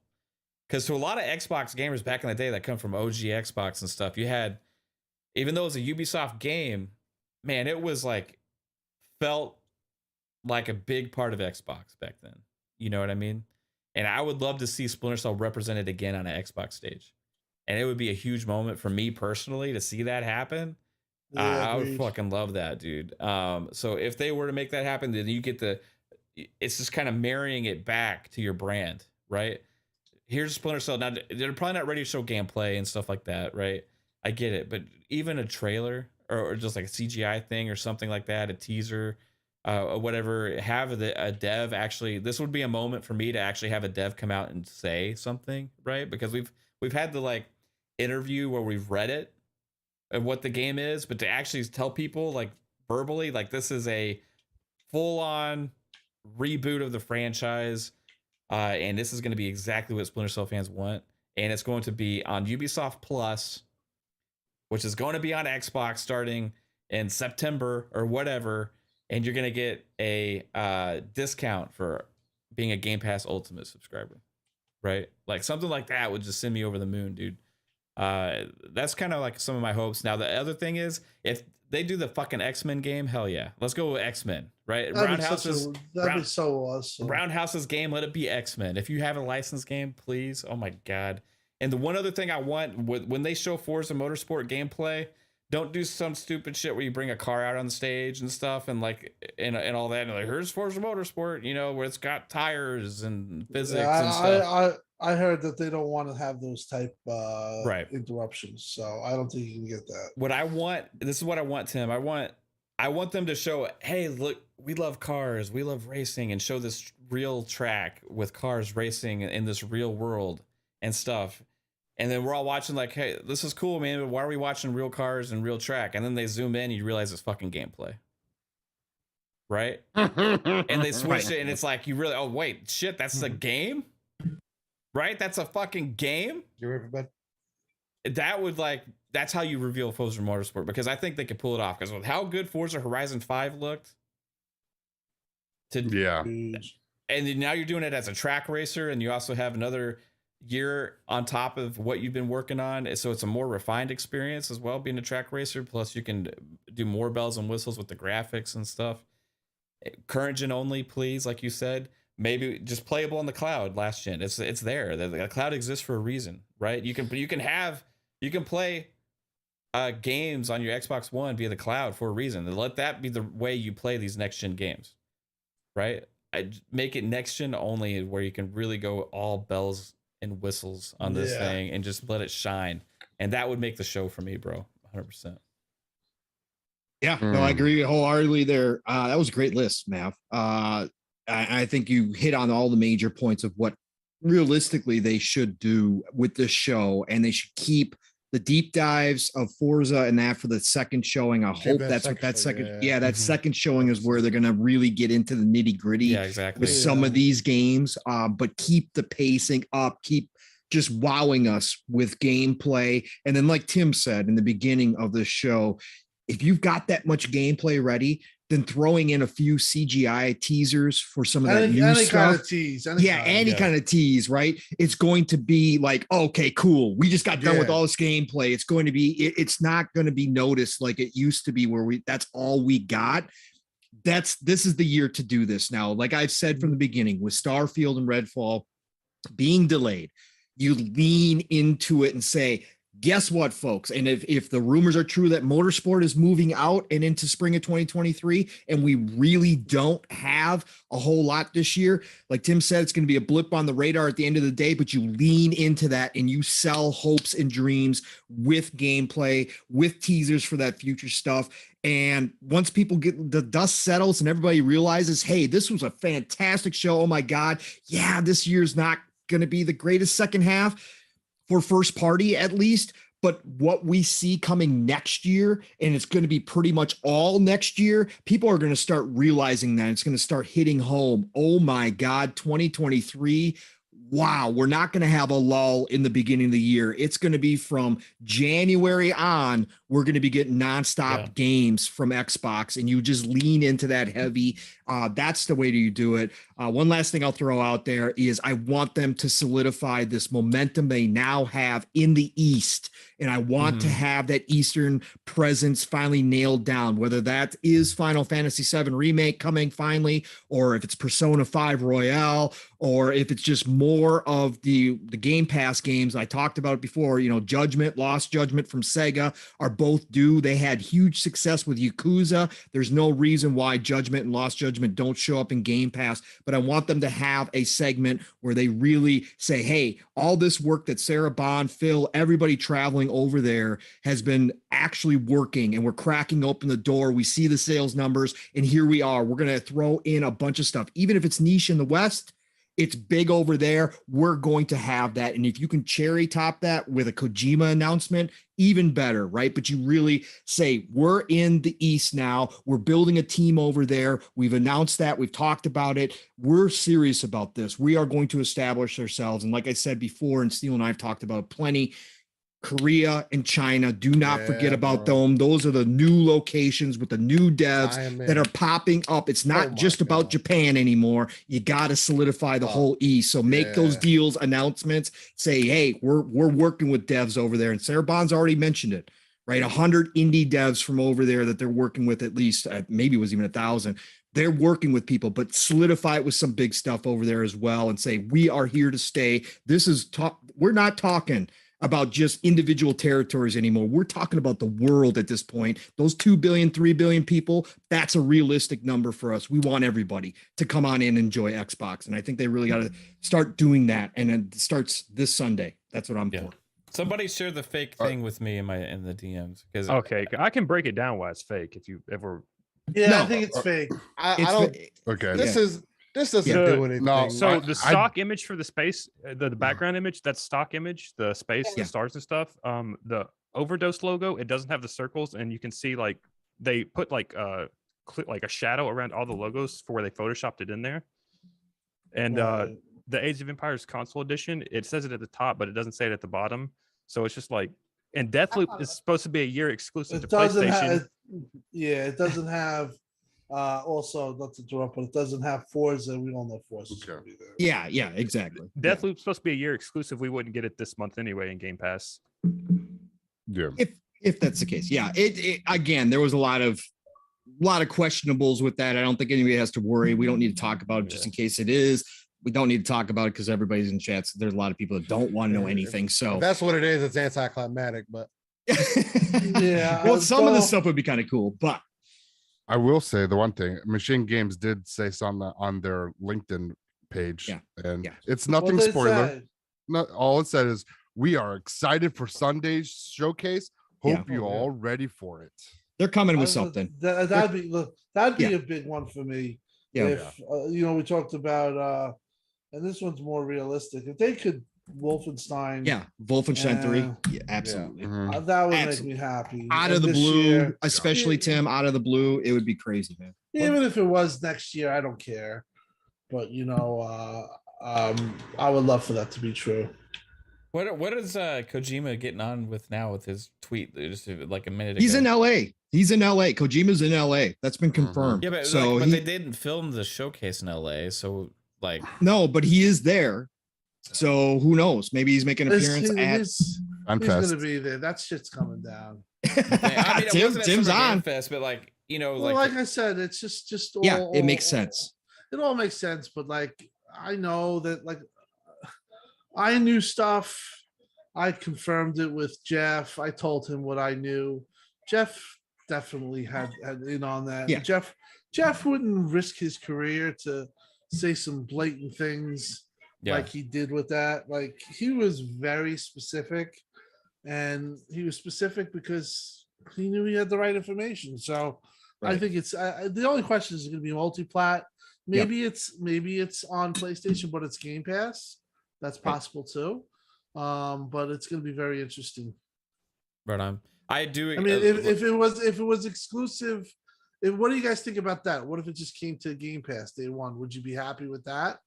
Because to a lot of Xbox gamers back in the day that come from OG Xbox and stuff, you had, even though it was a Ubisoft game, man, it was like felt like a big part of Xbox back then. You know what I mean? And I would love to see Splinter Cell represented again on an Xbox stage. And it would be a huge moment for me personally to see that happen. I would fucking love that, dude. So if they were to make that happen, then you get it's just kind of marrying it back to your brand, right? Here's Splinter Cell. Now, they're probably not ready to show gameplay and stuff like that, right? I get it. But even a trailer or just like a CGI thing or something like that, a teaser, or whatever, have a dev actually, this would be a moment for me to actually have a dev come out and say something, right? Because we've had the like interview where we've read it and what the game is, but to actually tell people like verbally, like this is a full-on reboot of the franchise, and this is going to be exactly what Splinter Cell fans want, and it's going to be on Ubisoft Plus, which is going to be on Xbox starting in September or whatever, and you're going to get a discount for being a Game Pass Ultimate subscriber, right? Like something like that would just send me over the moon, dude. That's kind of like some of my hopes. Now, the other thing is, if they do the fucking X-Men game, hell yeah. Let's go with X-Men, right? That'd be so awesome. Roundhouse's game, let it be X-Men. If you have a licensed game, please. Oh my God. And the one other thing I want, when they show Forza Motorsport gameplay, don't do some stupid shit where you bring a car out on the stage and stuff and like and all that. And like, here's Forza Motorsport, you know, where it's got tires and physics and stuff. I heard that they don't want to have those type right. interruptions, so I don't think you can get that. What I want, this is what I want, Tim. I want them to show, hey, look, we love cars, we love racing, and show this real track with cars racing in this real world and stuff. And then we're all watching like, hey, this is cool, man, but why are we watching real cars and real track? And then they zoom in, you realize it's fucking gameplay. Right? And they switch it, and it's like, you really, oh, wait, shit, that's a game? Right? That's a fucking game? You ready for bed? That would like, that's how you reveal Forza Motorsport, because I think they could pull it off. Because with how good Forza Horizon 5 looked, yeah. And then now you're doing it as a track racer, and you also have another year on top of what you've been working on. So it's a more refined experience as well, being a track racer. Plus you can do more bells and whistles with the graphics and stuff. Current gen only, please, like you said. Maybe just playable on the cloud. Last gen, it's there. The cloud exists for a reason, right? You can play games on your Xbox One via the cloud for a reason. And let that be the way you play these next gen games, right? Make it next gen only, where you can really go all bells and whistles on this thing and just let it shine. And that would make the show for me, bro. 100%. Yeah, no, I agree wholeheartedly there. That was a great list, Mav. I think you hit on all the major points of what realistically they should do with this show, and they should keep the deep dives of Forza, and after the second showing, I hope that's what that second, that second showing is where they're going to really get into the nitty gritty with some of these games, but keep the pacing up, keep just wowing us with gameplay. And then like Tim said in the beginning of the show, if you've got that much gameplay ready, then throwing in a few CGI teasers for some of that new stuff. Kind of tease. Any kind of tease, right? It's going to be like, okay, cool. We just got done with all this gameplay. It's going to be, it's not going to be noticed like it used to be where that's all we got. This is the year to do this now. Like I've said from the beginning, with Starfield and Redfall being delayed, you lean into it and say, guess what, folks? And if the rumors are true that motorsport is moving out and into spring of 2023, and we really don't have a whole lot this year, like Tim said, it's going to be a blip on the radar at the end of the day, but you lean into that and you sell hopes and dreams with gameplay, with teasers for that future stuff. And once people get the dust settles and everybody realizes, hey, this was a fantastic show. Oh my God. Yeah, this year's not going to be the greatest second half for first party at least, but what we see coming next year, and it's going to be pretty much all next year, people are going to start realizing that it's going to start hitting home. Oh my God, 2023. Wow, we're not going to have a lull in the beginning of the year. It's going to be from January on, we're going to be getting nonstop games from Xbox, and you just lean into that heavy. That's the way you do it. One last thing I'll throw out there is I want them to solidify this momentum they now have in the East. And I want to have that Eastern presence finally nailed down, whether that is Final Fantasy VII Remake coming finally, or if it's Persona 5 Royale, or if it's just more of the Game Pass games. I talked about it before, Judgment, Lost Judgment from Sega are both due. They had huge success with Yakuza. There's no reason why Judgment and Lost Judgment don't show up in Game Pass, but I want them to have a segment where they really say, hey, all this work that Sarah Bond, Phil, everybody traveling over there has been actually working, and we're cracking open the door. We see the sales numbers, and here we are. We're going to throw in a bunch of stuff. Even if it's niche in the West, it's big over there. We're going to have that. And if you can cherry top that with a Kojima announcement, even better, right? But you really say, we're in the East now. We're building a team over there. We've announced that. We've talked about it. We're serious about this. We are going to establish ourselves. And like I said before, and Steele and I have talked about plenty, Korea and China, do not forget about them. Those are the new locations with the new devs that are popping up. It's not just about Japan anymore. You got to solidify the whole East. So make those deals, announcements, say, hey, we're working with devs over there. And Sarah Bond's already mentioned it, right? 100 indie devs from over there that they're working with, at least maybe it was even 1,000. They're working with people, but solidify it with some big stuff over there as well, and say, we are here to stay. This is we're not talking about just individual territories anymore. We're talking about the world at this point. Those 2 billion, 3 billion people, that's a realistic number for us. We want everybody to come on in and enjoy Xbox. And I think they really got to start doing that. And it starts this Sunday. That's what I'm for. Somebody share the fake thing with me in the DMs. Because okay, I can break it down why it's fake if you ever. I think it's fake. I don't. Okay. This doesn't do anything. No, so the stock image for the space, the background image, that's stock image, the space, the stars and stuff. The Overdose logo, it doesn't have the circles, and you can see like they put like a shadow around all the logos for where they photoshopped it in there. And the Age of Empires console edition, it says it at the top, but it doesn't say it at the bottom. So it's just like, and Deathloop is supposed to be a year exclusive to PlayStation. It doesn't have. Also, not to interrupt, but it doesn't have Forza. We don't know Forza's gonna be there. Yeah, exactly. Deathloop's supposed to be a year exclusive. We wouldn't get it this month anyway in Game Pass. Yeah. If that's the case, it again, there was a lot of questionables with that. I don't think anybody has to worry. We don't need to talk about it just in case it is. We don't need to talk about it because everybody's in chats. There's a lot of people that don't want to know anything. So if that's what it is. It's anticlimactic, but well, some of the stuff would be kind of cool, but I will say the one thing, Machine Games did say something on their LinkedIn page, Yeah. and Yeah. it's What nothing they spoiler. say? Not all it said is we are excited for Sunday's showcase. Yeah. Hope you Oh, yeah. all ready for it. They're coming with I- something. That'd be look, that'd be Yeah. a big one for me. Yeah. If you know, we talked about and this one's more realistic. If they could Wolfenstein, Yeah. Wolfenstein 3. Yeah. Yeah, absolutely. Mhm. that would make Absolutely. me happy. Out And of the this blue, year, especially Yeah. Tim, out of the blue, it would be crazy, man. even if it was next year, I don't care. But you know, I would love for that to be true. What is Kojima getting on with now with his tweet just like a minute ago? He's in LA. He's in LA. Kojima's in LA. That's been Mhm. confirmed. Yeah, but, so like, but he- they didn't film the showcase in LA, so like no, but he is there. So who knows? Maybe he's making an appearance at He's I'm gonna fest. be there. That shit's coming down. I mean, it wasn't at Tim's Summer Game on. Fest, but like you know, Well, like like I said, it's just all, Yeah, it makes sense. It all makes sense, but like I know that like I knew stuff. I confirmed it with Jeff. I told him what I knew. Jeff definitely had in on that. Yeah. Jeff wouldn't risk his career to say some blatant things yeah. like he did with that. Like he was very specific, and he was specific because he knew he had the right information. So I Right. think it's the only question is going to be multi-plat. Maybe it's on PlayStation, but it's Game Pass. That's possible too. But it's going to be very interesting. Right on. I do. I mean, if it was exclusive, what do you guys think about that? What if it just came to Game Pass day one? Would you be happy with that?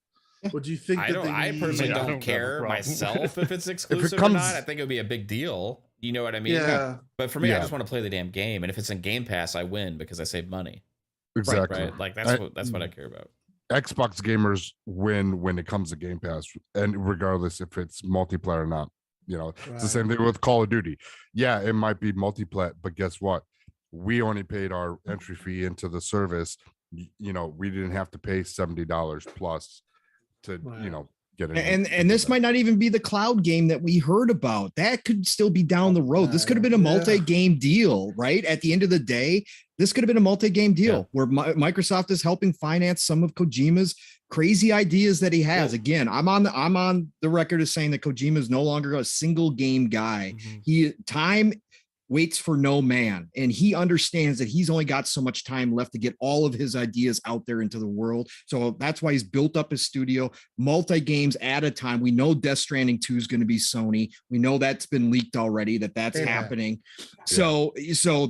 Would you think I that don't. I personally I don't don't have a care problem. myself if it's exclusive or comes- not. I think it would be a big deal. You know what I mean? Yeah. But for me, I Yeah. just want to play the damn game, and if it's in Game Pass, I win because I save money. Exactly. Right? Like I- that's what I care about. Xbox gamers win when it comes to Game Pass, and regardless if it's multiplayer or not. You know, it's the same thing with Call of Duty. Yeah, it might be multiplat, but guess what? We only paid our entry fee into the service. You know, we didn't have to pay $70 plus to, Right. you know, get it. And this might not even be the cloud game that we heard about. That could still be down the road. This could have been a Yeah. multi-game deal, right? At the end of the day, this could have been a multi-game deal Yeah. where Microsoft is helping finance some of Kojima's crazy ideas that he has. Yeah. Again, I'm on the record as saying that Kojima is no longer a single game guy. Time waits for no man, and he understands that he's only got so much time left to get all of his ideas out there into the world. So that's why he's built up his studio, multi games at a time. We know Death Stranding 2 is going to be Sony. We know that's been leaked already, that's Yeah. happening. So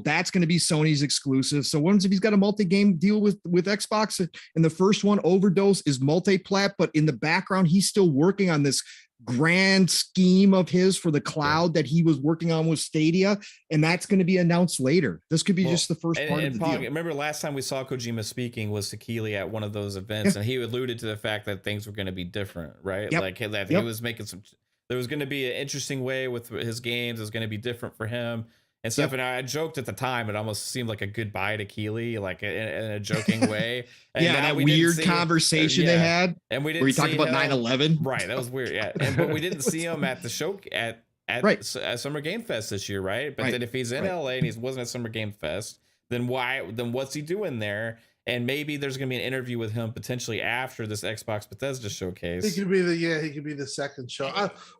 that's going to be Sony's exclusive. So what if he's got a multi-game deal with Xbox, and the first one, Overdose, is multi-plat, but in the background he's still working on this grand scheme of his for the cloud that he was working on with Stadia, and that's going to be announced later. This could be Well, just the first part of the Pong, deal. remember last time we saw Kojima speaking was Tequila at one of those events, and he alluded to the fact that things were going to be different, right? Yep. Like that he Yep. was making there was going to be an interesting way with his games. It was going to be different for him and stuff. And I joked at the time, it almost seemed like a goodbye to Keely, like in a joking way. And Yeah, now that we didn't weird see- conversation they yeah. had and we didn't where he talked see about him- 9/11. Right, that was weird. Yeah, but we didn't see him at the show at Right. Summer Game Fest this year, right? But Right. then if he's in Right. LA and he wasn't at Summer Game Fest, then what's he doing there? And maybe there's gonna be an interview with him potentially after this Xbox Bethesda He showcase. could be the second show.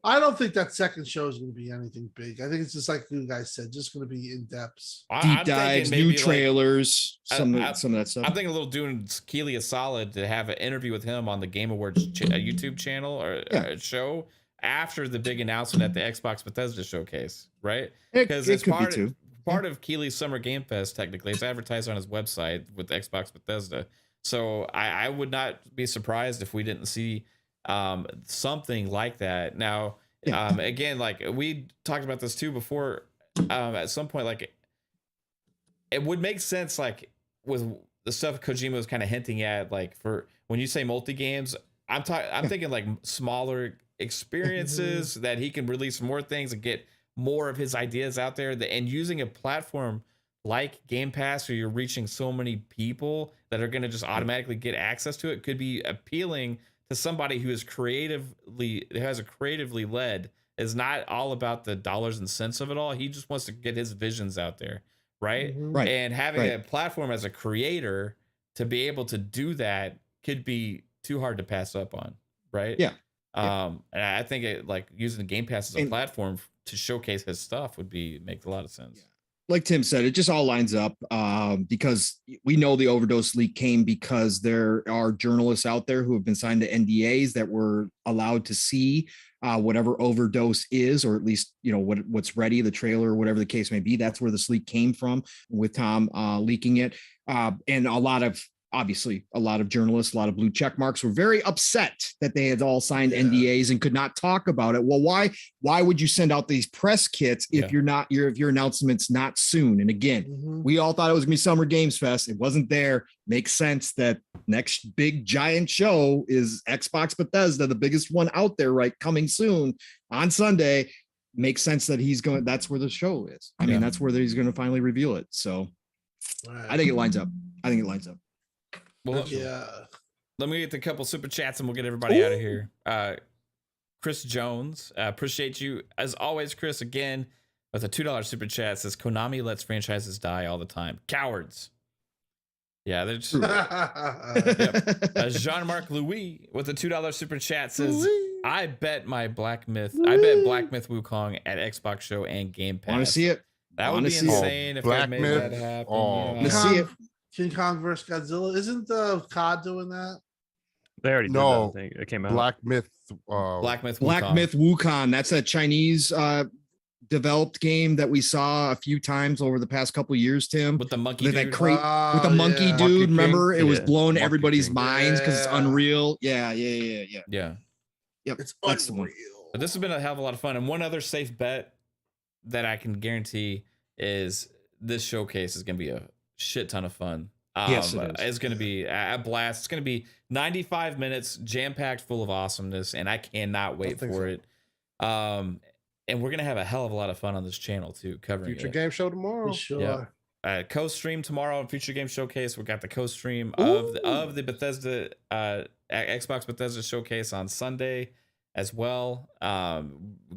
I don't think that second show is going to be anything big. I think it's just like you guys said, just going to be in depths. I'm Deep thinking dives, maybe, new like, trailers, some I- of that stuff. I'm thinking a little doing Keely a solid to have an interview with him on the Game Awards YouTube channel or show after the big announcement at the Xbox Bethesda showcase, right? It Because could it's be part too. of Keely's Summer Game Fest. Technically, it's advertised on his website with Xbox Bethesda. So I would not be surprised if we didn't see something like that. Now, Yeah. again, like we talked about this too before. At some point, like it would make sense, like with the stuff Kojima was kind of hinting at, like for when you say multi games, I'm thinking like smaller experiences that he can release more things and get more of his ideas out there. And using a platform like Game Pass, where you're reaching so many people that are going to just automatically get access to it, could be appealing to somebody who has a creatively led, is not all about the dollars and cents of it all. He just wants to get his visions out there, right? Mhm. Right. And having right. a platform as a creator to be able to do that could be too hard to pass up on, right? Yeah. Yeah. And I think it, like using the Game Pass as a And- platform to showcase his stuff would make a lot of sense. Like Tim said, it just all lines up because we know the overdose leak came because there are journalists out there who have been signed to NDAs that were allowed to see whatever overdose is, or at least, you know, what's ready, the trailer, or whatever the case may be. That's where this leak came from, with Tom leaking it. And obviously a lot of journalists, a lot of blue check marks were very upset that they had all signed NDAs and could not talk about it. Well, why would you send out these press kits if if your announcement's not soon? And again, we all thought it was gonna be Summer Games Fest. It wasn't there. Makes sense that next big giant show is Xbox Bethesda, the biggest one out there, right? Coming soon on Sunday. Makes sense that that's where the show is. I mean, that's where he's going to finally reveal it. So I think it lines up. Well, let me get a couple super chats and we'll get everybody out of here. Chris Jones, appreciate you as always, Chris. Again, with a $2 super chat, says Konami lets franchises die all the time. Cowards. Yeah, they're just. Jean-Marc Louis with a $2 super chat says, I bet Black Myth Wukong at Xbox Show and Game Pass. Want to see it? That would be insane if they made that happen. Let's see it. King Kong versus Godzilla. Isn't the COD doing that? They already did that thing. It came out. Black Myth Wukong. That's a Chinese developed game that we saw a few times over the past couple of years, Tim. With the monkey with dude. with the monkey dude. Monkey Remember, King? it was blowing Monkey everybody's King. minds because it's unreal. Yeah. Yeah. Yep. It's That's the unreal. one. But this has been a hell of a lot of fun. And one other safe bet that I can guarantee is this showcase is going to be a shit ton of fun. Yes, it is. It's going to be a blast. It's going to be 95 minutes, jam-packed full of awesomeness, and I cannot wait for it. And we're going to have a hell of a lot of fun on this channel, too, covering Future it. Game Show tomorrow. For sure. Co-stream tomorrow on Future Game Showcase. We got the co-stream of the Bethesda Xbox Bethesda Showcase on Sunday as well. We're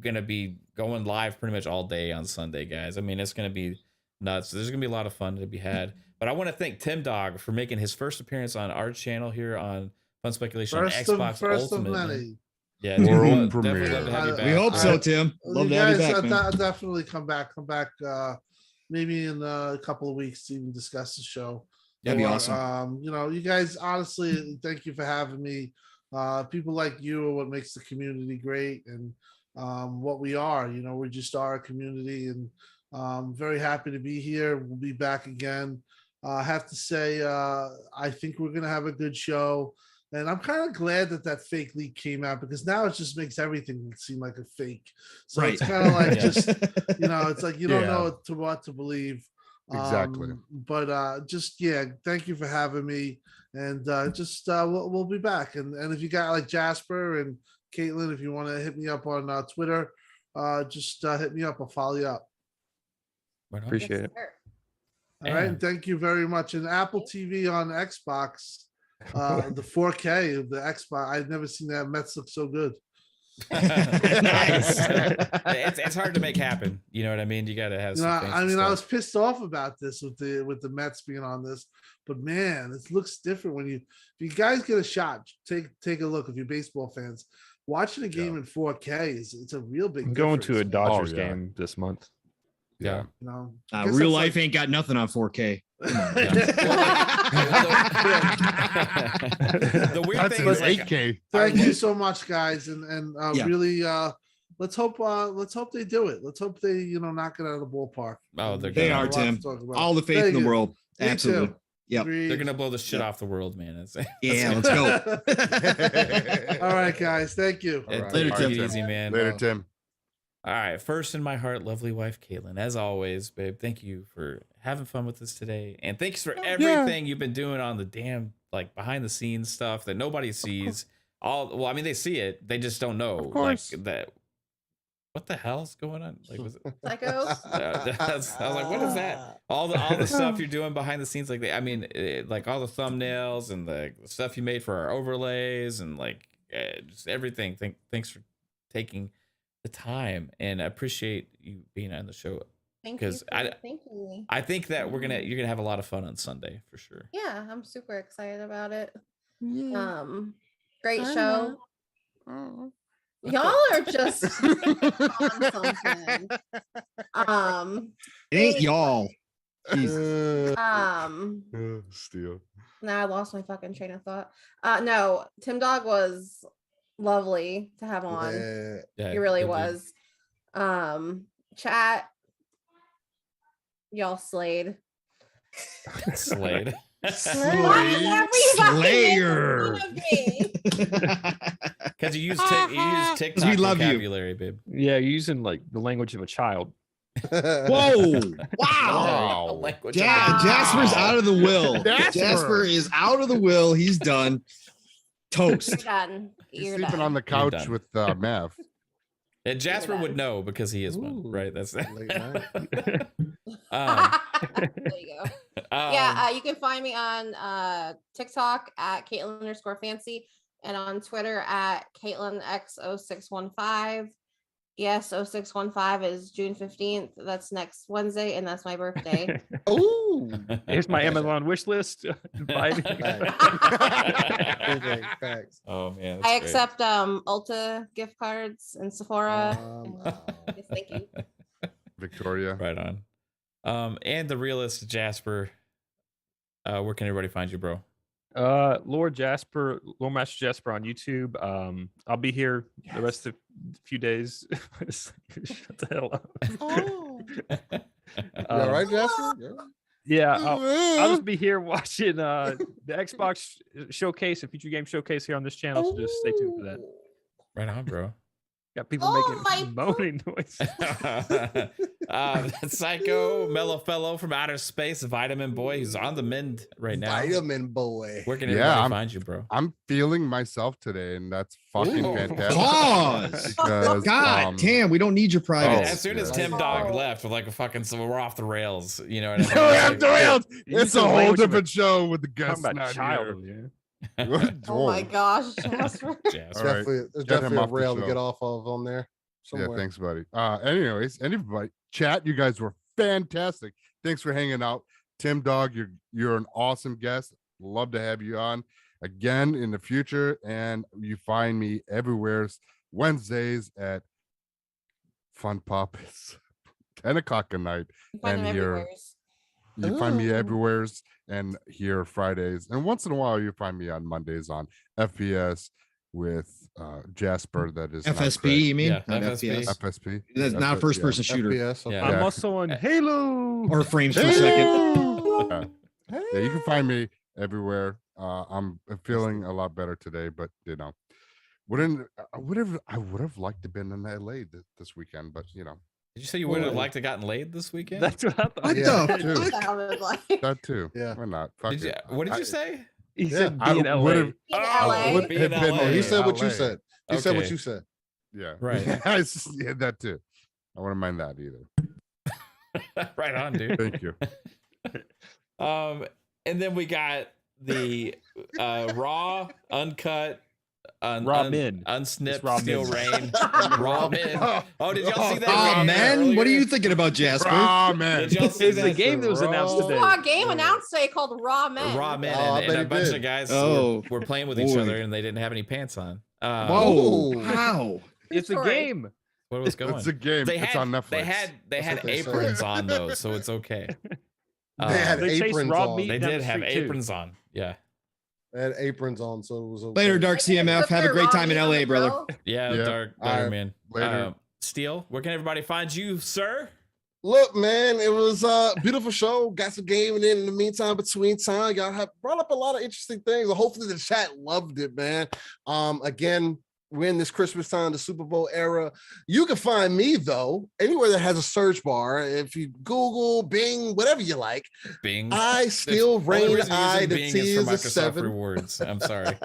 going to be going live pretty much all day on Sunday, guys. I mean, it's going to be nuts. There's going to be a lot of fun to be had. But I want to thank Timdog for making his first appearance on our channel here on Fun Speculation on Xbox Ultimate. Many. Yeah, World definitely premiere. love to have you back. We hope so, Tim. Love to have you back, man. I'll definitely come back. Maybe in a couple of weeks to even discuss the show. That'd be awesome. You know, you guys, honestly, thank you for having me. People like you are what makes the community great, and what we are. You know, we just are a community, and very happy to be here. We'll be back again. I have to say, I think we're gonna have a good show. And I'm kind of glad that fake leak came out, because now it just makes everything seem like a fake. So it's kind of like just, you know, it's like you don't know what to believe. Exactly. But thank you for having me. And we'll be back. And if you got like Jasper and Kaitlin, if you want to hit me up on Twitter, just hit me up. I'll follow you up. Appreciate it. All right. And thank you very much. And Apple TV on Xbox. The 4K of the Xbox. I've never seen that Mets look so good. Nice. It's hard to make happen. You know what I mean? You got to have. I was pissed off about this with the Mets being on this, but man, it looks different when if you guys get a shot, take a look. If you're baseball fans, watching a game in 4K it's a real big. I'm going to a Dodgers Oh, yeah. game this month. Yeah. You know, Real life ain't got nothing on 4K. The weird That's thing for is, like, 8K. Thank you so much, guys, and Yeah. really, let's hope they do it. Let's hope they knock it out of the ballpark. Oh, They gonna- are, A lot to Tim. talk about. All the faith Thank in the you. world. Me Absolutely. too. Yep. Agreed. They're gonna blow the shit off the world, man. Yeah, let's go. All right, guys. Thank you. All right. Later, Take Tim. it easy, man. Later, Tim. All right, first in my heart, lovely wife Kaitlin. As always, babe, thank you for having fun with us today, and thanks for everything you've been doing on the damn behind the scenes stuff that nobody sees. They see it, they just don't know. That. What the hell's going on? Was it? Psychos. I was like, what is that? All the stuff you're doing behind the scenes, like all the thumbnails and the stuff you made for our overlays and just everything. Thanks for taking the time, and I appreciate you being on the show Thank you. 'Cause Thank you. I think that you're gonna have a lot of fun on Sunday for sure. Yeah, I'm super excited about it. Great show. Y'all are just on something. It ain't y'all. Jesus. Steal. Now I lost my fucking train of thought. No, Timdog was lovely to have on. Yeah. He really good was. Chat, y'all slayed. dude. Slayed. Why is everybody Slayer. making fun of me? Because you use TikTok we love you. vocabulary, babe. Yeah, you're using like the language of a child. Whoa. Wow. Wow. Language Jasper's out of the will. Jasper. Jasper is out of the will. He's done. You're Toast. done. He's You're sleeping done. on the couch done. with Mav. And Jasper would done. know because he is one, Ooh. right? That's Late night. There you go. Yeah, you can find me on TikTok at Kaitlin_fancy and on Twitter at KaitlinX0615. Yes, 0615 is June 15th. That's next Wednesday, and that's my birthday. Ooh. Here's my Amazon wish list. Buy me. Facts. Oh man, I that's great. accept Ulta gift cards and Sephora. Yes, thank you. Victoria. Right on. And the realist Jasper. Where can everybody find you, bro? Lord Master Jasper on YouTube. I'll be here the rest of the few days. Shut the hell up. Oh. You all right, Jasper? Yeah, I'll just be here watching the Xbox showcase and future game showcase here on this channel. So just stay tuned for that. Right on, bro. Got people Oh, making moaning noise. Psycho Mellow Fellow from outer space, Vitamin Boy, who's on the mend right now. Vitamin boy. Where can Yeah, everybody I'm- find you, bro? I'm feeling myself today, and that's fucking Ooh. fantastic. Pause. Because, God damn, we don't need your I mean, privates. as soon as yeah. Timdog Oh. left, we're like so we're off the rails. You know what I mean? We're off the rails. You It's used a the whole language of a- different show with the Talking guests about not child. here. Yeah. Oh my gosh, Jasper. Jasper. All right. Definitely, there's Get him definitely a off the rail to show. get off of on there. Somewhere. Yeah, thanks, buddy. Anyways, anybody, chat, you guys were fantastic. Thanks for hanging out. Timdog, you're an awesome guest. Love to have you on again in the future. And you find me everywhere Wednesdays at Fun Pop. It's 10 o'clock at night. You find And them here- everywhere. You find me Ooh. everywhere and here Fridays. And once in a while, you find me on Mondays on FPS with Jasper. That is not FSP, Craig. you mean? Yeah, Not FSP. FPS. FSP. That's not a first person shooter. FPS, okay. Yeah. I'm Yeah. also on Halo. Or frames per second. Yeah, you can find me everywhere. I'm feeling a lot better today, but I would have liked to been in LA this weekend, but Did you say you would have liked to gotten laid this weekend? That's what I thought. What Yeah, the too. fuck? Sounded like that too. Yeah. Why not? Fuck Did you, it. what did I- you say? He Yeah, said I be in LA. would've- in Oh, LA. would be in Have been Oh, LA. he said what you LA. said. He said what Okay. you said. Yeah. Right. Yeah, that too. I wouldn't mind that either. Right on, dude. Thank you. And then we got the raw, uncut, Raw min. unsnipped It's raw steel min. rain. Raw min. Oh, did y'all see that? Oh, game man. What are earlier? you thinking about, Jasper? Oh man. Did y'all see It's the that? game that was announced Raw. today. saw a game announced today called Raw Men. Raw men Oh, I and bet a he bunch did. of guys Oh, were playing with each boy. other and they didn't have any pants on. Whoa. Ooh. How? It's a Story. game. What was going? It's a game. They It's had on Netflix. they had That's had what they say. aprons on though, so it's okay. They had They chased aprons raw on. meat. They down did the have street, too. aprons on. Yeah. They had aprons on, so it was okay. Later, Dark I think CMF. it's Have a their great raw time in meat on LA, the brother. grill. Yeah, Yeah. dark Alright, man. later. Steel, where can everybody find you, sir? Look, man, it was a beautiful show. Got some gaming in the meantime, between time. Y'all have brought up a lot of interesting things. Hopefully the chat loved it, man. Again, we're in this Christmas time, the Super Bowl era. You can find me, though, anywhere that has a search bar. If you Google, Bing, whatever you like, Bing. I still The only reign reason you're I, using the Bing T is for is a Microsoft 7. rewards. I'm sorry.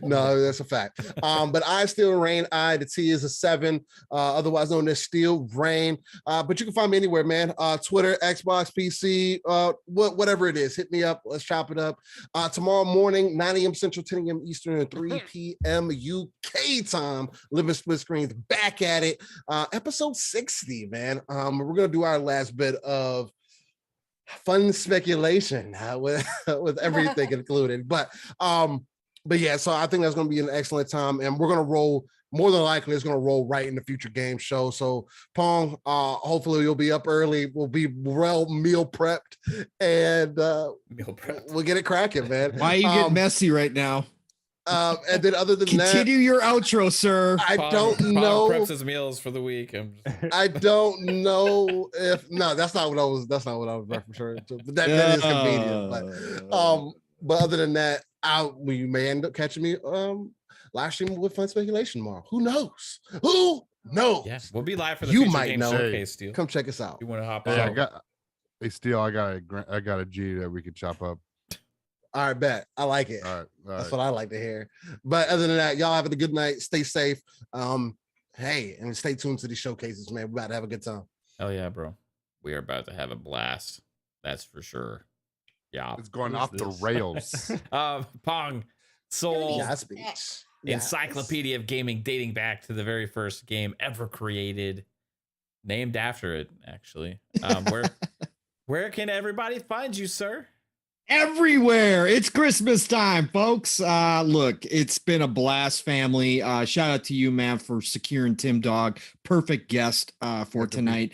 No, that's a fact. But I still reign. The T is a 7, otherwise known as Still Reign. But you can find me anywhere, man. Twitter, Xbox, PC, whatever it is. Hit me up. Let's chop it up. Tomorrow morning, 9 a.m. Central, 10 a.m. Eastern, and 3 p.m. UK time. Living Split Screens, back at it. Episode 60, man. We're gonna do our last bit of fun speculation with everything included. But yeah, so I think that's going to be an excellent time, and we're going to roll. More than likely, it's going to roll right in the future game show. So, Pong, hopefully you'll be up early. We'll be well meal prepped, and we'll get it cracking, man. Why are you getting messy right now? And then other than continue your outro, sir. I don't know. Preps his meals for the week. I don't know if that's not what I was referring to. But that is convenient. But other than that, we may end up catching me live streaming with Fun Speculation tomorrow. Who knows? Who knows? Yeah, we'll be live for the you future might game know. showcase, Steel. Come check us out. You want to hop Yeah, on? Steel, I got a G that we could chop up. All right, bet. I like it. All right. That's what I like to hear. But other than that, y'all have a good night. Stay safe. Hey, and stay tuned to these showcases, man. We're about to have a good time. Hell yeah, bro. We are about to have a blast. That's for sure. Yeah. It's going off the rails. Pong, Soul, Yes. encyclopedia of gaming dating back to the very first game ever created. Named after it, actually. Where can everybody find you, sir? Everywhere. It's Christmas time, folks. Look, it's been a blast, family. Shout out to you, man, for securing Timdog. Perfect guest for tonight.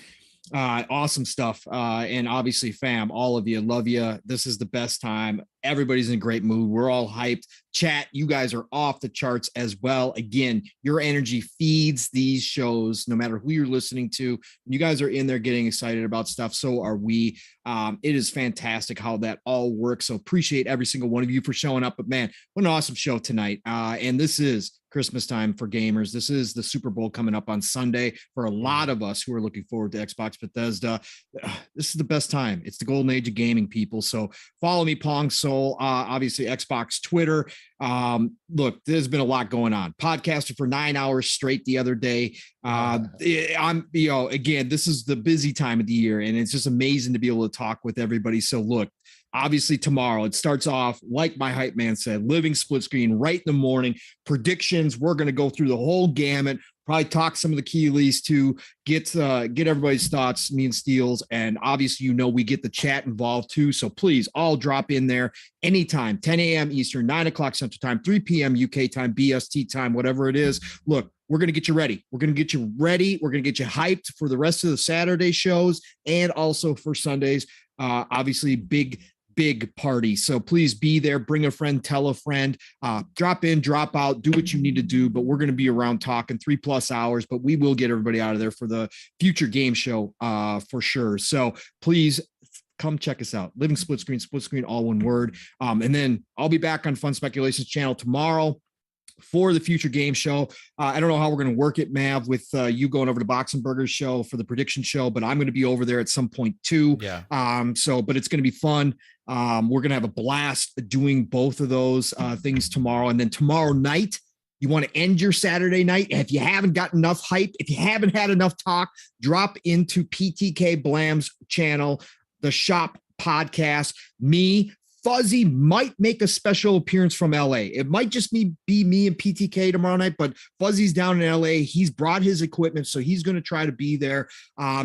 Awesome stuff. And obviously, fam, all of you, love you. This is the best time. Everybody's in a great mood. We're all hyped. Chat, you guys are off the charts as well. Again, your energy feeds these shows, no matter who you're listening to. You guys are in there getting excited about stuff. So are we. It is fantastic how that all works. So appreciate every single one of you for showing up. But man, what an awesome show tonight. And this is Christmas time for gamers. This is the Super Bowl coming up on Sunday for a lot of us who are looking forward to Xbox Bethesda. This is the best time. It's the golden age of gaming, people. So follow me, Pong Soul, obviously Xbox Twitter. Look, there's been a lot going on. Podcasting for 9 hours straight the other day. Again, this is the busy time of the year, and it's just amazing to be able to talk with everybody. So look, obviously tomorrow it starts off like my hype man said, living split screen right in the morning. Predictions, we're going to go through the whole gamut, probably talk some of the key leads to get everybody's thoughts, me and Steele's, and obviously we get the chat involved too. So please all drop in there anytime, 10 a.m. Eastern, 9 o'clock Central Time, 3 p.m. UK time, BST time, whatever it is. Look, we're going to get you ready. We're going to get you ready. We're going to get you hyped for the rest of the Saturday shows and also for Sundays. Obviously, big party. So please be there. Bring a friend, tell a friend, drop in, drop out, do what you need to do. But we're going to be around talking 3+ hours, but we will get everybody out of there for the future game show for sure. So please come check us out. Living split screen, all one word. And then I'll be back on Fun Speculations channel tomorrow for the future game show. I don't know how we're going to work it, Mav, with you going over to Boxing Burgers show for the prediction show, but I'm going to be over there at some point too. Yeah. But it's going to be fun. We're going to have a blast doing both of those things tomorrow. And then tomorrow night, you want to end your Saturday night. If you haven't got enough hype, if you haven't had enough talk, drop into PTK Blam's channel, the Shop Podcast. Me, Fuzzy might make a special appearance from LA. It might just be me and PTK tomorrow night, but Fuzzy's down in LA. He's brought his equipment, so he's going to try to be there.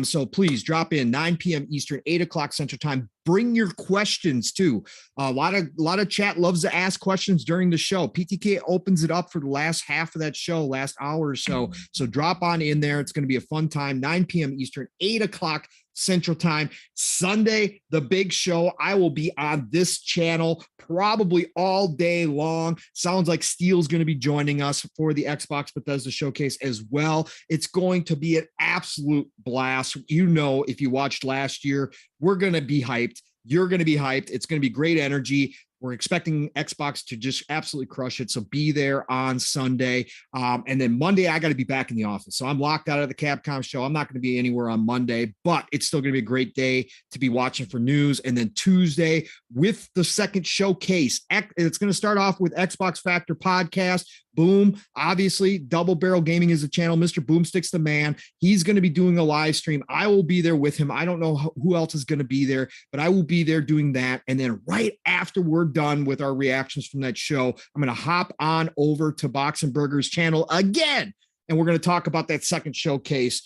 So please drop in 9 p.m. Eastern, 8 o'clock Central Time. Bring your questions too. A lot of chat loves to ask questions during the show. PTK opens it up for the last half of that show, last hour or so. So drop on in there. It's going to be a fun time. 9 p.m. Eastern, 8 o'clock Central Time. Sunday, the big show. I will be on this channel probably all day long. Sounds like Steele's going to be joining us for the Xbox Bethesda showcase as well. It's going to be an absolute blast. If you watched last year, we're going to be hyped. You're going to be hyped. It's going to be great energy. We're expecting Xbox to just absolutely crush it. So be there on Sunday. And then Monday, I got to be back in the office. So I'm locked out of the Capcom show. I'm not going to be anywhere on Monday, but it's still going to be a great day to be watching for news. And then Tuesday with the second showcase, it's going to start off with Xbox Factor podcast. Boom. Obviously, Double Barrel Gaming is a channel. Mr. Boomstick's the man. He's going to be doing a live stream. I will be there with him. I don't know who else is going to be there, but I will be there doing that. And then right after we're done with our reactions from that show, I'm going to hop on over to Box and Burgers channel again. And we're going to talk about that second showcase.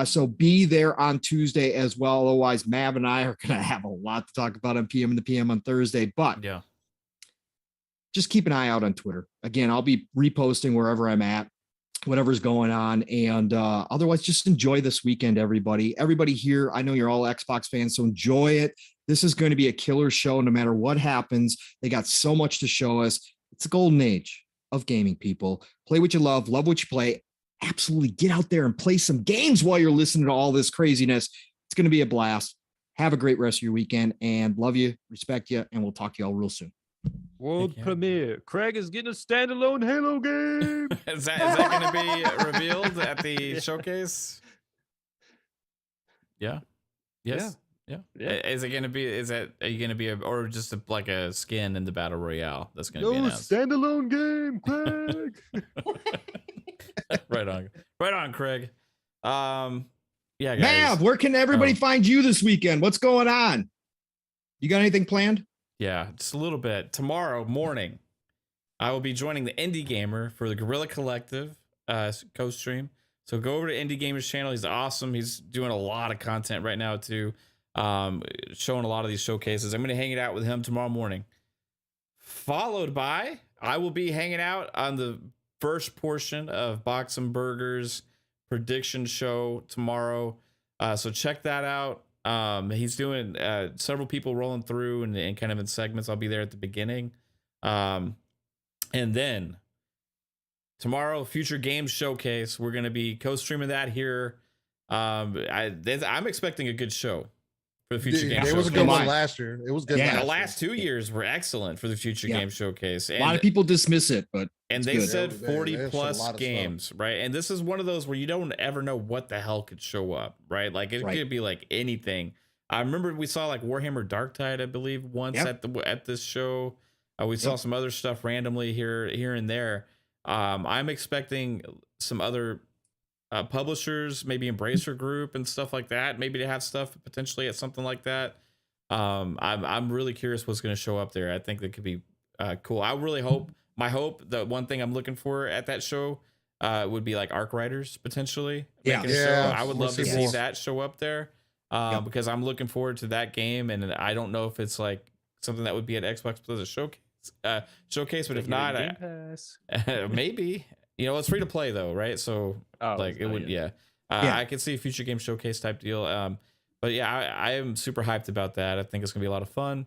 So be there on Tuesday as well. Otherwise, Mav and I are going to have a lot to talk about on PM and the PM on Thursday. But Yeah. just keep an eye out on Twitter. Again, I'll be reposting wherever I'm at, whatever's going on. And otherwise, just enjoy this weekend, everybody. Everybody here, I know you're all Xbox fans, so enjoy it. This is going to be a killer show no matter what happens. They got so much to show us. It's a golden age of gaming, people. Play what you love what you play. Absolutely get out there and play some games while you're listening to all this craziness. It's going to be a blast. Have a great rest of your weekend, and love you, respect you, and we'll talk to you all real soon. World Yeah. premiere. Craig is getting a standalone Halo game. Is that going to be revealed at the showcase? Yeah. Yes. Yeah. Is it going to be? Are you going to be or just like a skin in the battle royale that's going to be announced? Standalone game, Craig. Right on, Craig. Yeah, guys. Mav, where can everybody find you this weekend? What's going on? You got anything planned? Yeah, just a little bit. Tomorrow morning, I will be joining the Indie Gamer for the Guerrilla Collective co-stream. So go over to Indie Gamer's channel. He's awesome. He's doing a lot of content right now too, showing a lot of these showcases. I'm going to hang it out with him tomorrow morning. Followed by, I will be hanging out on the first portion of Box and Burgers prediction show tomorrow. So check that out. He's doing several people rolling through and kind of in segments. I'll be there at the beginning. And then tomorrow, Future Games Showcase. We're going to be co-streaming that here. I'm expecting a good show for the Future Games It Showcase. was a good one last year. It was good. Yeah. The last 2 years were excellent for the Future Games Showcase. A lot of people dismiss it, but And it's they good. said They 40 showed a plus lot of games, right? And this is one of those where you don't ever know what the hell could show up, right? Like it Right. could be like anything. I remember we saw like Warhammer Darktide, I believe, once at this show. We saw some other stuff randomly here and there. I'm expecting some other publishers, maybe Embracer Group and stuff like that, maybe to have stuff potentially at something like that. I'm really curious what's going to show up there. I think that could be cool. I really hope. My hope, the one thing I'm looking for at that show would be like Arc Riders potentially making a show. I would love to see that show up there because I'm looking forward to that game, and I don't know if it's like something that would be at Xbox Plaza showcase, but if not, maybe. You know, it's free to play though, right? So it would, I could see a Future Game Showcase type deal. But yeah, I am super hyped about that. I think it's gonna be a lot of fun.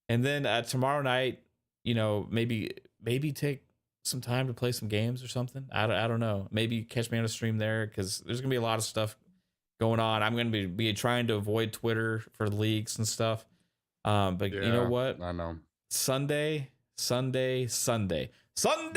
And then tomorrow night, you know, maybe take some time to play some games or something. I don't know. Maybe catch me on a stream there because there's gonna be a lot of stuff going on. I'm gonna be trying to avoid Twitter for leaks and stuff. But you know what? I know. Sunday. Come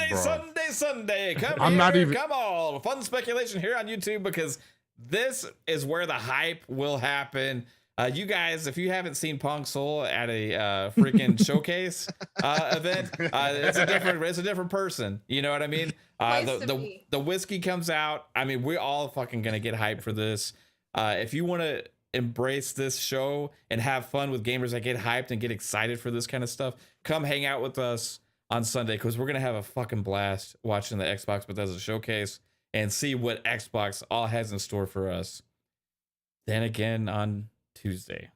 I'm not even- come on. Fun speculation here on YouTube because this is where the hype will happen. You guys, if you haven't seen Pong Soul at a freaking showcase event, it's a different person. You know what I mean? The whiskey comes out. I mean, we're all fucking gonna get hyped for this. If you want to embrace this show and have fun with gamers that get hyped and get excited for this kind of stuff, come hang out with us on Sunday because we're gonna have a fucking blast watching the Xbox Bethesda showcase and see what Xbox all has in store for us. Then again on Tuesday,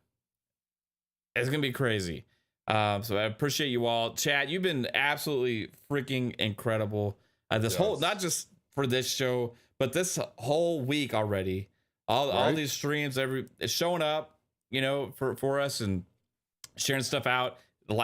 it's gonna be crazy. So I appreciate you all. Chat, you've been absolutely freaking incredible. This whole, not just for this show, but this whole week already. All these streams, it's showing up, you know, for us and sharing stuff out,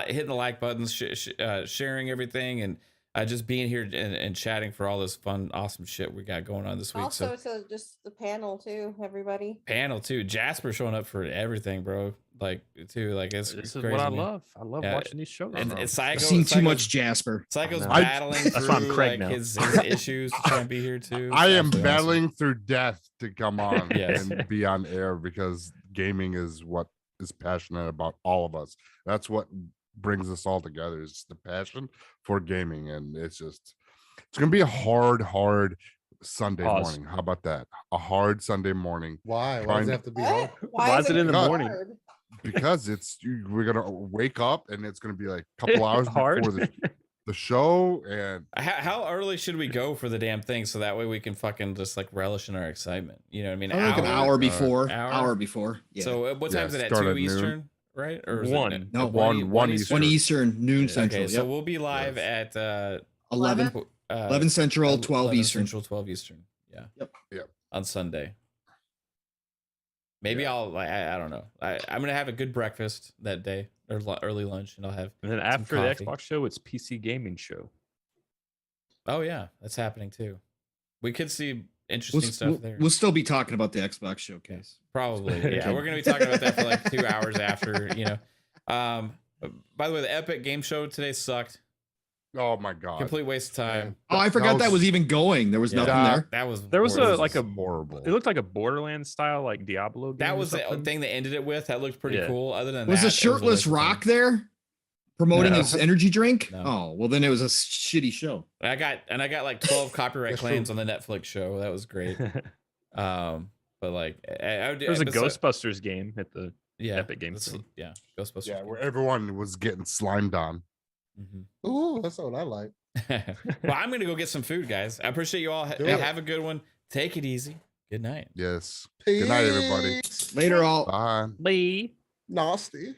hitting the like buttons, sharing everything, and just being here and chatting for all this fun, awesome shit we got going on this week. Also, to just the panel too, everybody. Panel too. Jasper showing up for everything, bro. Like too, like it's This crazy, is what I man. love. I love Yeah, watching these shows. And bro. it's Psycho. I've seen too Psycho's- much Jasper. Psycho's know. battling That's why I'm through Craig like now. his issues to try and be here too. I It's am absolutely battling through death to come on Yes. and be on air because gaming is what is passionate about all of us. That's what brings us all together is the passion for gaming. And it's gonna be a hard Sunday Pause. morning. How about that? A hard Sunday morning Why? Why does Trying- it have to be What? hard? Why is it in the hard? morning? because we're gonna wake up and it's gonna be like a couple hours Hard. before the show. And How early should we go for the damn thing so that way we can fucking just like relish in our excitement? You know what I mean? I think an hour before. hour? Hour before. Yeah. So what time is Yeah, it at? start 2 at noon. Eastern, right? Or is One. it No, one Eastern. 1 Eastern, noon Yeah. Central. Okay, so Yep. we'll be live Yes. at 11, 11 Central, 12 11 Eastern. Central, 12 Eastern. Yeah. Yep. On Sunday. Maybe Yeah. I don't know. I'm gonna have a good breakfast that day or early lunch, and I'll have. And then after the coffee. Xbox show, it's PC gaming show. Oh yeah, that's happening too. We could see interesting stuff there. We'll still be talking about the Xbox showcase. Probably. Yeah, we're gonna be talking about that for like 2 hours after. By the way, the Epic Game Show today sucked. oh my god, Complete waste of time. Oh, I forgot that was even going. There was Yeah. nothing Yeah. there. That was. There was horrible. like a horrible. It looked like a Borderlands style like Diablo game. That or was the something. thing they ended it with. That looked pretty Yeah. cool. Other than Was that, a shirtless waste of time. Rock there promoting No. his energy drink? No. Oh, well, then it was a shitty show. I got like 12 copyright That's true. claims on the Netflix show. That was great. But like, There was a Ghostbusters game at the yeah, Epic Game that's- thing. Yeah, Ghostbusters. yeah, where everyone was getting slimed on. Mhm. Ooh, that's what I like. Well, I'm gonna go get some food, guys. I appreciate you all. Do it. Have a good one. Take it easy. Good night. Yes. Good night, everybody. Peace. Later, all. Bye. Lee. Nasty.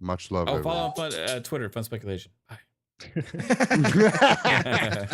Much love. Oh, everyone. follow on Twitter, Fun Speculation. Bye. Bye.